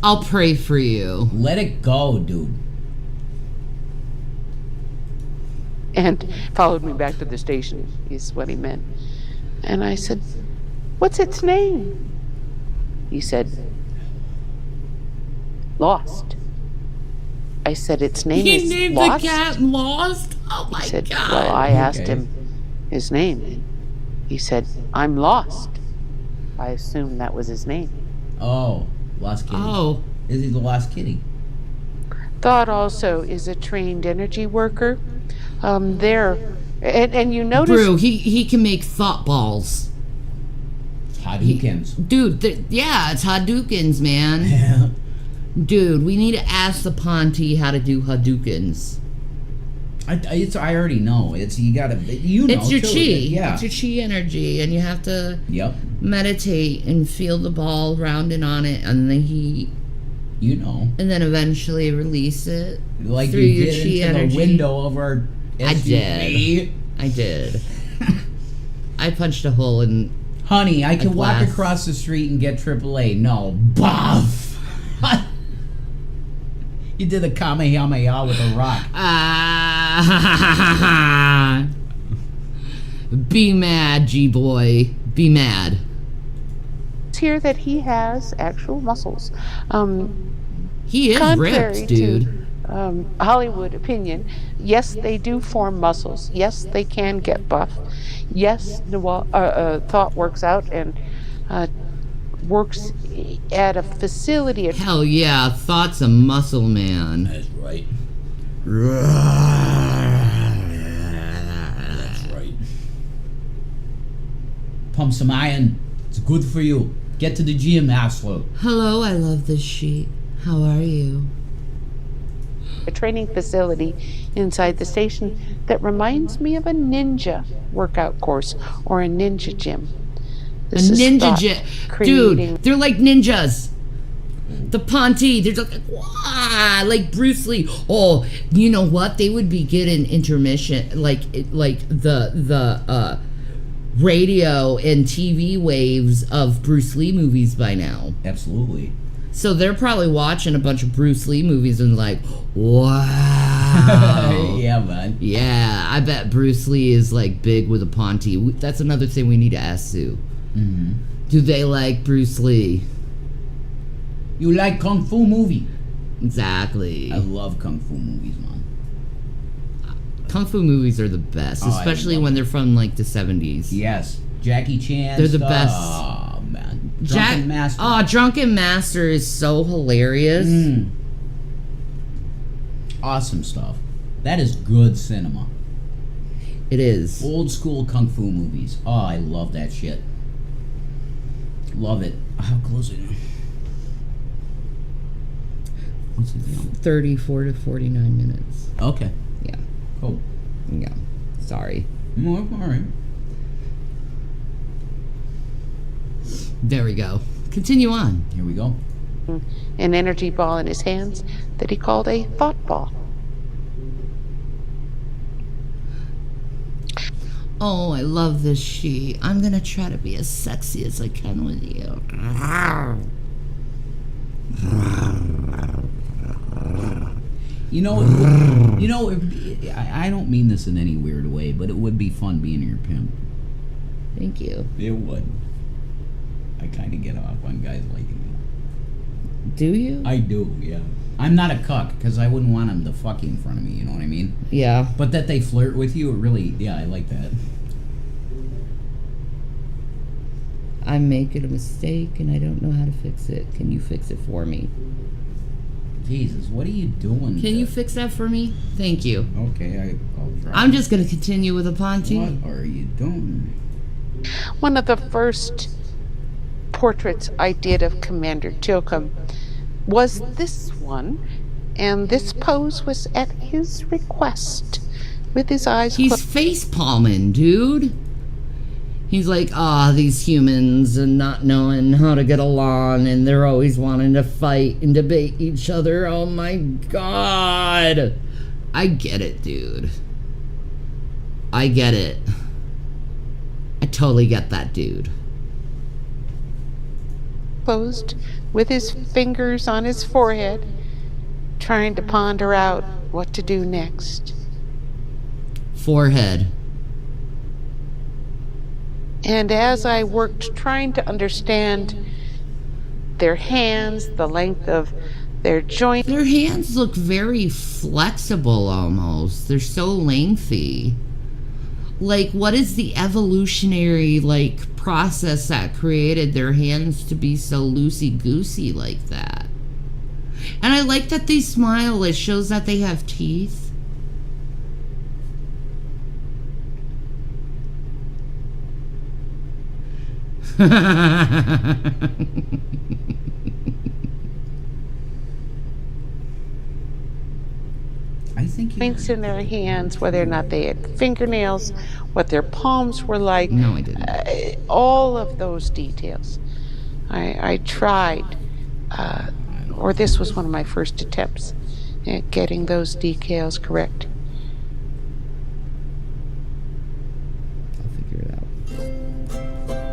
I'll pray for you. Let it go, dude. And followed me back to the station, is what he meant. And I said, what's its name? He said, Lost. I said, its name He is named Lost? the cat Lost? Oh my He said, God. well, I asked Okay. him his name. He said, I'm lost. I assumed that was his name. Oh, lost kitty. Oh. Is he the lost kitty? Thought also is a trained energy worker. And you notice... Brew, he can make thought balls. Hadoukens. Dude, yeah, it's Hadoukens, man. Yeah. Dude, we need to ask the Ponte how to do Hadoukens. I already know. It's you gotta you know. It's your too. chi. Yeah. It's your chi energy, and you have to Yep. meditate and feel the ball rounding on it, and then You know. and then eventually release it Like through you your get chi into energy. the window of our I SUV. I did. I punched a hole in. Honey, I can walk glass. across the street and get AAA. No, buff. You did a Kamehameha with a rock. Be mad, G-boy. Be mad. It's here that he has actual muscles. He is Contrary ripped, dude. to Hollywood opinion, yes, they do form muscles. Yes, they can get buff. Yes, thought works out and works at a facility. Hell yeah, Thought's a muscle man. That's right. That's right. Pump some iron. It's good for you. Get to the gym, asshole. Hello, I love this sheet. How are you? A training facility inside the station that reminds me of a ninja workout course or a ninja gym. This is Ninja thought jet. creating- Dude, they're like ninjas. The Ponte, they're like, wah, like Bruce Lee. Oh, you know what? They would be getting intermission, like the radio and TV waves of Bruce Lee movies by now. Absolutely. So they're probably watching a bunch of Bruce Lee movies and like, wow. Yeah, man. Yeah, I bet Bruce Lee is like big with a Ponte. That's another thing we need to ask Sue. Mm-hmm. Do they like Bruce Lee? You like kung fu movie? Exactly. I love kung fu movies, man. Kung Fu movies are the best, Oh, I especially love when they're from like the 70s. Yes, Jackie Chan. They're the stuff. best. Oh man, Drunken Master. Oh, Drunken Master is so hilarious. Awesome stuff. That is good cinema. It is. Old school kung fu movies. Oh, I love that shit. Love it. How close is it? What's it down? 34 to 49 minutes. Okay. Yeah. Cool. Yeah. Sorry. All right. There we go. Continue on. Here we go. an energy ball in his hands that he called a thought ball. Oh, I love this sheet. I'm gonna try to be as sexy as I can with you. You know, I don't mean this in any weird way, but it would be fun being your pimp. Thank you. It would. I kind of get off on guys liking Do you? I do, yeah. I'm not a cuck, because I wouldn't want him to fuck you in front of me, you know what I mean? Yeah. But that they flirt with you, it really, yeah, I like that. I'm making a mistake and I don't know how to fix it. Can you fix it for me? Jesus, what are you doing? Can you fix that for me? Thank you. Okay, I'll try. I'm just going to continue with a Ponte. What are you doing? One of the first portraits I did of Commander Tilcom was this one, and this pose was at his request, with his eyes He's closed. face palming, dude. He's like, these humans and not knowing how to get along, and they're always wanting to fight and debate each other. Oh my God. I get it, dude. I get it. I totally get that, dude. Closed, with his fingers on his forehead, trying to ponder out what to do next. Forehead. And as I worked trying to understand their hands, the length of their joints, Their hands look very flexible almost. They're so lengthy. Like, what is the evolutionary, like, process that created their hands to be so loosey-goosey like that? And I like that they smile. It shows that they have teeth. I think you... joints in their hands, whether or not they had fingernails, what their palms were like. No, I didn't. All of those details. I tried, or this was one of my first attempts at getting those details correct. I'll figure it out.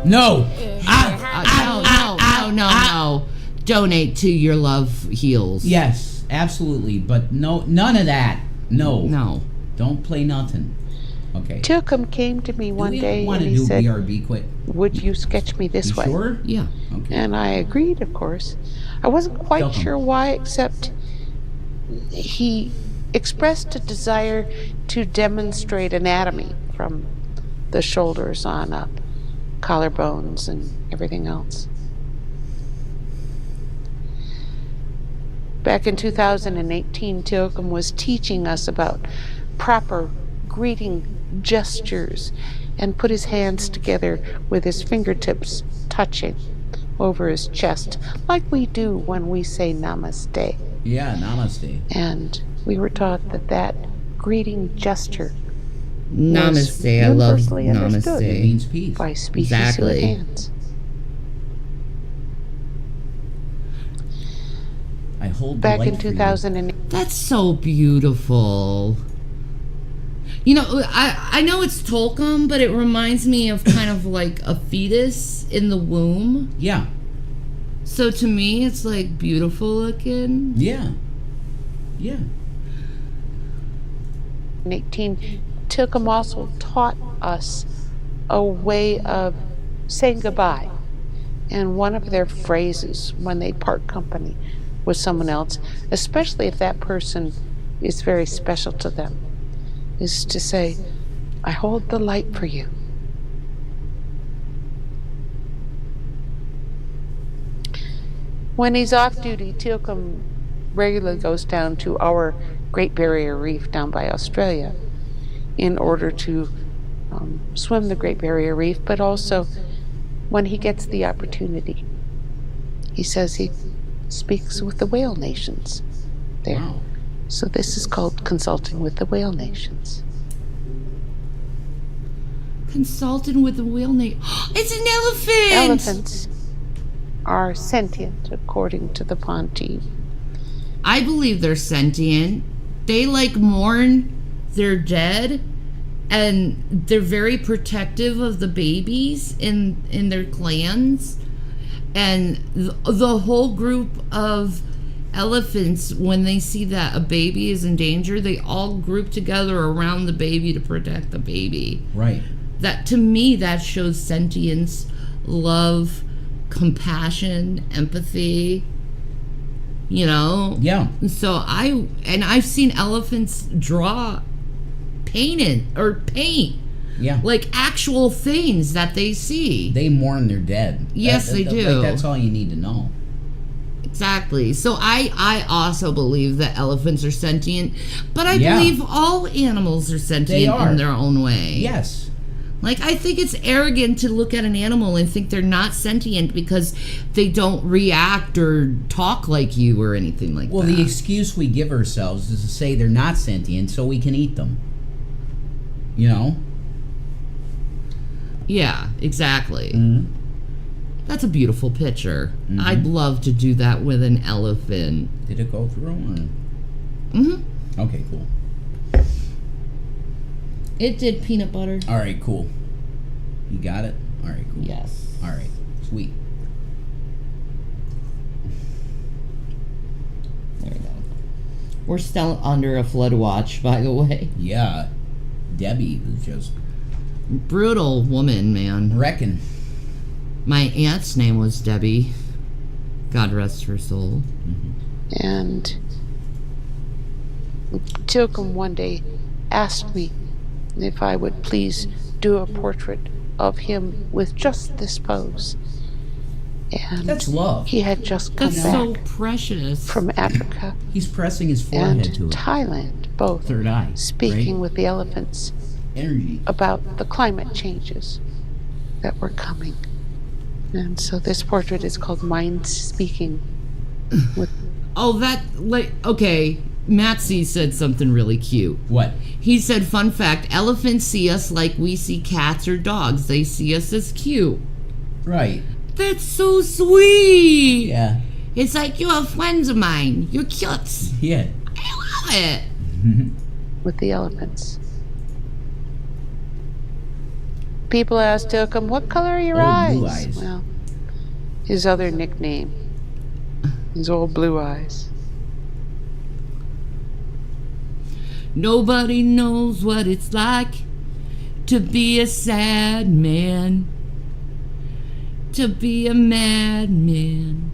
No! No. Donate to Your Love Heals. Yes, absolutely, but no, none of that. No. Don't play nothing. Okay. Tilcom came to me one day want and to he do said, BRB quick? "Would you sketch me this You way?" sure? Yeah. Okay. And I agreed, of course. I wasn't quite Tilcom. sure why, except he expressed a desire to demonstrate anatomy from the shoulders on up, collarbones and everything else. Back in 2018, Tilcom was teaching us about proper greeting gestures and put his hands together with his fingertips touching over his chest, like we do when we say namaste. Yeah, namaste. And we were taught that greeting gesture Namaste. I love universally understood. It namaste. means peace. by species Exactly. with hands. I hold the Back light in for you. 2008, That's so beautiful. You know, I know it's Tolkien, but it reminds me of kind of like a fetus in the womb. Yeah. So to me, it's like beautiful looking. Yeah. Yeah. Tilcom also taught us a way of saying goodbye. And one of their phrases when they part company with someone else, especially if that person is very special to them, is to say, "I hold the light for you." When he's off duty, Tilcom regularly goes down to our Great Barrier Reef down by Australia in order to swim the Great Barrier Reef, but also when he gets the opportunity. He says he speaks with the whale nations there. Wow. So this is called consulting with the whale nations. Consultant with the whale name. It's an elephant! Elephants are sentient according to the Ponte. I believe they're sentient. They like mourn their dead, and they're very protective of the babies in their clans. And the whole group of elephants, when they see that a baby is in danger, they all group together around the baby to protect the baby. Right. That, to me, that shows sentience, love, compassion, empathy. You know? Yeah. So I've seen elephants draw paint. Yeah. Like actual things that they see. They mourn their dead. Yes, they do. Like, that's all you need to know. Exactly. So I also believe that elephants are sentient, but I believe all animals are sentient in their own way. Yes. Like, I think it's arrogant to look at an animal and think they're not sentient because they don't react or talk like you or anything like that. Well, the excuse we give ourselves is to say they're not sentient so we can eat them. You know? Yeah, exactly. Mm-hmm. That's a beautiful picture. Mm-hmm. I'd love to do that with an elephant. Did it go through? Or? Mm-hmm. Okay, cool. It did peanut butter. All right, cool. You got it? All right, cool. Yes. All right, sweet. There we go. We're still under a flood watch, by the way. Yeah. Debbie was just... Brutal woman, man. Reckon. My aunt's name was Debbie. God rest her soul. Mm-hmm. And Tilcom one day asked me if I would please do a portrait of him with just this pose. And That's love. he had just come That's back so precious. from Africa He's pressing his forehead and to it. Thailand, both Third eye. speaking right? with the elephants Energy. about the climate changes that were coming. And so this portrait is called Mind Speaking. With Oh, that, like, okay. Matsy said something really cute. What? He said, fun fact, elephants see us like we see cats or dogs. They see us as cute. Right. That's so sweet. Yeah. It's like, you're friends of mine. You're cute. Yeah. I love it. with the elephants. People asked Tilcom, "What color are your eyes?" Blue eyes. Well, his other nickname is Old Blue Eyes. Nobody knows what it's like to be a sad man, to be a madman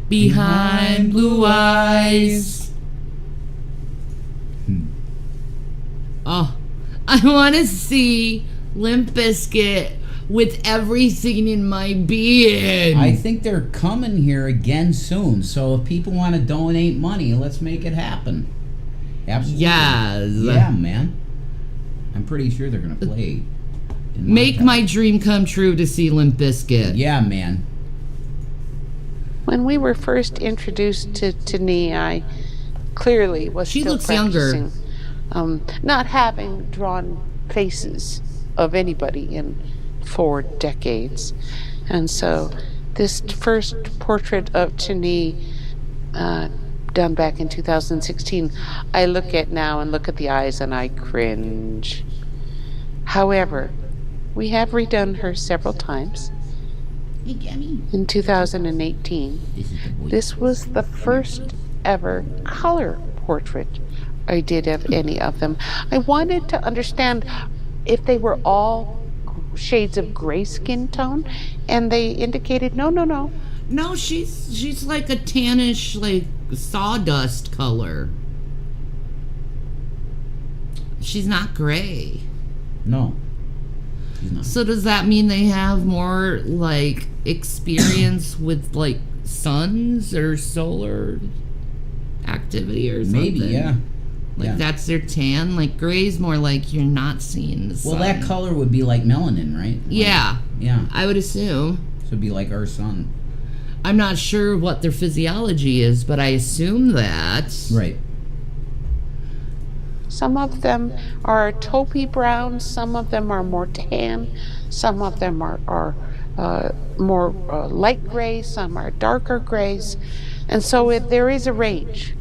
behind blue eyes. Oh, I want to see Limp Bizkit with everything in my being. I think they're coming here again soon. So if people want to donate money, let's make it happen. Absolutely. Yes. Yeah, man. I'm pretty sure they're gonna play. In Make town. my dream come true to see Limp Bizkit. Yeah, man. When we were first introduced to Nee, I clearly was She still looks younger. practicing, not having drawn faces of anybody in 4 decades. And so this first portrait of Chani, done back in 2016, I look at now and look at the eyes and I cringe. However, we have redone her several times. Hey, Gabby. In 2018, this was the first ever color portrait I did of any of them. I wanted to understand if they were all shades of gray skin tone, and they indicated no. No, she's like a tannish, like sawdust color. She's not gray. No. She's not. So does that mean they have more like experience with like suns or solar activity or something? Maybe, yeah. Like Yeah. that's their tan. Like gray's more like you're not seeing the sun. Well, that color would be like melanin, right? Like- Yeah, Yeah. I would assume. So it'd be like our sun. I'm not sure what their physiology is, but I assume that. Right. Some of them are taupey brown, some of them are more tan, some of them are more light gray, some are darker grays, and so there is a range.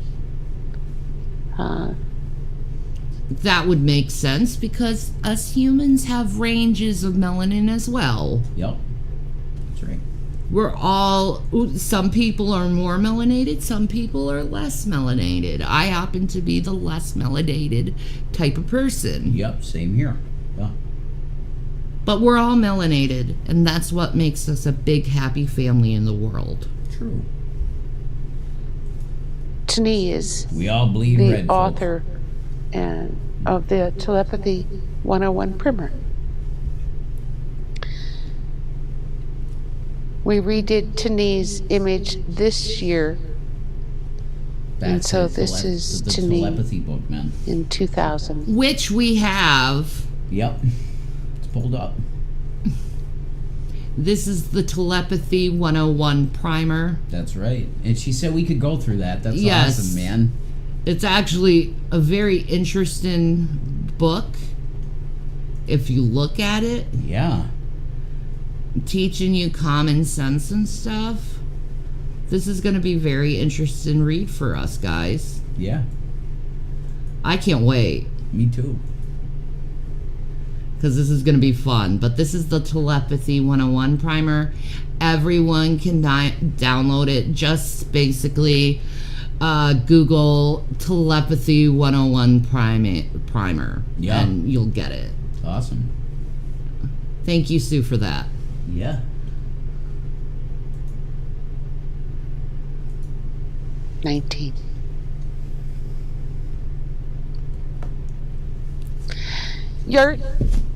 That would make sense because us humans have ranges of melanin as well. Yep. That's right. We're all, some people are more melanated, some people are less melanated. I happen to be the less melanated type of person. Yep. Same here. Yeah. But we're all melanated, and that's what makes us a big happy family in the world. True. Shanny is We all bleed the red, folks. author of the Telepathy 101 primer. We redid Shanny's image this year, and so this is the Shanny telepathy book, man. in 2000. Which we have. Yep. It's pulled up. This is the Telepathy 101 primer. That's right. And she said we could go through that. That's Yes. awesome, man. It's actually a very interesting book if you look at it, Yeah. teaching you common sense and stuff. This is going to be very interesting read for us, guys. Yeah. I can't wait Me too. because this is going to be fun. But this is the Telepathy 101 primer. Everyone can download it. Just basically Google Telepathy 101 primer. Yeah. And you'll get it. Awesome. Thank you, Sue, for that. Yeah. 19.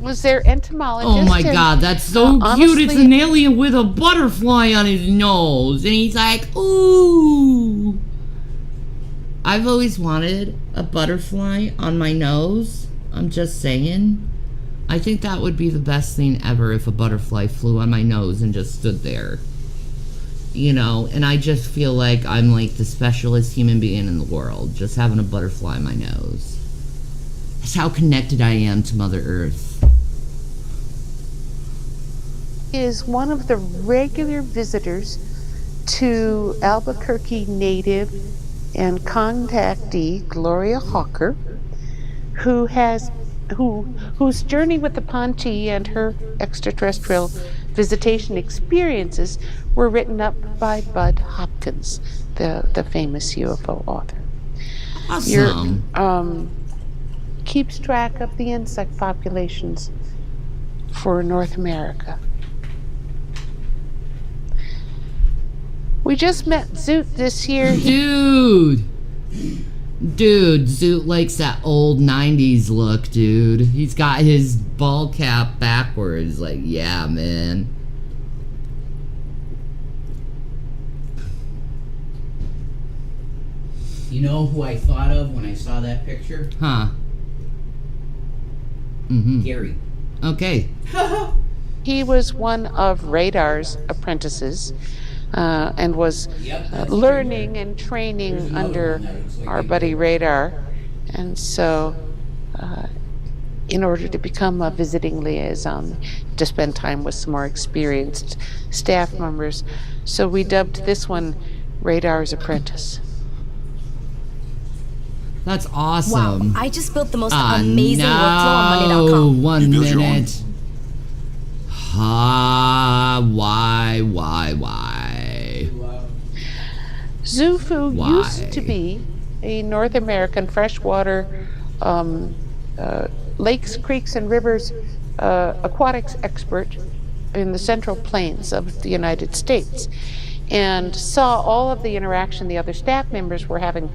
Was their entomologist? Oh my and, god, that's so cute. honestly, It's an alien with a butterfly on his nose. And he's like, ooh. I've always wanted a butterfly on my nose. I'm just saying. I think that would be the best thing ever if a butterfly flew on my nose and just stood there. You know, and I just feel like I'm like the specialist human being in the world, just having a butterfly on my nose. That's how connected I am to Mother Earth. is one of the regular visitors to Albuquerque native and contactee Gloria Hawker, whose journey with the Ponte and her extraterrestrial visitation experiences were written up by Bud Hopkins, the famous UFO author. Awesome. Keeps track of the insect populations for North America. We just met Zoot this year. Dude, Zoot likes that old 90s look, dude. He's got his ball cap backwards. Like, yeah, man. You know who I thought of when I saw that picture? Huh. Mm-hmm. Gary. Okay. He was one of Radar's apprentices and was learning and training under our buddy Radar. And so, in order to become a visiting liaison, to spend time with some more experienced staff members. So we dubbed this one Radar's Apprentice. That's awesome. Wow, I just built the most amazing workflow on No, Monday.com. 1 You built your own? minute. Why? Zufu Why? used to be a North American freshwater lakes, creeks, and rivers aquatics expert in the Central Plains of the United States, and saw all of the interaction the other staff members were having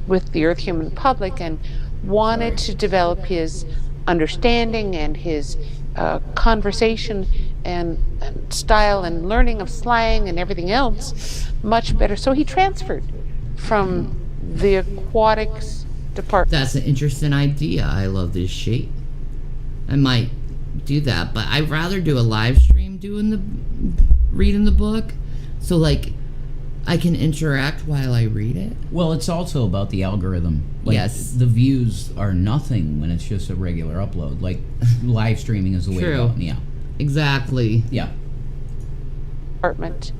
with the Earth human public, and wanted to develop his understanding and his conversation and style and learning of slang and everything else much better. So he transferred from the aquatics department. That's an interesting idea. I love this shit. I might do that, but I'd rather do a live stream reading the book, so like I can interact while I read it. Well, it's also about the algorithm. Like, Yes. The views are nothing when it's just a regular upload. Like, live streaming is the way to True. go. Yeah. Exactly. Yeah. Department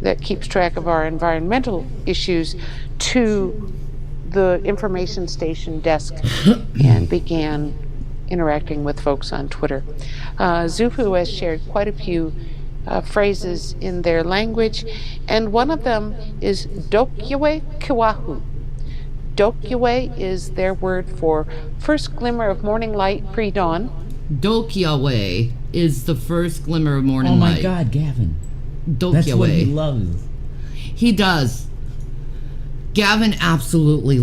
that keeps track of our environmental issues to the information station desk and began interacting with folks on Twitter. Zufu has shared quite a few phrases in their language, and one of them is Dokyewe Kiwahu. Dokyewe is their word for first glimmer of morning light pre-dawn. Dokyawe is the first glimmer of morning Oh my light. God, Gavin. That's what he Dokyawe. loves. He does. Gavin absolutely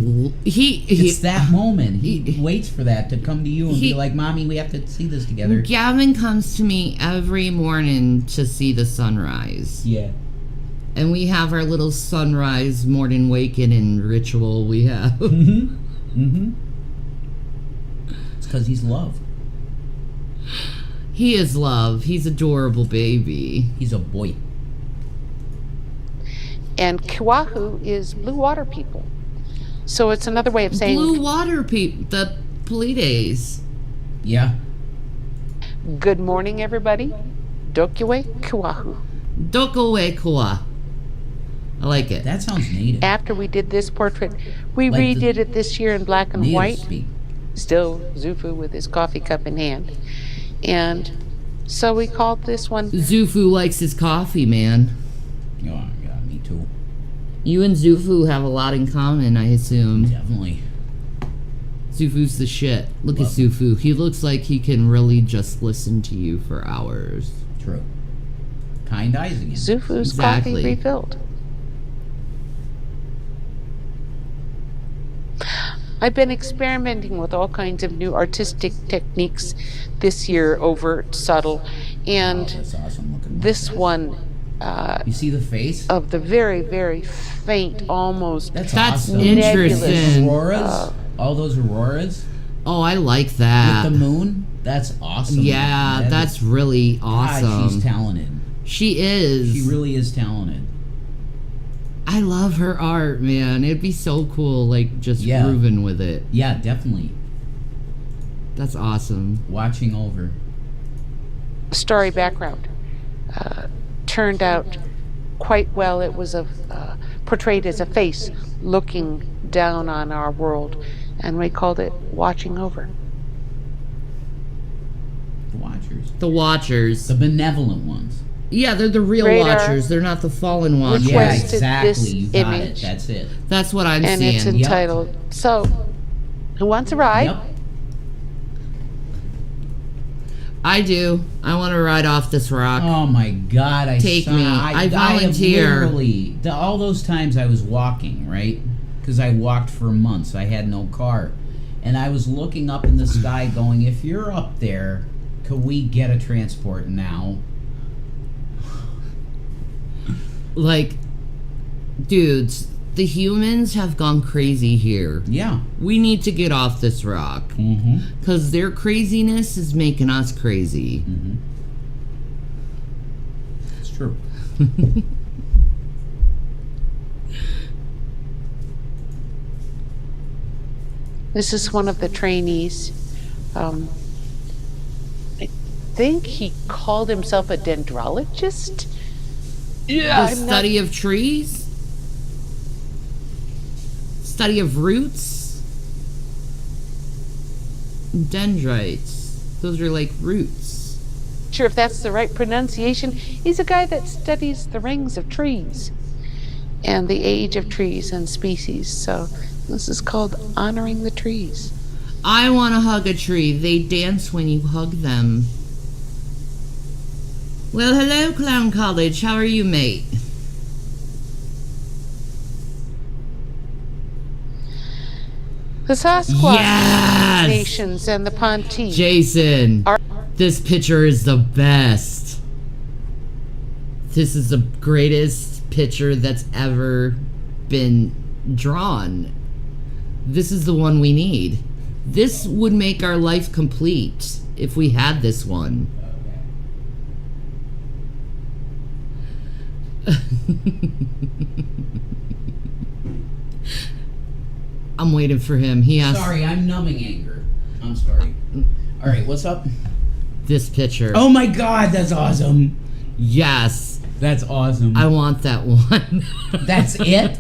It's that moment. He waits for that to come to you and be like, "Mommy, we have to see this together." Gavin comes to me every morning to see the sunrise. Yeah. And we have our little sunrise morning wakening ritual we have. Mm-hmm. It's because he's love. He is love. He's adorable baby. He's a boy. And Kiwahu is blue water people. So it's another way of saying Blue water people, the Pleiades. Yeah. good morning, everybody. Dokue Kiwahu. Dokowe Kua. I like it. That sounds native. After we did this portrait, we Like redid it this year in black and Native white. speak. Still Zufu with his coffee cup in hand. And so we called this one Zufu likes his coffee, man. Oh, God, me too. You and Zufu have a lot in common, I assume. Definitely. Zufu's the shit. Look at Love him. Zufu. He looks like he can really just listen to you for hours. True. Kind eyes again. Zufu's Exactly. coffee refilled. I've been experimenting with all kinds of new artistic techniques this year, overt, subtle, Oh, and that's awesome looking. this one You see the face? of the very, very faint, almost That's That's awesome. interesting. Auroras? All those auroras? Oh, I like that. With the moon? That's awesome. Yeah, That that's is- really God, awesome. she's talented. She is. She really is talented. I love her art, man. It'd be so cool, like, just Yeah. grooving with it. Yeah, definitely. That's awesome. Watching over. starry background. Turned out quite well. It was portrayed as a face looking down on our world, and we called it Watching Over. The Watchers. The Watchers. The benevolent ones. Yeah, they're the real Radar. Watchers. They're not the fallen Watchers. Which Yeah, was to exactly. this You got it. image. That's it. That's what I'm And seeing. it's entitled, So, Who Wants a Ride? Yep. I do. I want to ride off this rock. Oh my God! Take me. I volunteer. have literally, all those times I was walking, right? Because I walked for months. I had no car, and I was looking up in the sky, going, "If you're up there, could we get a transport now?" Like, dudes, the humans have gone crazy here. Yeah. We need to get off this rock. Mm-hmm. Because their craziness is making us crazy. Mm-hmm. It's true. This is one of the trainees. I think he called himself a dendrologist. The study of trees? Study of roots? Dendrites. Those are like roots. Sure if that's the right pronunciation. He's a guy that studies the rings of trees and the age of trees and species. So this is called Honoring the Trees. I want to hug a tree. They dance when you hug them. Well, hello, Clown College. How are you, mate? The Sasquatch Yes! nations and the Ponti. Jason, Are- this picture is the best. This is the greatest picture that's ever been drawn. This is the one we need. This would make our life complete if we had this one. I'm waiting for him. He has Sorry, I'm numbing anger. I'm sorry. All right, what's up? this picture. Oh my God, that's awesome. Yes, That's awesome. I want that one. That's it?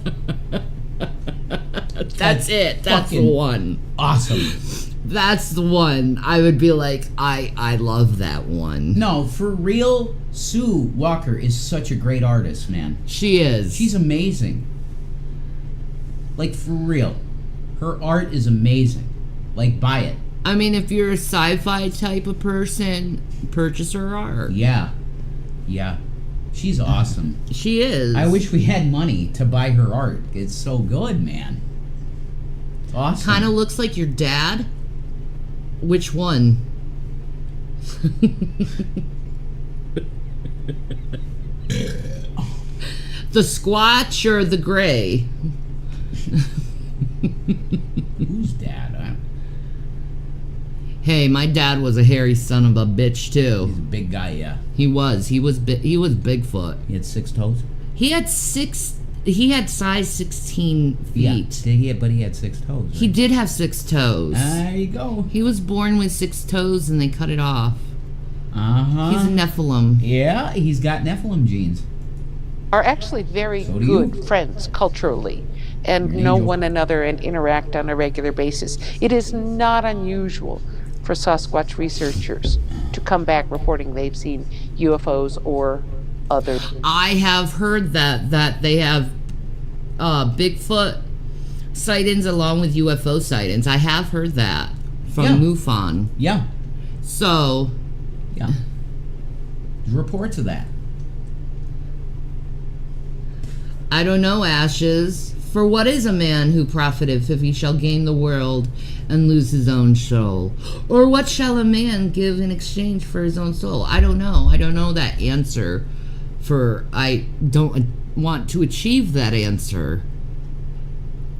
That's it. That's the fucking one. Awesome. That's the one. I would be like, I love that one. No, for real, Sue Walker is such a great artist, man. She is. She's amazing. Like, for real. Her art is amazing. Like, buy it. I mean, if you're a sci-fi type of person, purchase her art. Yeah. Yeah. She's awesome. She is. I wish we had money to buy her art. It's so good, man. It's awesome. Kind of looks like your dad. Which one? The Squatch or the Gray? Who's dad? Hey, my dad was a hairy son of a bitch too. He's a big guy, yeah. He was Bigfoot. He had 6 toes? He had size 16 feet. Yeah, but he had 6 toes. Right? He did have 6 toes. There you go. He was born with 6 toes and they cut it off. Uh-huh. He's a Nephilim. Yeah, he's got Nephilim genes. Are actually very good friends culturally and know one another and interact on a regular basis. It is not unusual for Sasquatch researchers to come back reporting they've seen UFOs or other. I have heard that they have Bigfoot sightings along with UFO sightings. I have heard that from MUFON. Yeah. So, yeah. There's reports of that. I don't know, Ashes. For what is a man who profiteth if he shall gain the world and lose his own soul? Or what shall a man give in exchange for his own soul? I don't know. I don't know that answer. I don't want to achieve that answer.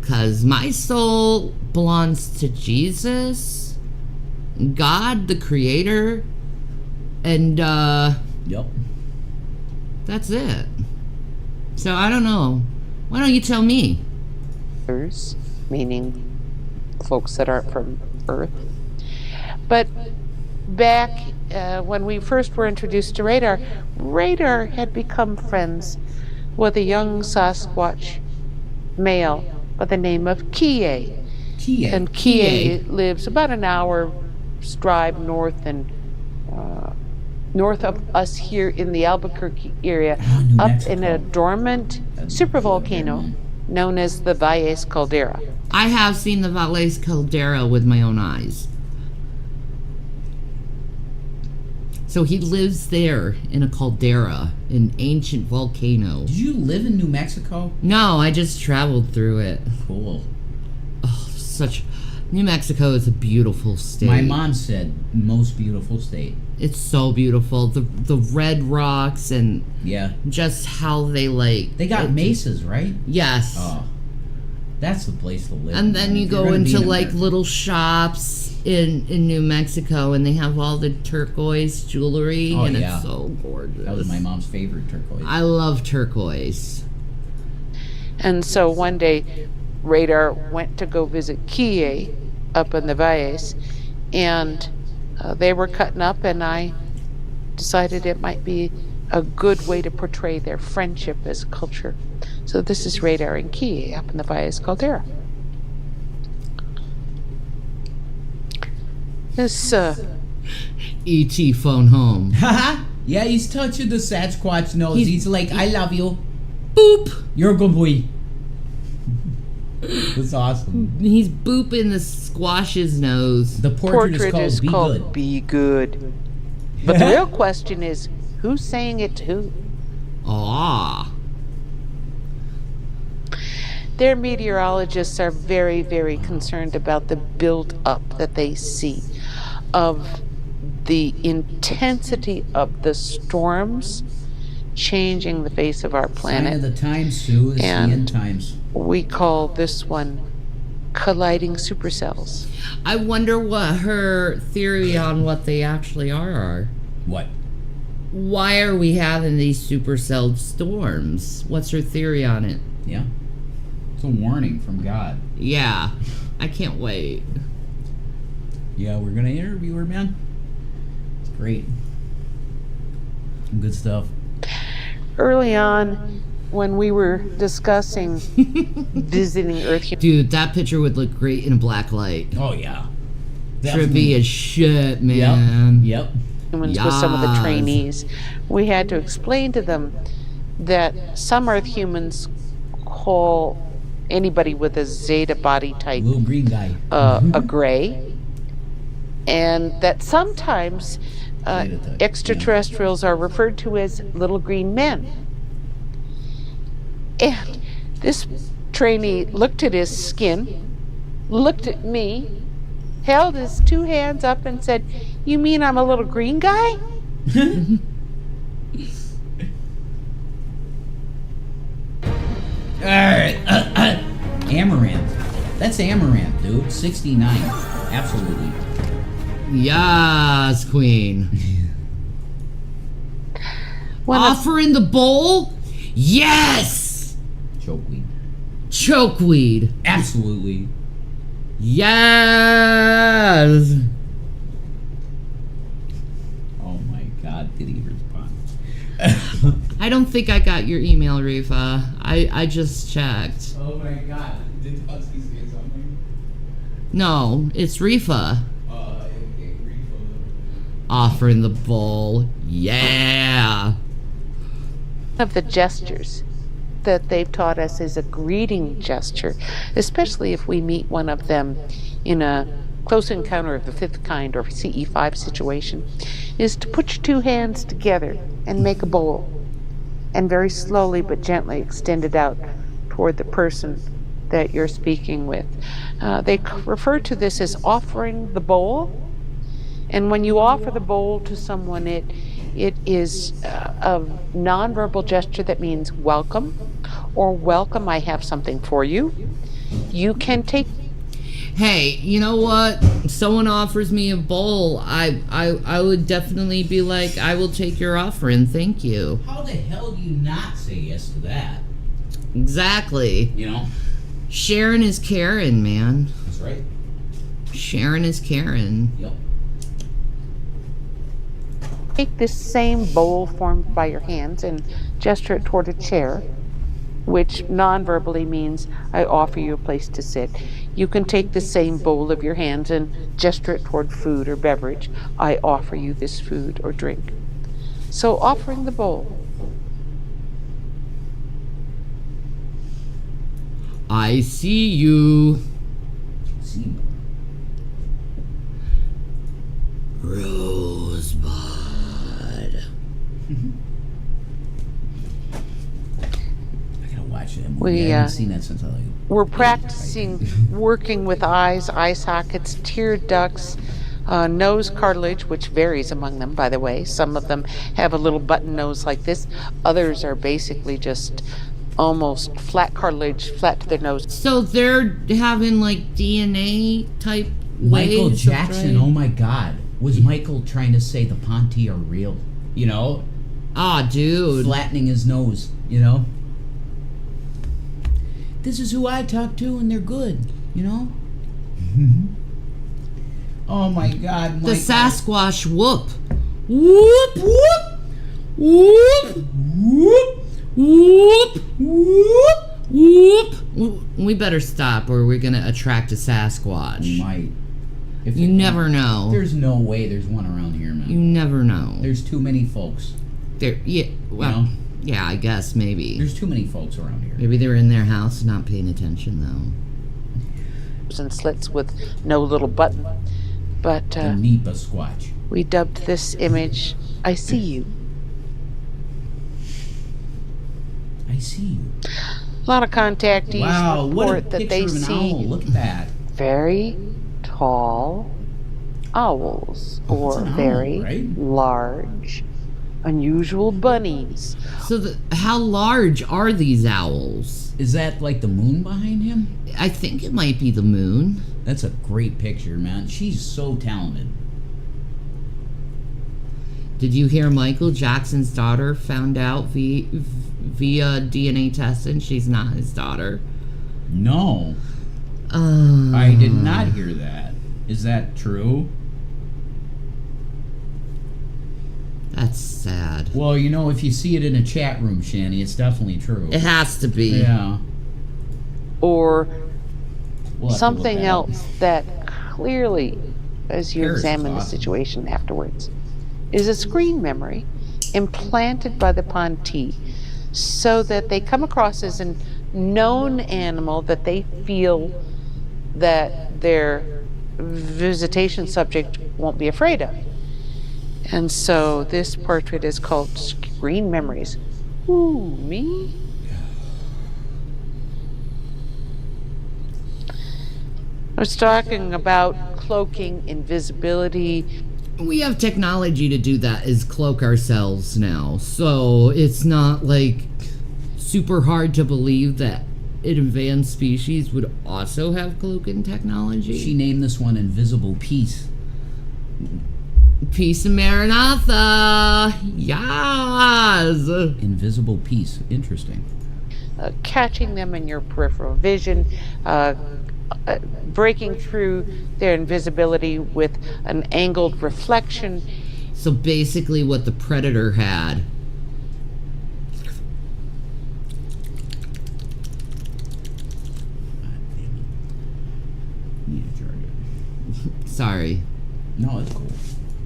Because my soul belongs to Jesus, God, the Creator, and Yep. That's it. So I don't know. Why don't you tell me? Meaning folks that aren't from Earth. But back when we first were introduced to Radar, Radar had become friends with a young Sasquatch male by the name of Kie. And Kie lives about an hour's drive north of us here in the Albuquerque area, up in a dormant supervolcano known as the Valles Caldera. I have seen the Valles Caldera with my own eyes. So he lives there in a caldera, an ancient volcano. Did you live in New Mexico? No, I just traveled through it. Cool. Oh, New Mexico is a beautiful state. My mom said most beautiful state. It's so beautiful. The red rocks and just how they got mesas, right? Yes. Oh, that's the place to live. And then you go into like little shops in New Mexico and they have all the turquoise jewelry and it's so gorgeous. That was my mom's favorite turquoise. I love turquoise. And so one day Radar went to go visit Kie up in the Valles, and they were cutting up, and I decided it might be a good way to portray their friendship as a culture. So this is Radar and Kie up in the Valles Caldera. This E.T. phone home. Yeah, he's touching the Sasquatch nose. He's like, I love you. Boop. You're a good boy. That's awesome. He's booping the squash's nose. The portrait is called Be Good. But the real question is, who's saying it to who? Ah. Their meteorologists are very, very concerned about the build-up that they see of the intensity of the storms changing the face of our planet. Sign of the times, Sue. It's the end times. We call this one colliding supercells. I wonder what her theory on what they actually are. What? Why are we having these supercell storms? What's her theory on it? Yeah. It's a warning from God. Yeah. I can't wait. Yeah, we're going to interview her, man. It's great. Some good stuff. Early on, when we were discussing visiting Earth... Dude, that picture would look great in a black light. Oh, yeah. Trippy as shit, man. Yep. Humans with some of the trainees. We had to explain to them that some Earth humans call anybody with a Zeta body type little green guy a gray, and that sometimes extraterrestrials are referred to as little green men. And this trainee looked at his skin, looked at me, held his 2 hands up and said, "You mean I'm a little green guy?" Alright, Amaranth. That's Amaranth, dude. 69. Absolutely. Yes, queen. One of- Offer in the bowl? Yes! Chokeweed. Chokeweed. Absolutely. Yes! Oh my god, did he respond? I don't think I got your email, Rifa. I just checked. Oh my god, did Husky say something? No, it's Rifa. Okay, Offer in the bowl. Yeah! of the gestures that they've taught us is a greeting gesture, especially if we meet one of them in a close encounter of the 5th kind or CE5 situation, is to put your 2 hands together and make a bowl, and very slowly but gently extend it out toward the person that you're speaking with. They refer to this as offering the bowl, and when you offer the bowl to someone, it is a nonverbal gesture that means welcome, or welcome, I have something for you. You can take. Hey, you know what? Someone offers me a bowl, I would definitely be like, I will take your offering, thank you. How the hell do you not say yes to that? Exactly. You know? Sharon is Karen, man. That's right. Sharon is Karen. Yep. Take this same bowl formed by your hands and gesture it toward a chair, which non-verbally means I offer you a place to sit. You can take the same bowl of your hands and gesture it toward food or beverage. I offer you this food or drink. So offering the bowl. I see you. See. Rosebud. I gotta watch that movie. We, I haven't seen that since I like. We're practicing working with eyes, eye sockets, tear ducts, nose cartilage, which varies among them, by the way. Some of them have a little button nose like this. Others are basically just almost flat cartilage, flat to their nose. So they're having like DNA type Michael ways, Jackson. right? Oh my God, was Michael trying to say the Ponte are real? You know, Ah, dude. flattening his nose. You know, this is who I talk to, and they're good. You know. Oh my God, The Michael. Sasquatch whoop. Whoop, whoop. Whoop. Whoop, Whoop. whoop. Whoop. We better stop or we're going to attract a Sasquatch. Might. If You it- never know. There's no way there's one around here, man. You never know. There's too many folks. Yeah, well, know? yeah, I guess maybe. There's too many folks around here. Maybe they're in their house not paying attention though. And slits with no little button. But The Nipa Squatch. we dubbed this image, I See You. I see you. A lot of contactees Wow, what a report that picture they of an see owl. Look at that. very tall owls or an owl, very right? large, unusual bunnies. So how large are these owls? Is that like the moon behind him? I think it might be the moon. That's a great picture, man. She's so talented. Did you hear Michael Jackson's daughter found out via DNA testing she's not his daughter? No, I did not hear that. Is that true? That's sad. Well, you know, if you see it in a chat room, Shanny, it's definitely true. It has to be. Yeah. Or We'll have to look something that up. else that clearly, as you Paris is examine the awesome. situation afterwards, is a screen memory implanted by the Ponte so that they come across as a known animal that they feel that their visitation subject won't be afraid of. And so this portrait is called Screen Memories. Ooh, me? I was talking about cloaking, invisibility. We have technology to do that, is cloak ourselves now. So it's not like super hard to believe that an advanced species would also have cloaking technology. She named this one Invisible Peace. Peace and Maranatha. Yes. Invisible Peace. Interesting. Catching them in your peripheral vision, breaking through their invisibility with an angled reflection. So basically what the Predator had. Need to charge it. Sorry. No, it's cool.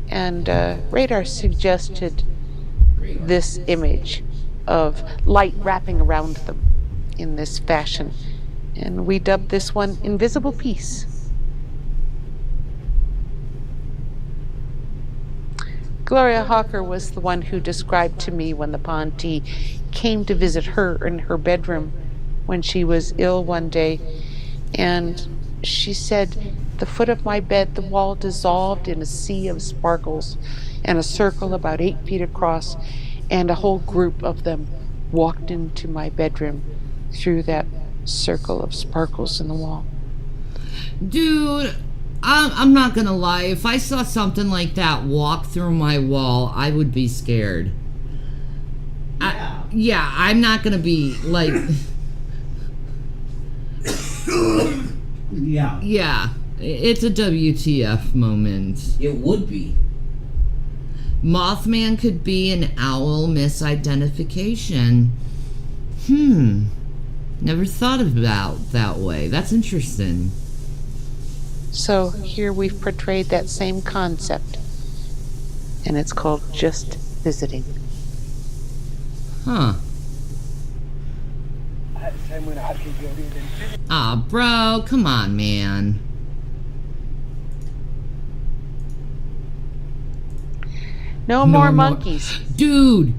And radar suggested this image of light wrapping around them in this fashion. And we dubbed this one Invisible Peace. Gloria Hawker was the one who described to me when the Ponte came to visit her in her bedroom when she was ill one day. And she said, the foot of my bed, the wall dissolved in a sea of sparkles, and a circle about 8 feet across, and a whole group of them walked into my bedroom through that circle of sparkles in the wall. Dude, I'm not gonna lie. If I saw something like that walk through my wall, I would be scared. Yeah, I'm not gonna be like... Yeah. Yeah, it's a WTF moment. It would be. Mothman could be an owl misidentification. Never thought about that way. That's interesting. So here we've portrayed that same concept, and it's called Just Visiting. Huh. Aw, bro, come on, man. No more monkeys. Dude,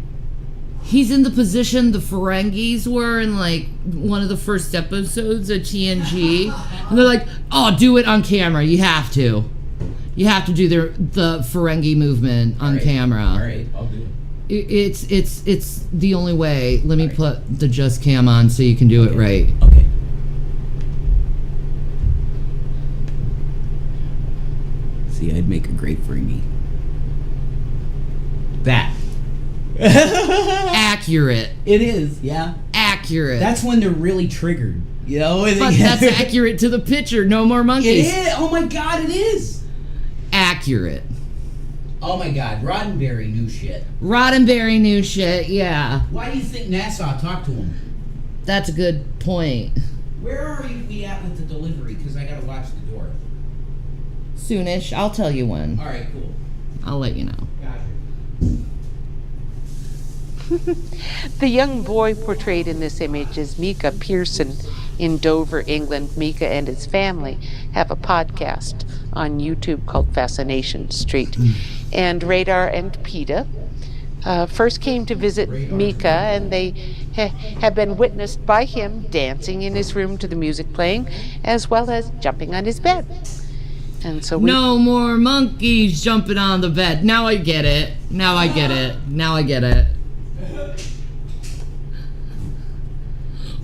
he's in the position the Ferengis were in, like, one of the first episodes of TNG. And they're like, oh, do it on camera. You have to. You have to do the Ferengi movement on camera. All right, I'll do it. It's the only way. Let me put the Just Cam on so you can do it right. Okay. See, I'd make a great Ferengi. That. Accurate. It is, yeah. Accurate. That's when they're really triggered. You know? But that's accurate to the picture. No more It monkeys. is. Oh my god, it is. Accurate. Oh my god, Roddenberry knew shit. Roddenberry knew shit, yeah. Why do you think NASA talked to him? That's a good point. Where are we at with the delivery? Because I gotta watch the door. Soonish. I'll tell you when. Alright, cool. I'll let you know. Gotcha. The young boy portrayed in this image is Micah Pearson in Dover, England. Micah and his family have a podcast on YouTube called Fascination Street. And Radar and PETA first came to visit Micah, and they have been witnessed by him dancing in his room to the music playing, as well as jumping on his bed. And so no more monkeys jumping on the bed. Now I get it. Now I get it. Now I get it.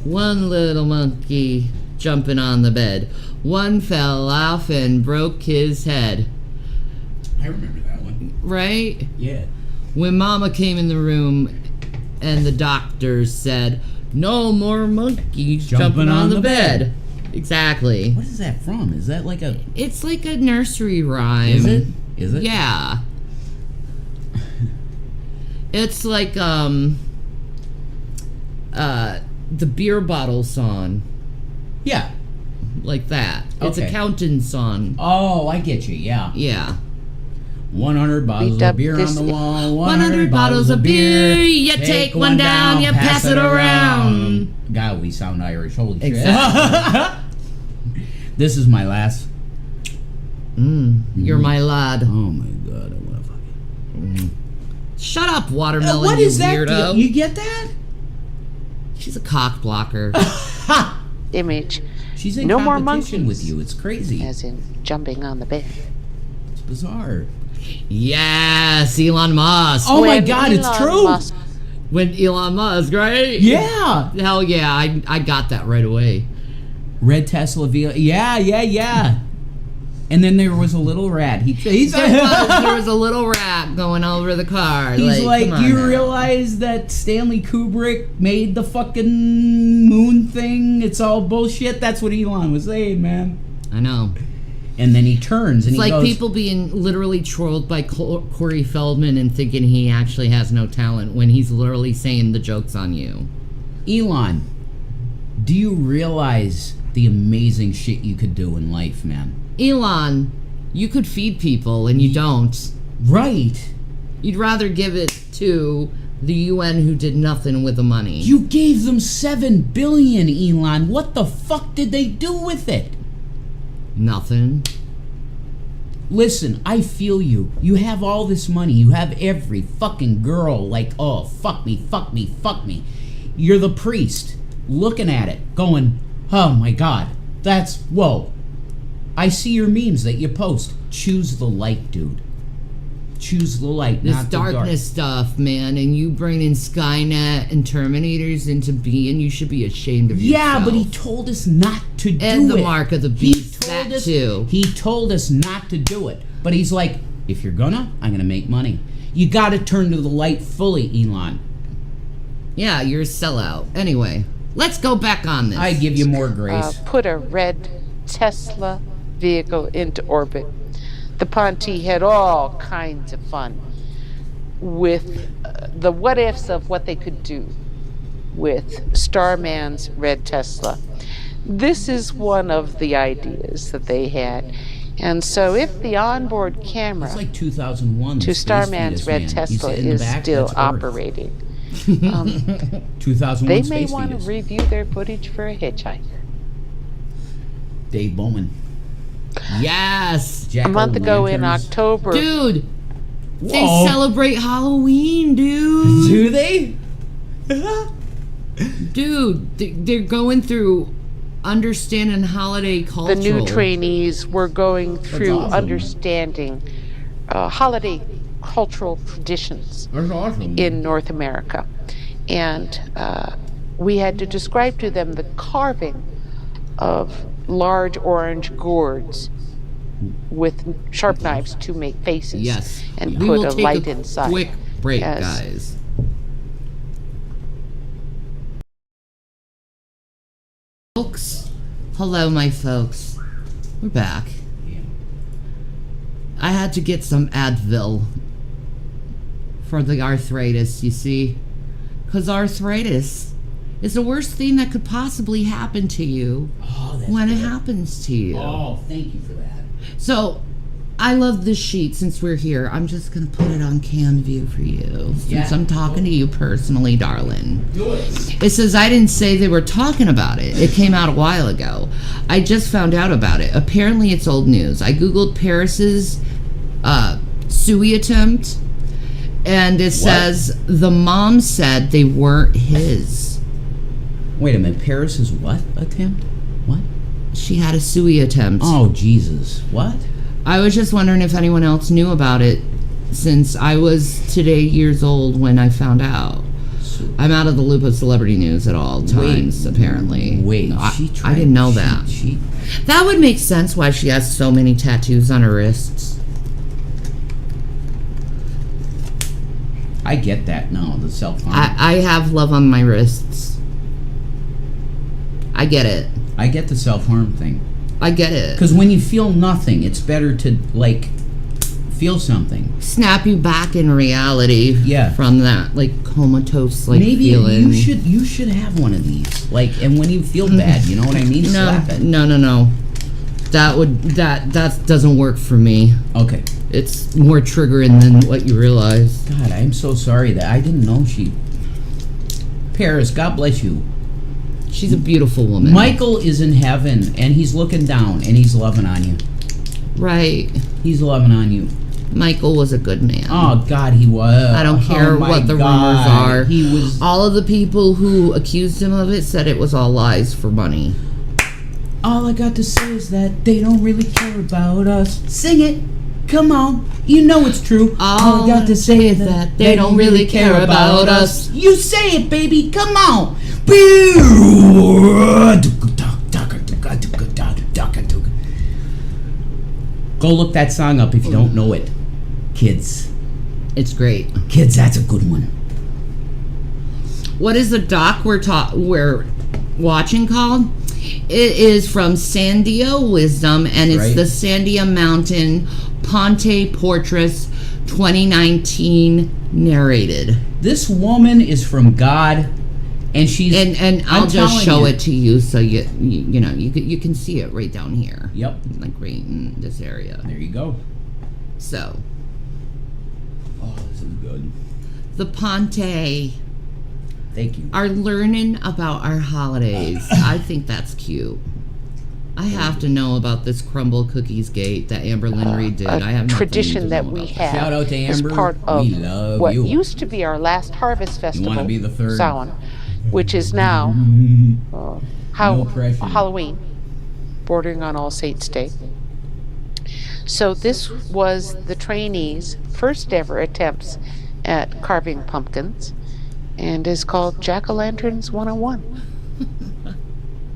One little monkey jumping on the bed. One fell off and broke his head. I remember that one. Right? Yeah. When Mama came in the room and the doctors said, no more monkeys jumping on the bed. Exactly. What is that from? Is that like a... It's like a nursery rhyme. Is it? Is it? Yeah. It's like, the beer bottle song. Yeah. Like that. It's a Okay. counting song. Oh, I get you, yeah. Yeah. 100 bottles of beer on the wall. 100 bottles of beer. You take one down, you pass it around. God, we sound Irish. Holy Exactly. shit. This is my last. You're my lad. Oh my god, I want to fuck it. Shut up, watermelon, What you is that? weirdo. You get that? She's a cock blocker. Image, She's in No more competition with monkeys. you. It's crazy. as in jumping on the bed. It's bizarre. Yes, Elon Musk. Oh my When God, it's Elon true. Musk- When Elon Musk, right? Yeah. Hell yeah, I got that right away. Red Tesla V. Yeah. And then there was a little rat. He's There was a little rat going over the car. He's like, come on you now." realize that Stanley Kubrick made the fucking moon thing? It's all bullshit. That's what Elon was saying, man. I know. And then he turns and It's he like goes, people being literally trolled by Corey Feldman and thinking he actually has no talent when he's literally saying the joke's on you. Elon, do you realize the amazing shit you could do in life, man? Elon, you could feed people and you don't. Right. You'd rather give it to the UN who did nothing with the money. You gave them $7 billion, Elon. What the fuck did they do with it? Nothing. Listen, I feel you. You have all this money. You have every fucking girl like, oh, fuck me, fuck me, fuck me. You're the priest looking at it, going, oh my God, that's, whoa. I see your memes that you post. Choose the light, dude. Choose the light, This not the dark. darkness stuff, man, and you bringing Skynet and Terminators into being, you should be ashamed of yourself. Yeah, but he told us not to do it. And the mark of the beast, He told that us, too. He told us not to do it. But he's like, if you're gonna, I'm gonna make money. You gotta turn to the light fully, Elon. Yeah, you're a sellout. Anyway, let's go back on this. I give you more grace. put a red Tesla vehicle into orbit. The Ponte had all kinds of fun with the what ifs of what they could do with Starman's red Tesla. This is one of the ideas that they had. And so if the onboard camera It's like 2001. to the Space Starman's Fetus red Man. He's Tesla in the is back, still that's Earth. operating, 2001 they may Space want to Fetus. review their footage for a hitchhiker. Dave Bowman. Yes. Jack A month ago in O'Lanterns. October, Dude, they Whoa. celebrate Halloween, dude. Do they? Dude, they're going through understanding holiday culture. the new trainees were going through awesome. understanding holiday cultural traditions That's awesome. in North America. And we had to describe to them the carving of large orange gourds with sharp knives to make faces. Yes. And We put will a take light a inside. quick break, Yes. guys. Folks, hello, my folks. We're back. I had to get some Advil for the arthritis, you see. Because arthritis is the worst thing that could possibly happen to you Oh, that's when it good. happens to you. Oh, thank you for that. So, I love this sheet since we're here. I'm just going to put it on cam view for you. Since Yeah. I'm talking to you personally, darling. Do it. It says, I didn't say they were talking about it. It came out a while ago. I just found out about it. Apparently, it's old news. I Googled Paris's suey attempt, and it says the mom said they weren't his. Wait a minute. Paris's what attempt? What? She had a suey attempt. Oh, Jesus. What? I was just wondering if anyone else knew about it, since I was today years old when I found out. I'm out of the loop of celebrity news at all times, apparently. Wait, I didn't know that. That would make sense why she has so many tattoos on her wrists. I get that now, the self-harm. I have love on my wrists. I get it. I get the self-harm thing. I get it. Because when you feel nothing, it's better to, like, feel something. Snap you back in reality. Yeah. From that, like, comatose, like, Maybe feeling. you should have one of these. Like, and when you feel bad, you know what I mean? No, Slap it. no. That doesn't work for me. Okay. It's more triggering than what you realize. God, I'm so sorry that I didn't know she... Paris, God bless you. She's a beautiful woman. Michael is in heaven, and he's looking down, and he's loving on you. Right. He's loving on you. Michael was a good man. Oh God, he was. I don't care my what the God. rumors are. He was. All of the people who accused him of it said it was all lies for money. All I got to say is that they don't really care about us. Sing it. Come on. You know it's true. All I got to say is that they don't really care about us. You say it, baby. Come on. Go look that song up if you don't know it. Kids. It's great. Kids, that's a good one. What is the doc we're watching called? It is from Sandia Wisdom, and it's Right. the Sandia Mountain Ponte Portraits 2019 narrated. This woman is from God, and she's And I'll I'm just telling show you. it to you so you know you can see it right down here. Yep. Like right in this area. There you go. So Oh, this is good. the Ponte Thank you. are learning about our holidays. I think that's cute. I have to know about this crumble cookies gate that Amber Lynn Reed did. I have nothing tradition to that know we about have Shout out to as Amber. part of We love what you. used to be our last harvest festival, be the third? Samhain, which is now No pressure. Halloween, bordering on All Saints Day. So this was the trainees' first ever attempts at carving pumpkins, and is called Jack-o'-lanterns 101.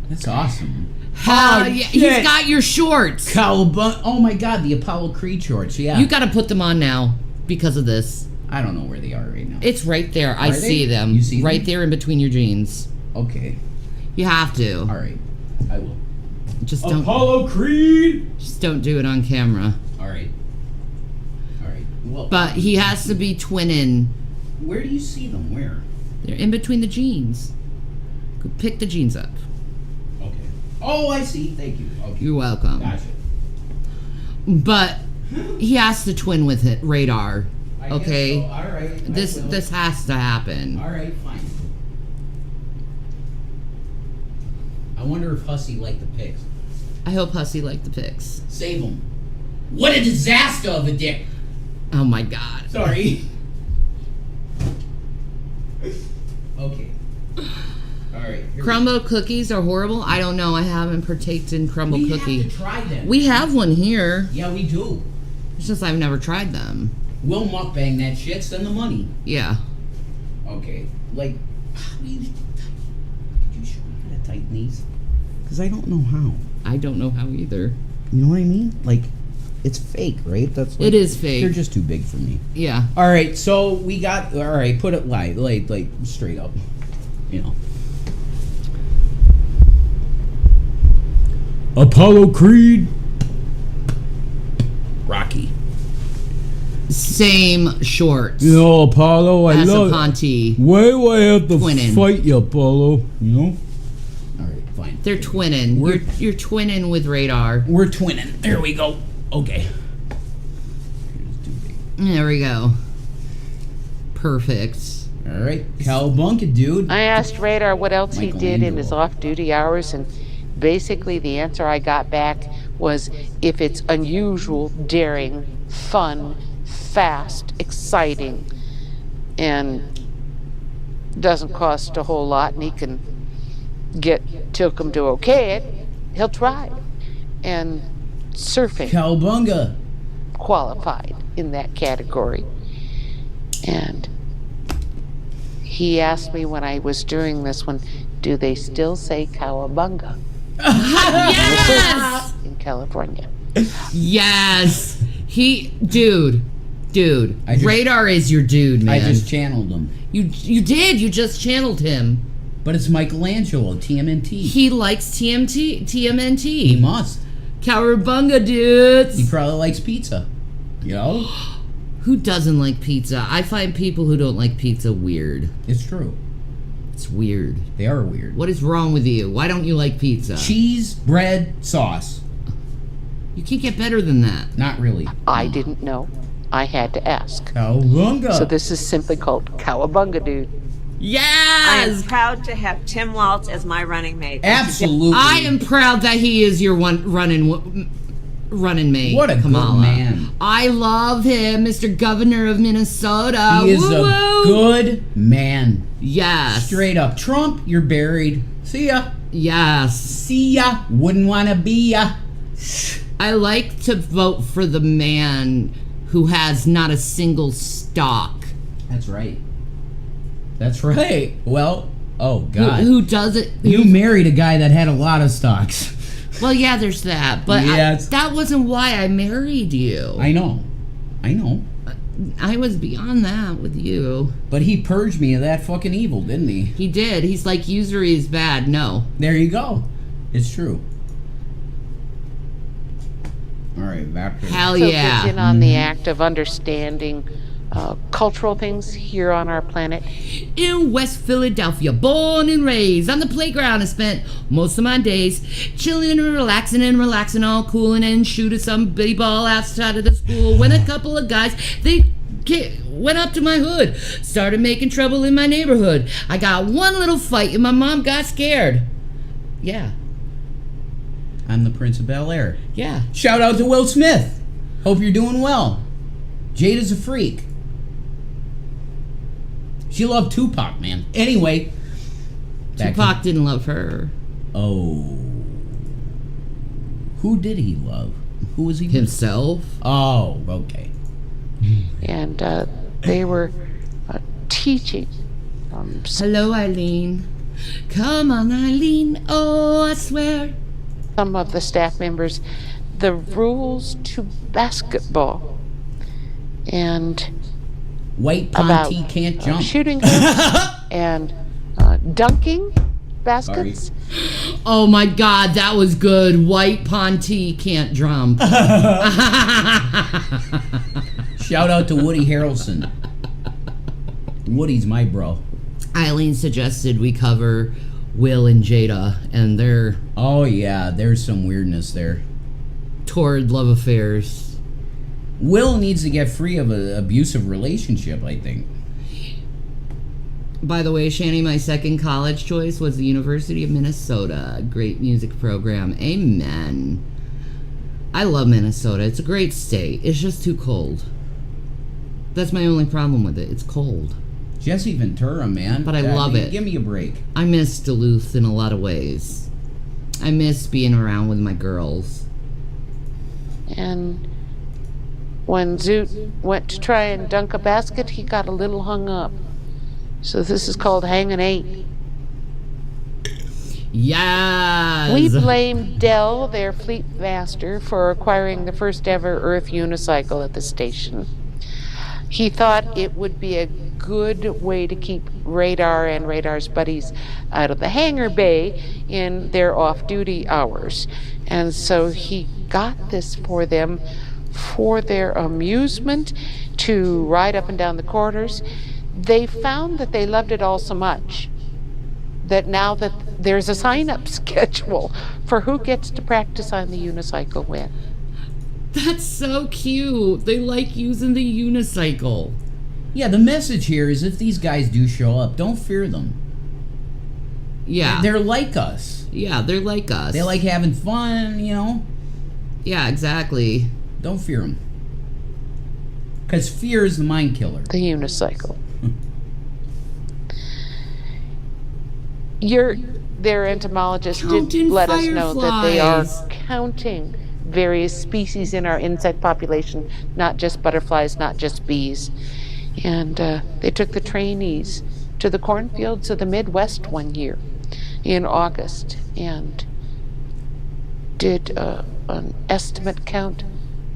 That's awesome. Hell yeah, he's shit. got your shorts. Cowabunga. Oh my God, the Apollo Creed shorts. Yeah. You got to put them on now because of this. I don't know where they are right now. It's right there. I Are they? see them. You see right them? there in between your jeans. Okay. You have to. All right. I will. Just don't. Apollo Creed. Just don't do it on camera. All right. All right. Well, But he has to be twinning. where do you see them? Where? They're in between the jeans. Go pick the jeans up. Okay. Oh, I see. Thank you. Okay. You're welcome. Gotcha. But he has to twin with it. Radar. I guess Okay. so. All right. I This will. this has to happen. All right. Fine. I wonder if Hussy liked the pics. I hope Hussy liked the pics. Save him. What a disaster of a dick. Oh my God. Sorry. Okay. All right. here Crumble cookies are horrible. I don't know. I haven't partaked in crumble we cookie. have to try them. We have one here. Yeah, we do. It's just I've never tried them. We'll mukbang that shit. Send the money. Yeah. Okay. Like, how do you? Could you show me how to tighten these? Because I don't know how. I don't know how either. You know what I mean? Like, it's fake, right? That's like, It is fake. They're just too big for me. Yeah. All right, so we got. All right, put it like straight up. You know. Apollo Creed. Rocky. Same shorts. You know, Apollo, I as love. a Ponte. Why do I have to Twinning. fight you, Apollo? You know. All right, fine. They're twinning. You're twinning with Radar. We're twinning. There we go. Okay. There we go. Perfect. All right, cowabunga, dude. I asked Radar what else he did in his Michelangelo. off-duty hours, and basically the answer I got back was if it's unusual, daring, fun, fast, exciting, and doesn't cost a whole lot, and he can get Tilcom to okay it, he'll try. And surfing Cowabunga. qualified in that category. And he asked me when I was doing this one, do they still say cowabunga Yes! in California? Yes. Dude. I just- Radar is your dude, man. I just channeled him. You did. You just channeled him. But it's Michelangelo, TMNT. He likes He TMNT. must. Cowabunga, dudes. He probably likes pizza. You know? Who doesn't like pizza? I find people who don't like pizza weird. It's true. It's weird. They are weird. What is wrong with you? Why don't you like pizza? Cheese, bread, sauce. You can't get better than that. Not really. I didn't know. I had to ask. Cowabunga. So this is simply called cowabunga, dude. I am Yes! proud to have Tim Waltz as my running mate. Absolutely. I am proud that he is your one running. running mate. What a Kamala. good man. I love him, Mr. Governor of Minnesota. He is Woo-woo. a good man. Yes. Straight up. Trump, you're buried. See ya. Yes. See ya. Wouldn't want to be ya. I like to vote for the man who has not a single stock. That's right. That's right. Well, oh, God. Who does it? You married a guy that had a lot of stocks. Well, yeah, there's that. But Yes. that wasn't why I married you. I know. I was beyond that with you. But he purged me of that fucking evil, didn't he? He did. He's like, usury is bad. No. There you go. It's true. All right, back to Hell So yeah. begin on the act of understanding cultural things here on our planet. In West Philadelphia, born and raised on the playground, I spent most of my days chilling and relaxing, all cool, and then shooting some bitty ball outside of the school. When a couple of guys, went up to my hood, started making trouble in my neighborhood. I got one little fight, and my mom got scared. Yeah. I'm the Prince of Bel-Air. Yeah. Shout out to Will Smith. Hope you're doing well. Jada's a freak. She loved Tupac, man. Anyway. Tupac didn't love her. Oh. Who did he love? Who was he with? Himself. Oh, okay. And they were teaching. Hello, Eileen. Come on, Eileen. Oh, I swear. Some of the staff members the rules to basketball and White about Ponty can't jump. shooting hoops and dunking baskets. Sorry. Oh my God, that was good. White Ponty can't jump. Shout out to Woody Harrelson. Woody's my bro. Eileen suggested we cover Will and Jada and their Oh yeah, there's some weirdness there. torrid love affairs. Will needs to get free of an abusive relationship, I think. By the way, Shanny, my second college choice was the University of Minnesota. Great music program. Amen. I love Minnesota. It's a great state. It's just too cold. That's my only problem with it. It's cold. Jesse Ventura, man. But I love it. Give me a break. I miss Duluth in a lot of ways. I miss being around with my girls. And when Zoot went to try and dunk a basket, he got a little hung up. So this is called hanging 8. Yes! We blame Dell, their fleet master, for acquiring the first ever Earth unicycle at the station. He thought it would be a good way to keep Radar and Radar's buddies out of the hangar bay in their off-duty hours. And so he got this for them for their amusement, to ride up and down the corridors. They found that they loved it all so much that now that there's a sign-up schedule for who gets to practice on the unicycle when. That's so cute. They like using the unicycle. Yeah, the message here is if these guys do show up, don't fear them. Yeah. They're like us. Yeah, they're like us. They like having fun, you know? Yeah, exactly. Don't fear them. Because fear is the mind killer. The unicycle. Their entomologist did Counting let us know that they are fireflies. counting various species in our insect population, not just butterflies, not just bees. And they took the trainees to the cornfields of the Midwest one year in August and did an estimate count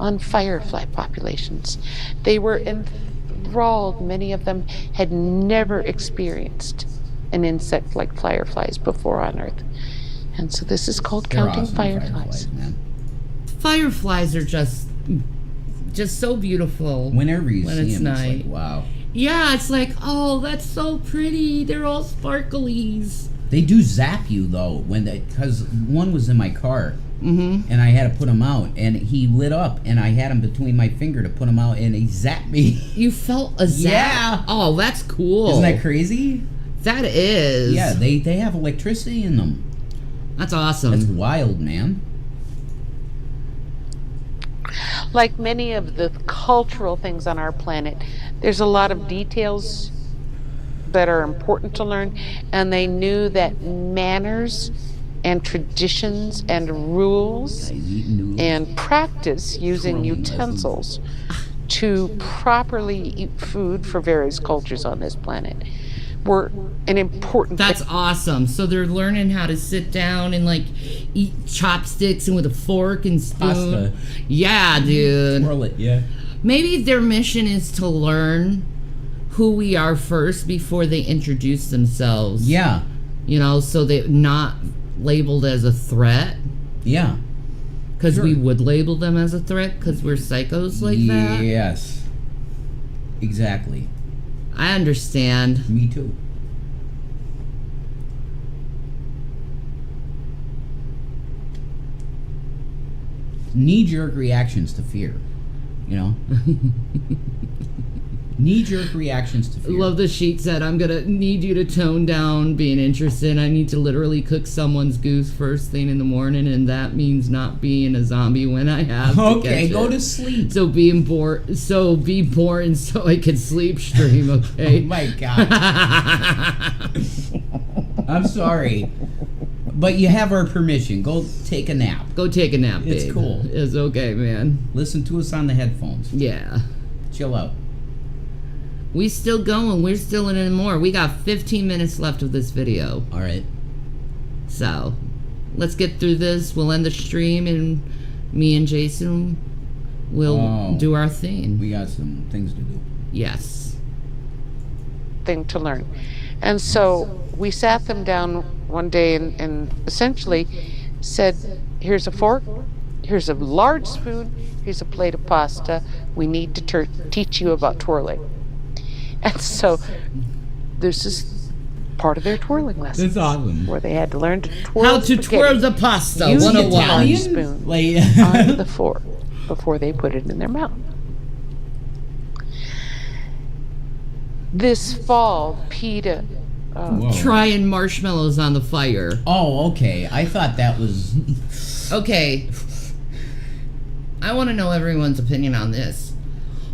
on firefly populations. They were enthralled. Many of them had never experienced an insect like fireflies before on Earth. And so this is called They're counting awesome, fireflies. man. Fireflies are just so beautiful. Whenever you when see it's them, night. it's like, wow. Yeah, it's like, oh, that's so pretty. They're all sparklies. They do zap you, though, because one was in my car. Mm-hmm. And I had to put him out, and he lit up, and I had him between my finger to put him out, and he zapped me. You felt a zap? Yeah. Oh, that's cool. Isn't that crazy? That is. Yeah, they have electricity in them. That's awesome. That's wild, man. Like many of the cultural things on our planet, there's a lot of details that are important to learn, and they knew that manners and traditions and rules and practice using utensils to properly eat food for various cultures on this planet were an important That's thing. awesome. So they're learning how to sit down and like eat chopsticks and with a fork and spoon. Pasta. Yeah, dude. Twirl it, yeah. Maybe their mission is to learn who we are first before they introduce themselves. Yeah. You know, so they're not labeled as a threat. Yeah. Because Sure. we would label them as a threat because we're psychos like that. Yes. Exactly. I understand. Me too. Knee-jerk reactions to fear. You know? Knee-jerk reactions to fear. Love the sheet said, I'm going to need you to tone down being interested. I need to literally cook someone's goose first thing in the morning, and that means not being a zombie when I have to Okay, catch go it. to sleep. So be born so I can sleep stream, okay? Oh my God. I'm sorry. But you have our permission. Go take a nap. Go take a nap, babe. It's cool. It's okay, man. Listen to us on the headphones. Yeah. Chill out. We still going. We're still in it more. We got 15 minutes left of this video. All right. So, let's get through this. We'll end the stream, and me and Jason will do our thing. We got some things to do. Yes. Thing to learn. And so we sat them down one day and essentially said, here's a fork, here's a large spoon, here's a plate of pasta. We need to teach you about twirling. And so this is part of their twirling lesson. That's awesome. Where they had to learn to twirl How to spaghetti twirl the pasta, using a 101. large spoon Like, onto the fork before they put it in their mouth. This fall, PETA Whoa. Trying marshmallows on the fire. Oh, okay. I thought that was... Okay. I want to know everyone's opinion on this.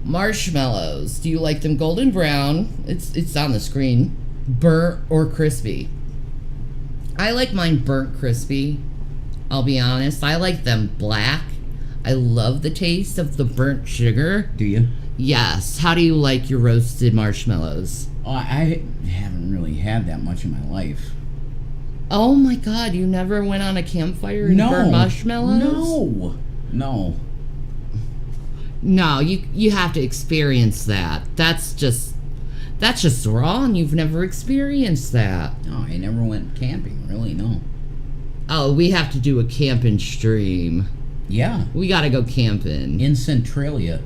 Marshmallows. Do you like them golden brown? It's on the screen. Burnt or crispy? I like mine burnt crispy. I'll be honest. I like them black. I love the taste of the burnt sugar. Do you? Yes. How do you like your roasted marshmallows? Oh, I haven't really had that much in my life. Oh my God, you never went on a campfire and burned marshmallows? No. No, you have to experience that. That's just wrong. You've never experienced that. No, I never went camping, really, no. Oh, we have to do a camping stream. Yeah. We gotta go camping. In Centralia.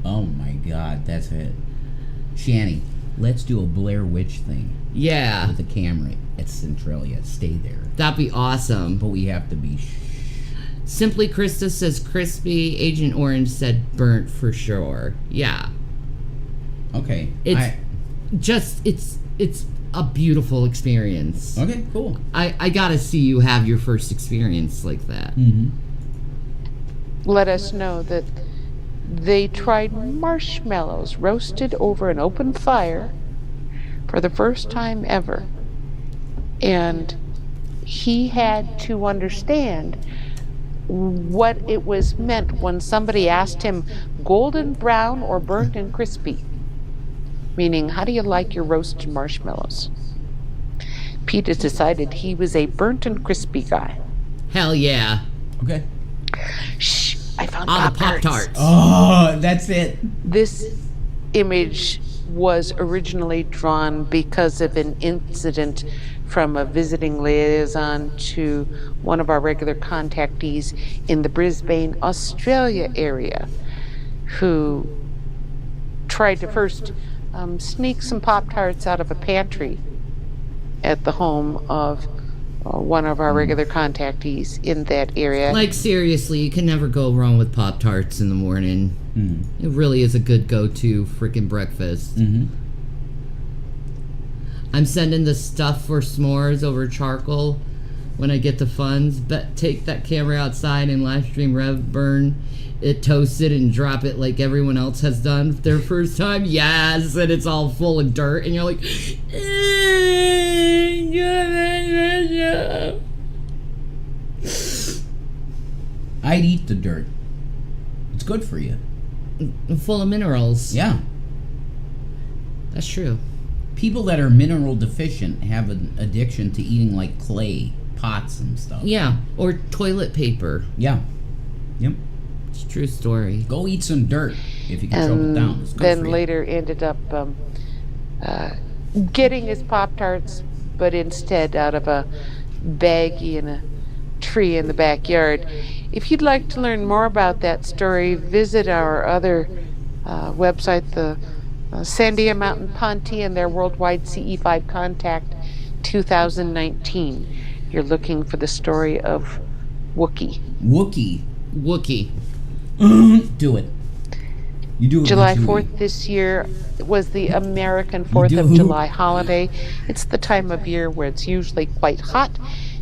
Oh my God, that's it. Shanny, let's do a Blair Witch thing Yeah, with a camera at Centralia. Stay there. that'd be awesome. But we have to be... Simply Krista says crispy. Agent Orange said burnt for sure. Yeah. Okay. It's a beautiful experience. Okay, cool. I gotta see you have your first experience like that. Mm-hmm. let us know that they tried marshmallows roasted over an open fire for the first time ever. And he had to understand what it was meant when somebody asked him golden brown or burnt and crispy. Meaning, how do you like your roasted marshmallows? Pete has decided he was a burnt and crispy guy. Hell yeah. Okay. Shh, I found On the Pop-Tarts. Pop-Tarts. Oh, that's it. This image was originally drawn because of an incident from a visiting liaison to one of our regular contactees in the Brisbane, Australia area, who tried to first sneak some Pop-Tarts out of a pantry at the home of one of our regular contactees in that area. Like, seriously, you can never go wrong with Pop-Tarts in the morning. Mm-hmm. It really is a good go-to freaking breakfast. Mm-hmm. I'm sending the stuff for s'mores over charcoal when I get the funds, but take that camera outside and live stream Rev Burn it, toast it, and drop it like everyone else has done their first time. Yes, and it's all full of dirt, and you're like, I'd eat the dirt. It's good for you. full of minerals. Yeah. That's true. People that are mineral deficient have an addiction to eating like clay pots and stuff. Yeah, or toilet paper. Yeah. Yep. It's a true story. Go eat some dirt if you can choke it down. It's good then for you. later ended up getting his Pop-Tarts, but instead out of a baggie in a tree in the backyard. If you'd like to learn more about that story, visit our other website, the Sandia Mountain Ponte and their worldwide CE5 Contact 2019. You're looking for the story of Wookiee. Wookiee. Do it. You do it. July with 4th this year was the American 4th of July holiday. It's the time of year where it's usually quite hot,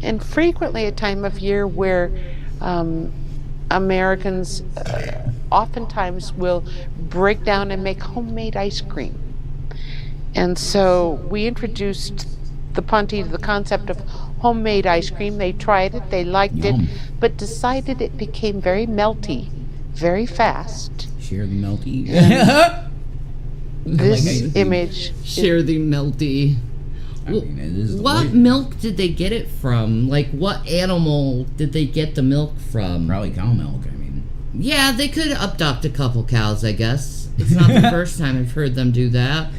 and frequently a time of year where Americans oftentimes will break down and make homemade ice cream. And so we introduced the Ponte to the concept of homemade ice cream. They tried it, they liked Yum. it, but decided it became very melty, very fast. Share the melty. This ice cream. image Share the melty. I mean, it is What delicious. milk did they get it from? Like, what animal did they get the milk from? Probably cow milk. I mean, Yeah, they could abduct a couple cows, I guess. It's not the first time I've heard them do that.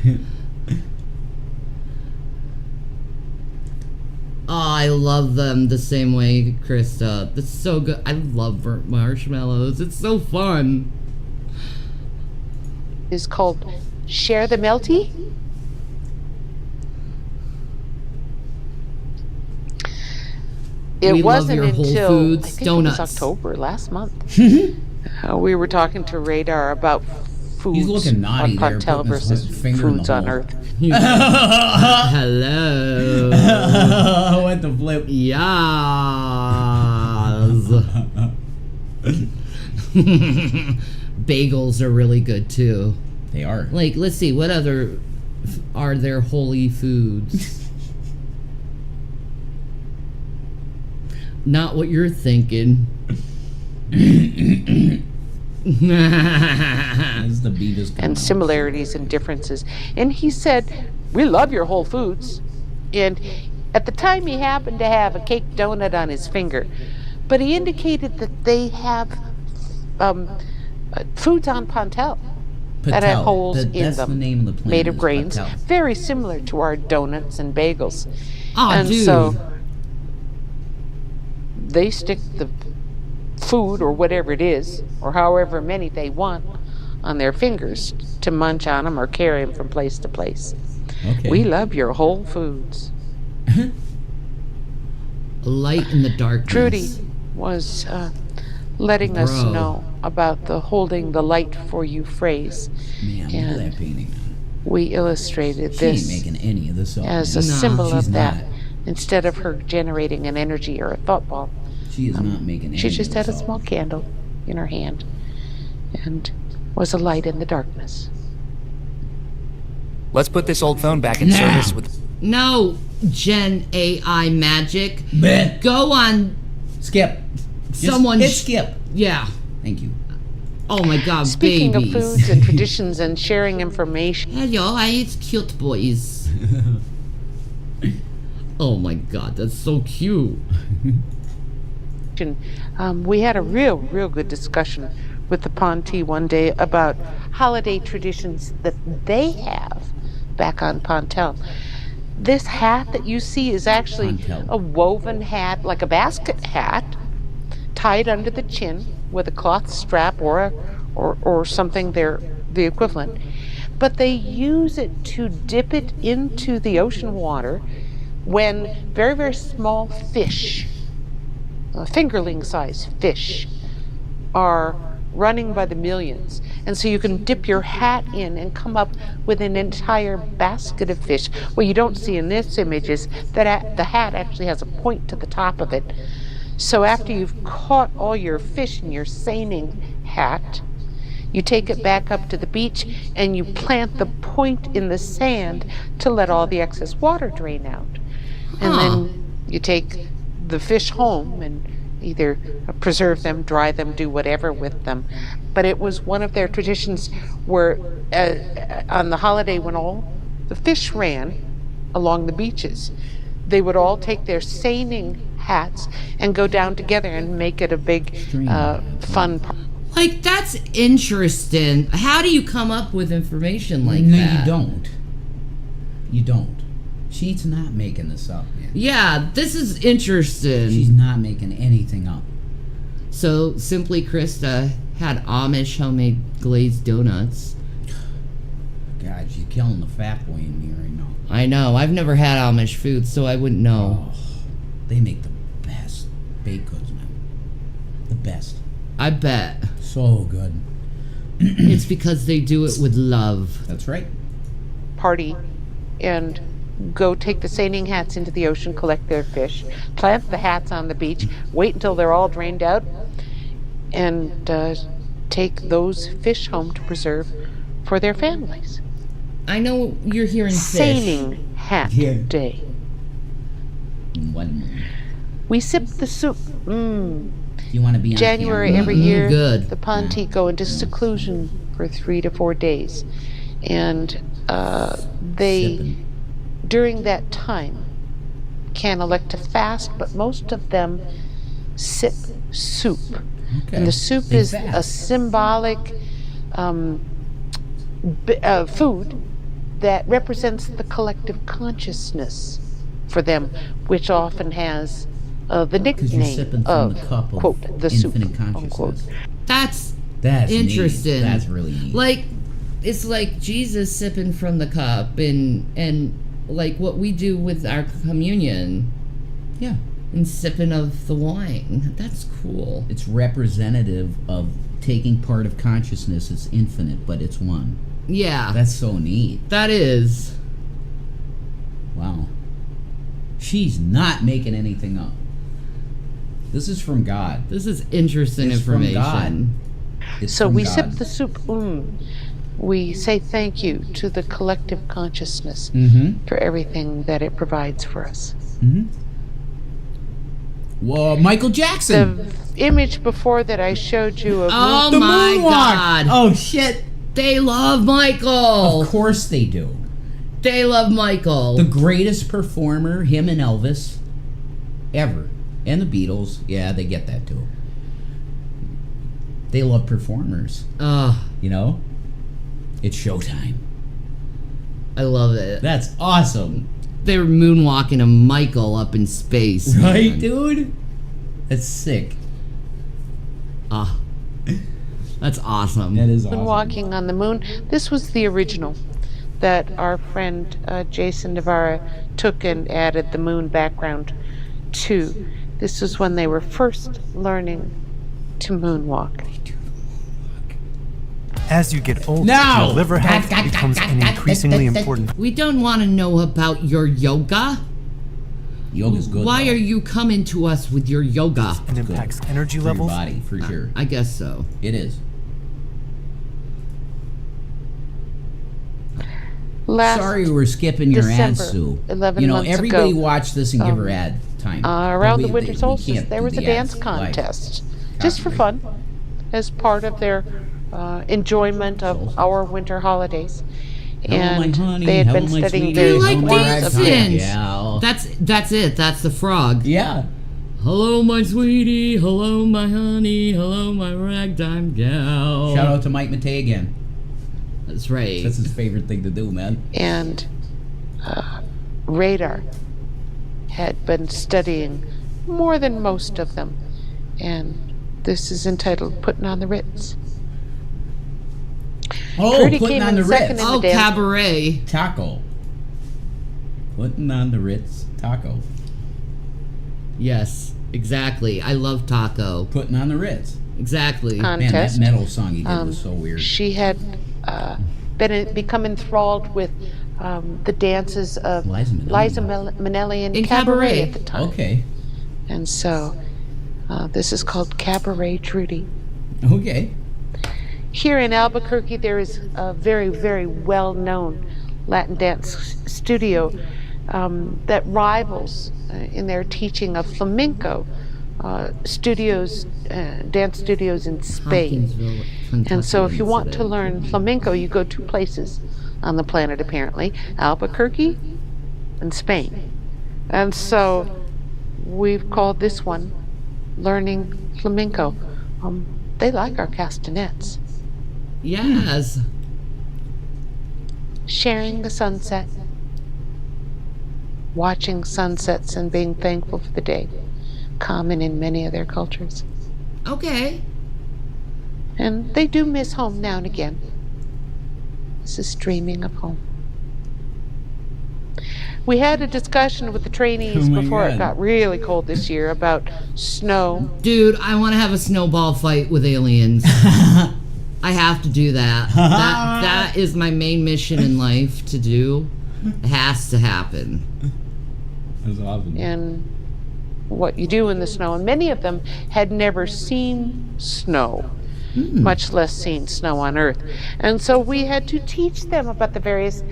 Oh, I love them the same way, Krista. It's so good. I love burnt marshmallows. It's so fun. is called Share the Melty. It We love wasn't your Whole until Foods I think donuts. it was October last month. We were talking to Radar about foods he's looking naughty on there, Pontel putting his versus finger in foods the on hole. Earth. Hello. what the flip? Yes. Bagels are really good too. They are. Like, let's see, what other are there holy foods? Not what you're thinking. That's the Beavis coming And out. similarities and differences. And he said, "We love your Whole Foods." And at the time, he happened to have a cake donut on his finger, but he indicated that they have foods on Pontel that have Patel. holes in That's them, the name of the plant. made of is grains, Patel. very similar to our donuts and bagels. Oh, And dude. so they stick the food or whatever it is, or however many they want, on their fingers to munch on them or carry them from place to place. Okay. We love your Whole Foods. Light in the darkness. Trudy was letting us Bro. know about the holding the light for you phrase. Man, look at that painting. We illustrated She ain't this making any of this up. as a man. No, symbol she's of that. not. Instead of her generating an energy or a thought ball, She is not making any she of just this had a up. small candle in her hand and was a light in the darkness. Let's put this old phone back in Nah. service with... No, Gen AI magic. Bleh. Go on. Skip. Just Someone hit sh- skip. Yeah. Thank you. Oh my god, Speaking babies. of foods and traditions and sharing information, Hello, I eat cute boys. Oh my god, that's so cute. we had a real good discussion with the Ponte one day about holiday traditions that they have back on Pontel. This hat that you see is actually Pontel. a woven hat, like a basket hat, tied under the chin with a cloth strap or something there, the equivalent. But they use it to dip it into the ocean water when very small fish, fingerling size fish, are running by the millions. And so you can dip your hat in and come up with an entire basket of fish. What you don't see in this image is that the hat actually has a point to the top of it. So after you've caught all your fish in your seining hat, you take it back up to the beach and you plant the point in the sand to let all the excess water drain out. And then you take the fish home and either preserve them, dry them, do whatever with them. But it was one of their traditions where on the holiday when all the fish ran along the beaches, they would all take their seining hats and go down together and make it a big fun party. Like, that's interesting. How do you come up with information like that? No, you don't. You don't. She's not making this up, man. Yeah, this is interesting. She's not making anything up. So, Simply Krista had Amish homemade glazed donuts. God, she's killing the fat boy in me right now. I know. I've never had Amish food, so I wouldn't know. Oh, they make the best baked goods, man. The best. I bet. So good. It's because they do it with love. That's right. Party and go take the seining hats into the ocean, collect their fish, plant the hats on the beach, wait until they're all drained out, and take those fish home to preserve for their families. I know you're hearing fish. Seining hat day. We sip the soup. You want to be on January camera? every year, good. the Ponte go into seclusion for 3 to 4 days. And they, Sipping. during that time, can elect to fast, but most of them sip soup. Okay. And the soup They is a fast. symbolic food that represents the collective consciousness for them, which often has the 'Cause you're nickname sipping from of, the cup of quote, the soup, infinite unquote. consciousness. That's Neat. interesting. That's really neat. Like, it's like Jesus sipping from the cup, and like what we do with our communion, Yeah. and sipping of the wine. That's cool. It's representative of taking part of consciousness. It's infinite, but it's one. Yeah, That's so neat. that is. Wow. She's not making anything up. This is from God. This is interesting It's from information. God. It's So from we God. sip the soup. We say thank you to the collective consciousness for everything that it provides for us. Whoa, Michael Jackson. The image before that I showed you of Oh The my moonwalk. God! Oh shit. They love Michael. Of course they do. They love Michael. The greatest performer, him and Elvis, ever. And the Beatles. Yeah, they get that too. They love performers. You know? It's showtime. I love it. That's awesome. They were moonwalking a Michael up in space. Right, man. dude? That's sick. That's awesome. That is awesome. Walking on the Moon. This was the original that our friend Jason Navarra took and added the moon background to. This was when they were first learning to moonwalk. As you get older, Now! your liver health becomes an increasingly important. We don't want to know about your yoga. Yoga's good. Why though. are you coming to us with your yoga? And impacts energy For your levels. body, for sure. I guess so. It is. Last Sorry we're skipping your ad, December, Sue. 11 You know, months everybody ago, watch this and give her ad time. around But the winter we solstice, can't there do was a the dance ads live. contest, just for Copyright. fun, as part of their enjoyment of our winter holidays. Hello, my And honey. they had Hello, been my studying sweetie. You various like Hello, forms my of dancing? ragtime dance. gal. That's it. That's the frog. Yeah. Hello, my sweetie. Hello, my honey. Hello, my ragtime gal. Shout out to Mike Matei again. That's right. That's his favorite thing to do, man. And Radar had been studying more than most of them. And this is entitled Putting on the Ritz. Oh, Trudy putting came on in the second Ritz. in Oh, the dance. cabaret. Taco. Putting on the Ritz. Taco. Yes, exactly. I love taco. Putting on the Ritz. Exactly. Man, contest. that metal song you did was so weird. She had become enthralled with the dances of Liza Minnelli. Minnelli and In cabaret cabaret. at the time. Okay. And so this is called Cabaret Trudy. Okay. Here in Albuquerque, there is a very, very well-known Latin dance studio that rivals in their teaching of flamenco studios, dance studios in Spain. Hopkinsville, And so if you want to Kentucky. learn flamenco, you go 2 places on the planet, apparently, Albuquerque and Spain. And so we've called this one Learning Flamenco. They like our castanets. Yes. Sharing the sunset, watching sunsets and being thankful for the day, common in many of their cultures. Okay. And they do miss home now and again. This is dreaming of home. We had a discussion with the trainees Oh my before it God. got really cold this year about snow. Dude, I want to have a snowball fight with aliens. I have to do that. That is my main mission in life to do. It has to happen. That's awesome. And what you do in the snow. And many of them had never seen snow, much less seen snow on Earth. And so we had to teach them about the various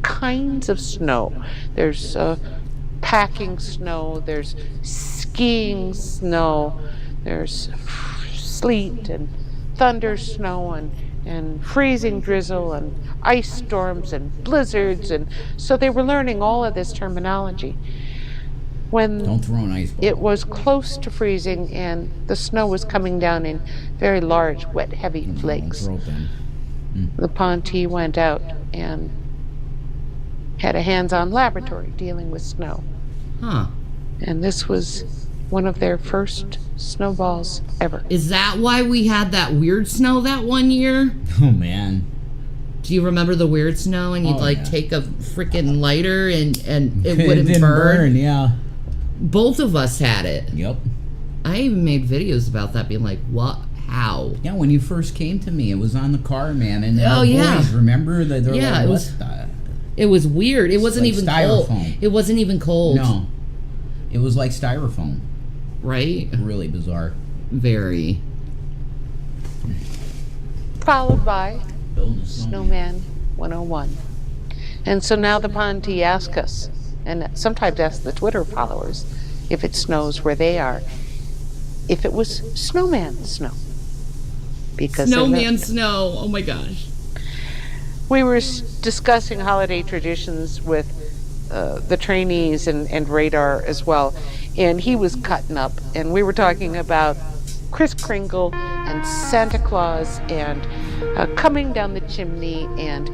kinds of snow. There's packing snow, there's skiing snow, there's sleet and thunder snow and freezing drizzle and ice storms and blizzards. And so they were learning all of this terminology. When Don't throw an ice ball. it was close to freezing and the snow was coming down in very large, wet, heavy flakes, Don't throw it then. the Ponte went out and had a hands-on laboratory dealing with snow. Huh. And this was one of their first snowballs ever. Is that why we had that weird snow that one year? Oh man. Do you remember the weird snow and you'd Oh, yeah. take a freaking lighter and it It wouldn't didn't burn? Yeah. Both of us had it. Yep. I even made videos about that, being like, what? How? Yeah, when you first came to me, it was on the car, man, and Oh, our yeah. boys, remember that? Yeah, like, it what was- the-" It was weird. It wasn't like even cold. styrofoam. It wasn't even cold. No, it was like styrofoam. Right? Really bizarre. Very. Followed by Building a snowman. Snowman 101. And so now the Ponte ask us, and sometimes ask the Twitter followers, if it snows where they are, if it was snowman snow. Because they Snowman lived. snow. Oh my gosh. We were discussing holiday traditions with the trainees and Radar as well, and he was cutting up, and we were talking about Kris Kringle and Santa Claus and coming down the chimney and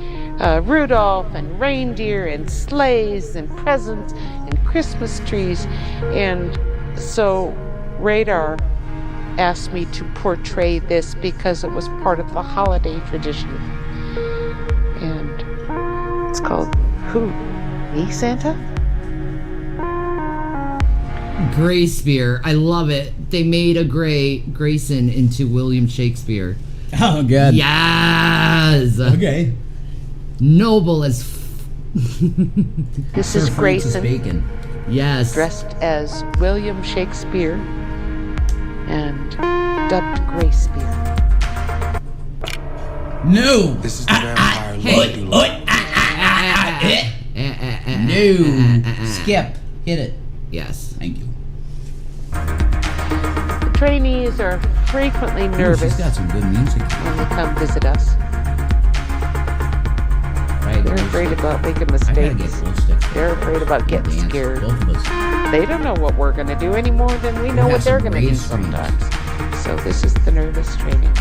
Rudolph and reindeer and sleighs and presents and Christmas trees. And so Radar asked me to portray this because it was part of the holiday tradition. And it's called Who? Me, Santa? Gray Spear. I love it. They made a Grayson into William Shakespeare. Oh god. Yes. Okay. Noble as. This Sir is Francis Grayson, Bacon. Yes. dressed as William Shakespeare and dubbed Gray Spear. No. This is the vampire hey. Lord. No. Skip. Hit it. Yes. Thank you. The trainees are frequently Ooh, nervous she's got some good music. when they come visit us. Right. They're afraid about making I gotta get mistakes. glow sticks. They're afraid about getting Dance, scared. both of us. They don't know what we're going to do any more than we know have what they're some going to do great streams. sometimes. So this is the nervous training.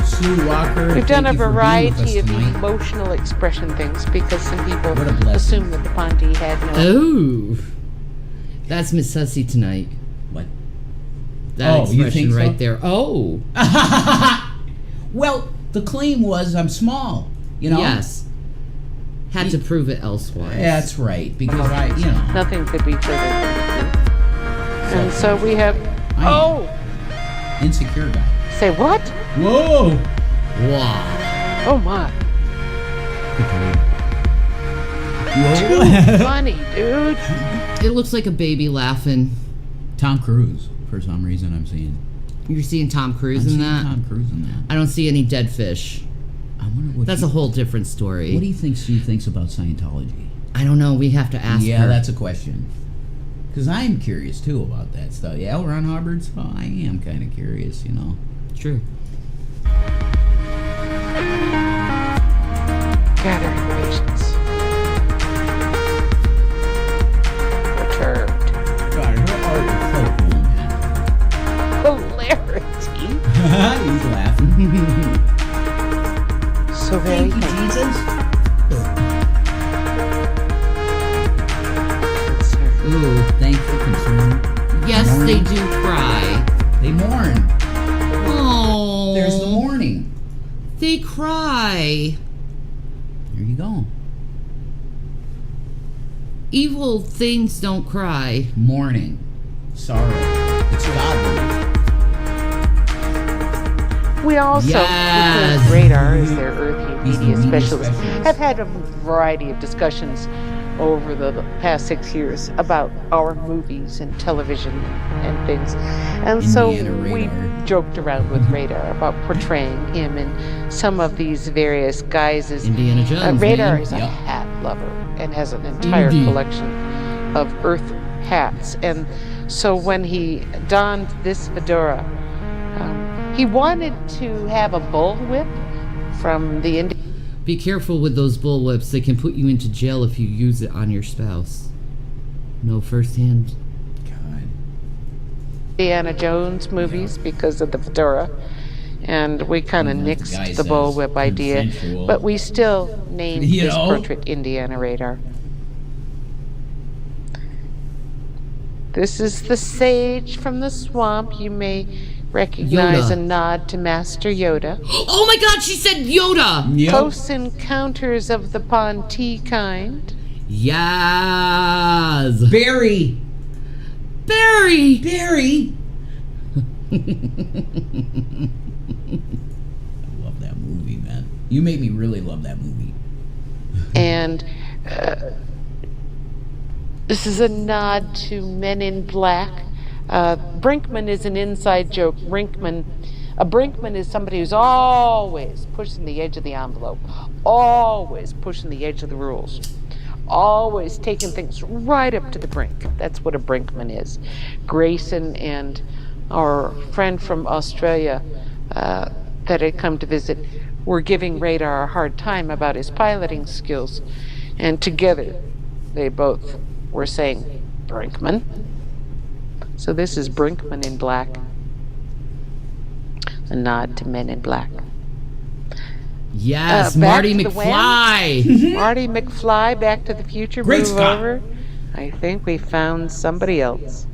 Sue Walker. We've done a thank you for being with us variety of tonight. emotional expression things because some people What a blessing. assume that the Ponte had no. Oh. That's Miss Sussy tonight. What? That Oh, you expression think so? right there. Oh. Well, the claim was I'm small. You know. Yes. Had to prove it elsewise. That's right. Because I, you know. Nothing could be further from the truth. And so we have. I know. Oh! Insecure guy. Say what? Whoa! Wow. Oh my. Whoa! Funny, dude. It looks like a baby laughing. Tom Cruise, for some reason I'm seeing. You're seeing Tom Cruise I'm in seeing that? Tom Cruise in that. I don't see any dead fish. I wonder what That's a whole different story. What do you think she thinks about Scientology? I don't know. We have to ask her. Yeah, that's a question. Because I'm curious, too, about that stuff. Yeah, L. Ron Hubbard's, well, I am kind of curious, you know. True. Gathering patience. Perturbed. God, her art is so cool, man. Hilarity. He's laughing. So very Thank you, thankful. Jesus. Ooh. Thankful, concerned. Yes, Mourning. they do cry. They mourn. Oh. There's the mourning. They cry. There you go. Evil things don't cry. Mourning. Sorrow. It's godly. We also, Yes. because Radar is their Earth He's the media media specialist, specialist. have had a variety of discussions over the past 6 years about our movies and television and things. And so Indiana we Radar. joked around with Radar about portraying him in some of these various guises. Indiana Jones. Radar man. is a Yep. hat lover and has an entire Indeed. collection of Earth hats. And so when he donned this fedora, he wanted to have a bullwhip from the Be careful with those bullwhips. They can put you into jail if you use it on your spouse. No firsthand. God. Indiana Jones movies because of the fedora. And we kind of And what the guy nixed the says, bullwhip idea, consensual. but we still named You this know? portrait Indiana Radar. This is the sage from the swamp. You may recognize Yoda. a nod to Master Yoda. Oh my god, she said Yoda! Yep. Close encounters of the Ponte kind. Yes! Barry. Barry! Barry. I love that movie, man. You made me really love that movie. And this is a nod to Men in Black. Brinkman is an inside joke. A Brinkman is somebody who's always pushing the edge of the envelope, always pushing the edge of the rules, always taking things right up to the brink. That's what a Brinkman is. Grayson and our friend from Australia that had come to visit were giving Radar a hard time about his piloting skills, and together they both were saying, Brinkman. So this is Brinkman in Black. A nod to Men in Black. Yes, Back Marty to the McFly! Marty McFly, Back to the Future, Great move Scott. over. I think we found somebody else.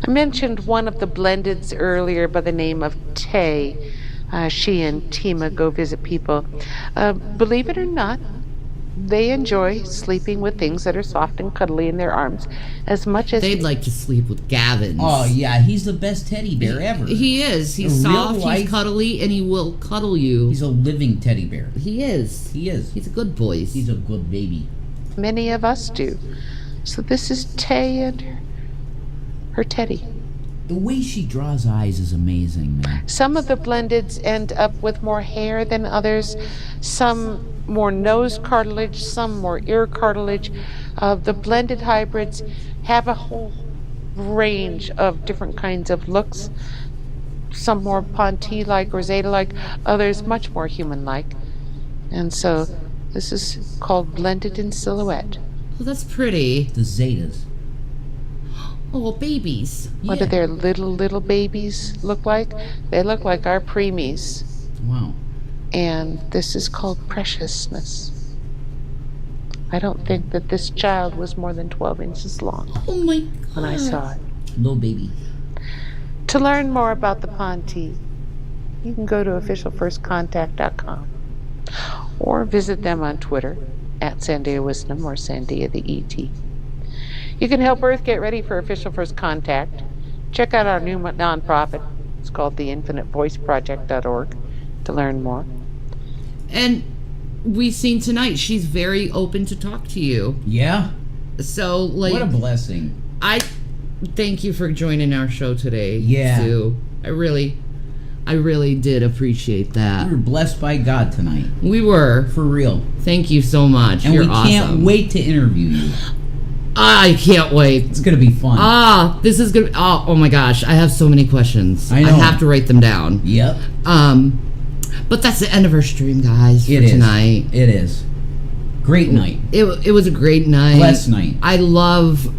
I mentioned one of the blendeds earlier by the name of Tay. She and Tima go visit people. Believe it or not, they enjoy sleeping with things that are soft and cuddly in their arms as much as They'd like to sleep with Gavin. Oh, yeah, he's the best teddy bear ever. He is. He's A real soft, life- he's cuddly, and he will cuddle you. He's a living teddy bear. He is. He is. He's a good boy. He's a good baby. many of us do. So this is Tay and her teddy. The way she draws eyes is amazing, man. Some of the blendeds end up with more hair than others, some more nose cartilage, some more ear cartilage. The blended hybrids have a whole range of different kinds of looks. Some more Ponte-like or Zeta-like, others much more human-like. And so this is called blended in silhouette. Oh, that's pretty. The Zetas. Oh, babies. What do their little babies look like? They look like our preemies. Wow. And this is called preciousness. I don't think that this child was more than 12 inches long Oh my god. when I saw it. Little baby. To learn more about the Ponte, you can go to officialfirstcontact.com or visit them on Twitter at Sandia Wisdom or Sandia the ET. You can help Earth get ready for Official First Contact. Check out our new nonprofit. It's called the infinitevoiceproject.org to learn more. And we seen tonight she's very open to talk to you. Yeah. So, like, What a blessing. I thank you for joining our show today, Yeah. Sue. I really did appreciate that. We were blessed by God tonight. We were. For real. Thank you so much. And You're we awesome. can't wait to interview you. I can't wait. It's going to be fun. This is good. Oh my gosh. I have so many questions. I know. I have to write them down. Yep. But that's the end of our stream, guys, for It is. tonight. It is. Great night. It was a great night. Blessed night. I love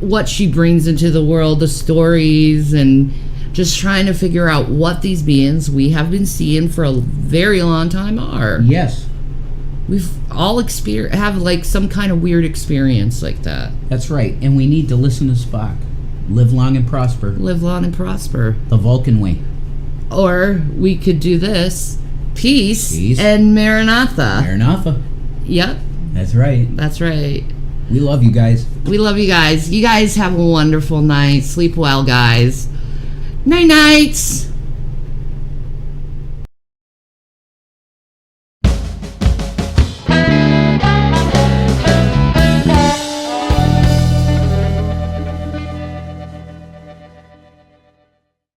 what she brings into the world, the stories, and just trying to figure out what these beings we have been seeing for a very long time are. Yes. We've all have like some kind of weird experience like that. That's right. And we need to listen to Spock. Live long and prosper. Live long and prosper. The Vulcan way. Or we could do this. Peace. Peace. And Maranatha. Maranatha. Yep. That's right. That's right. We love you guys. We love you guys. You guys have a wonderful night. Sleep well, guys. Night nights.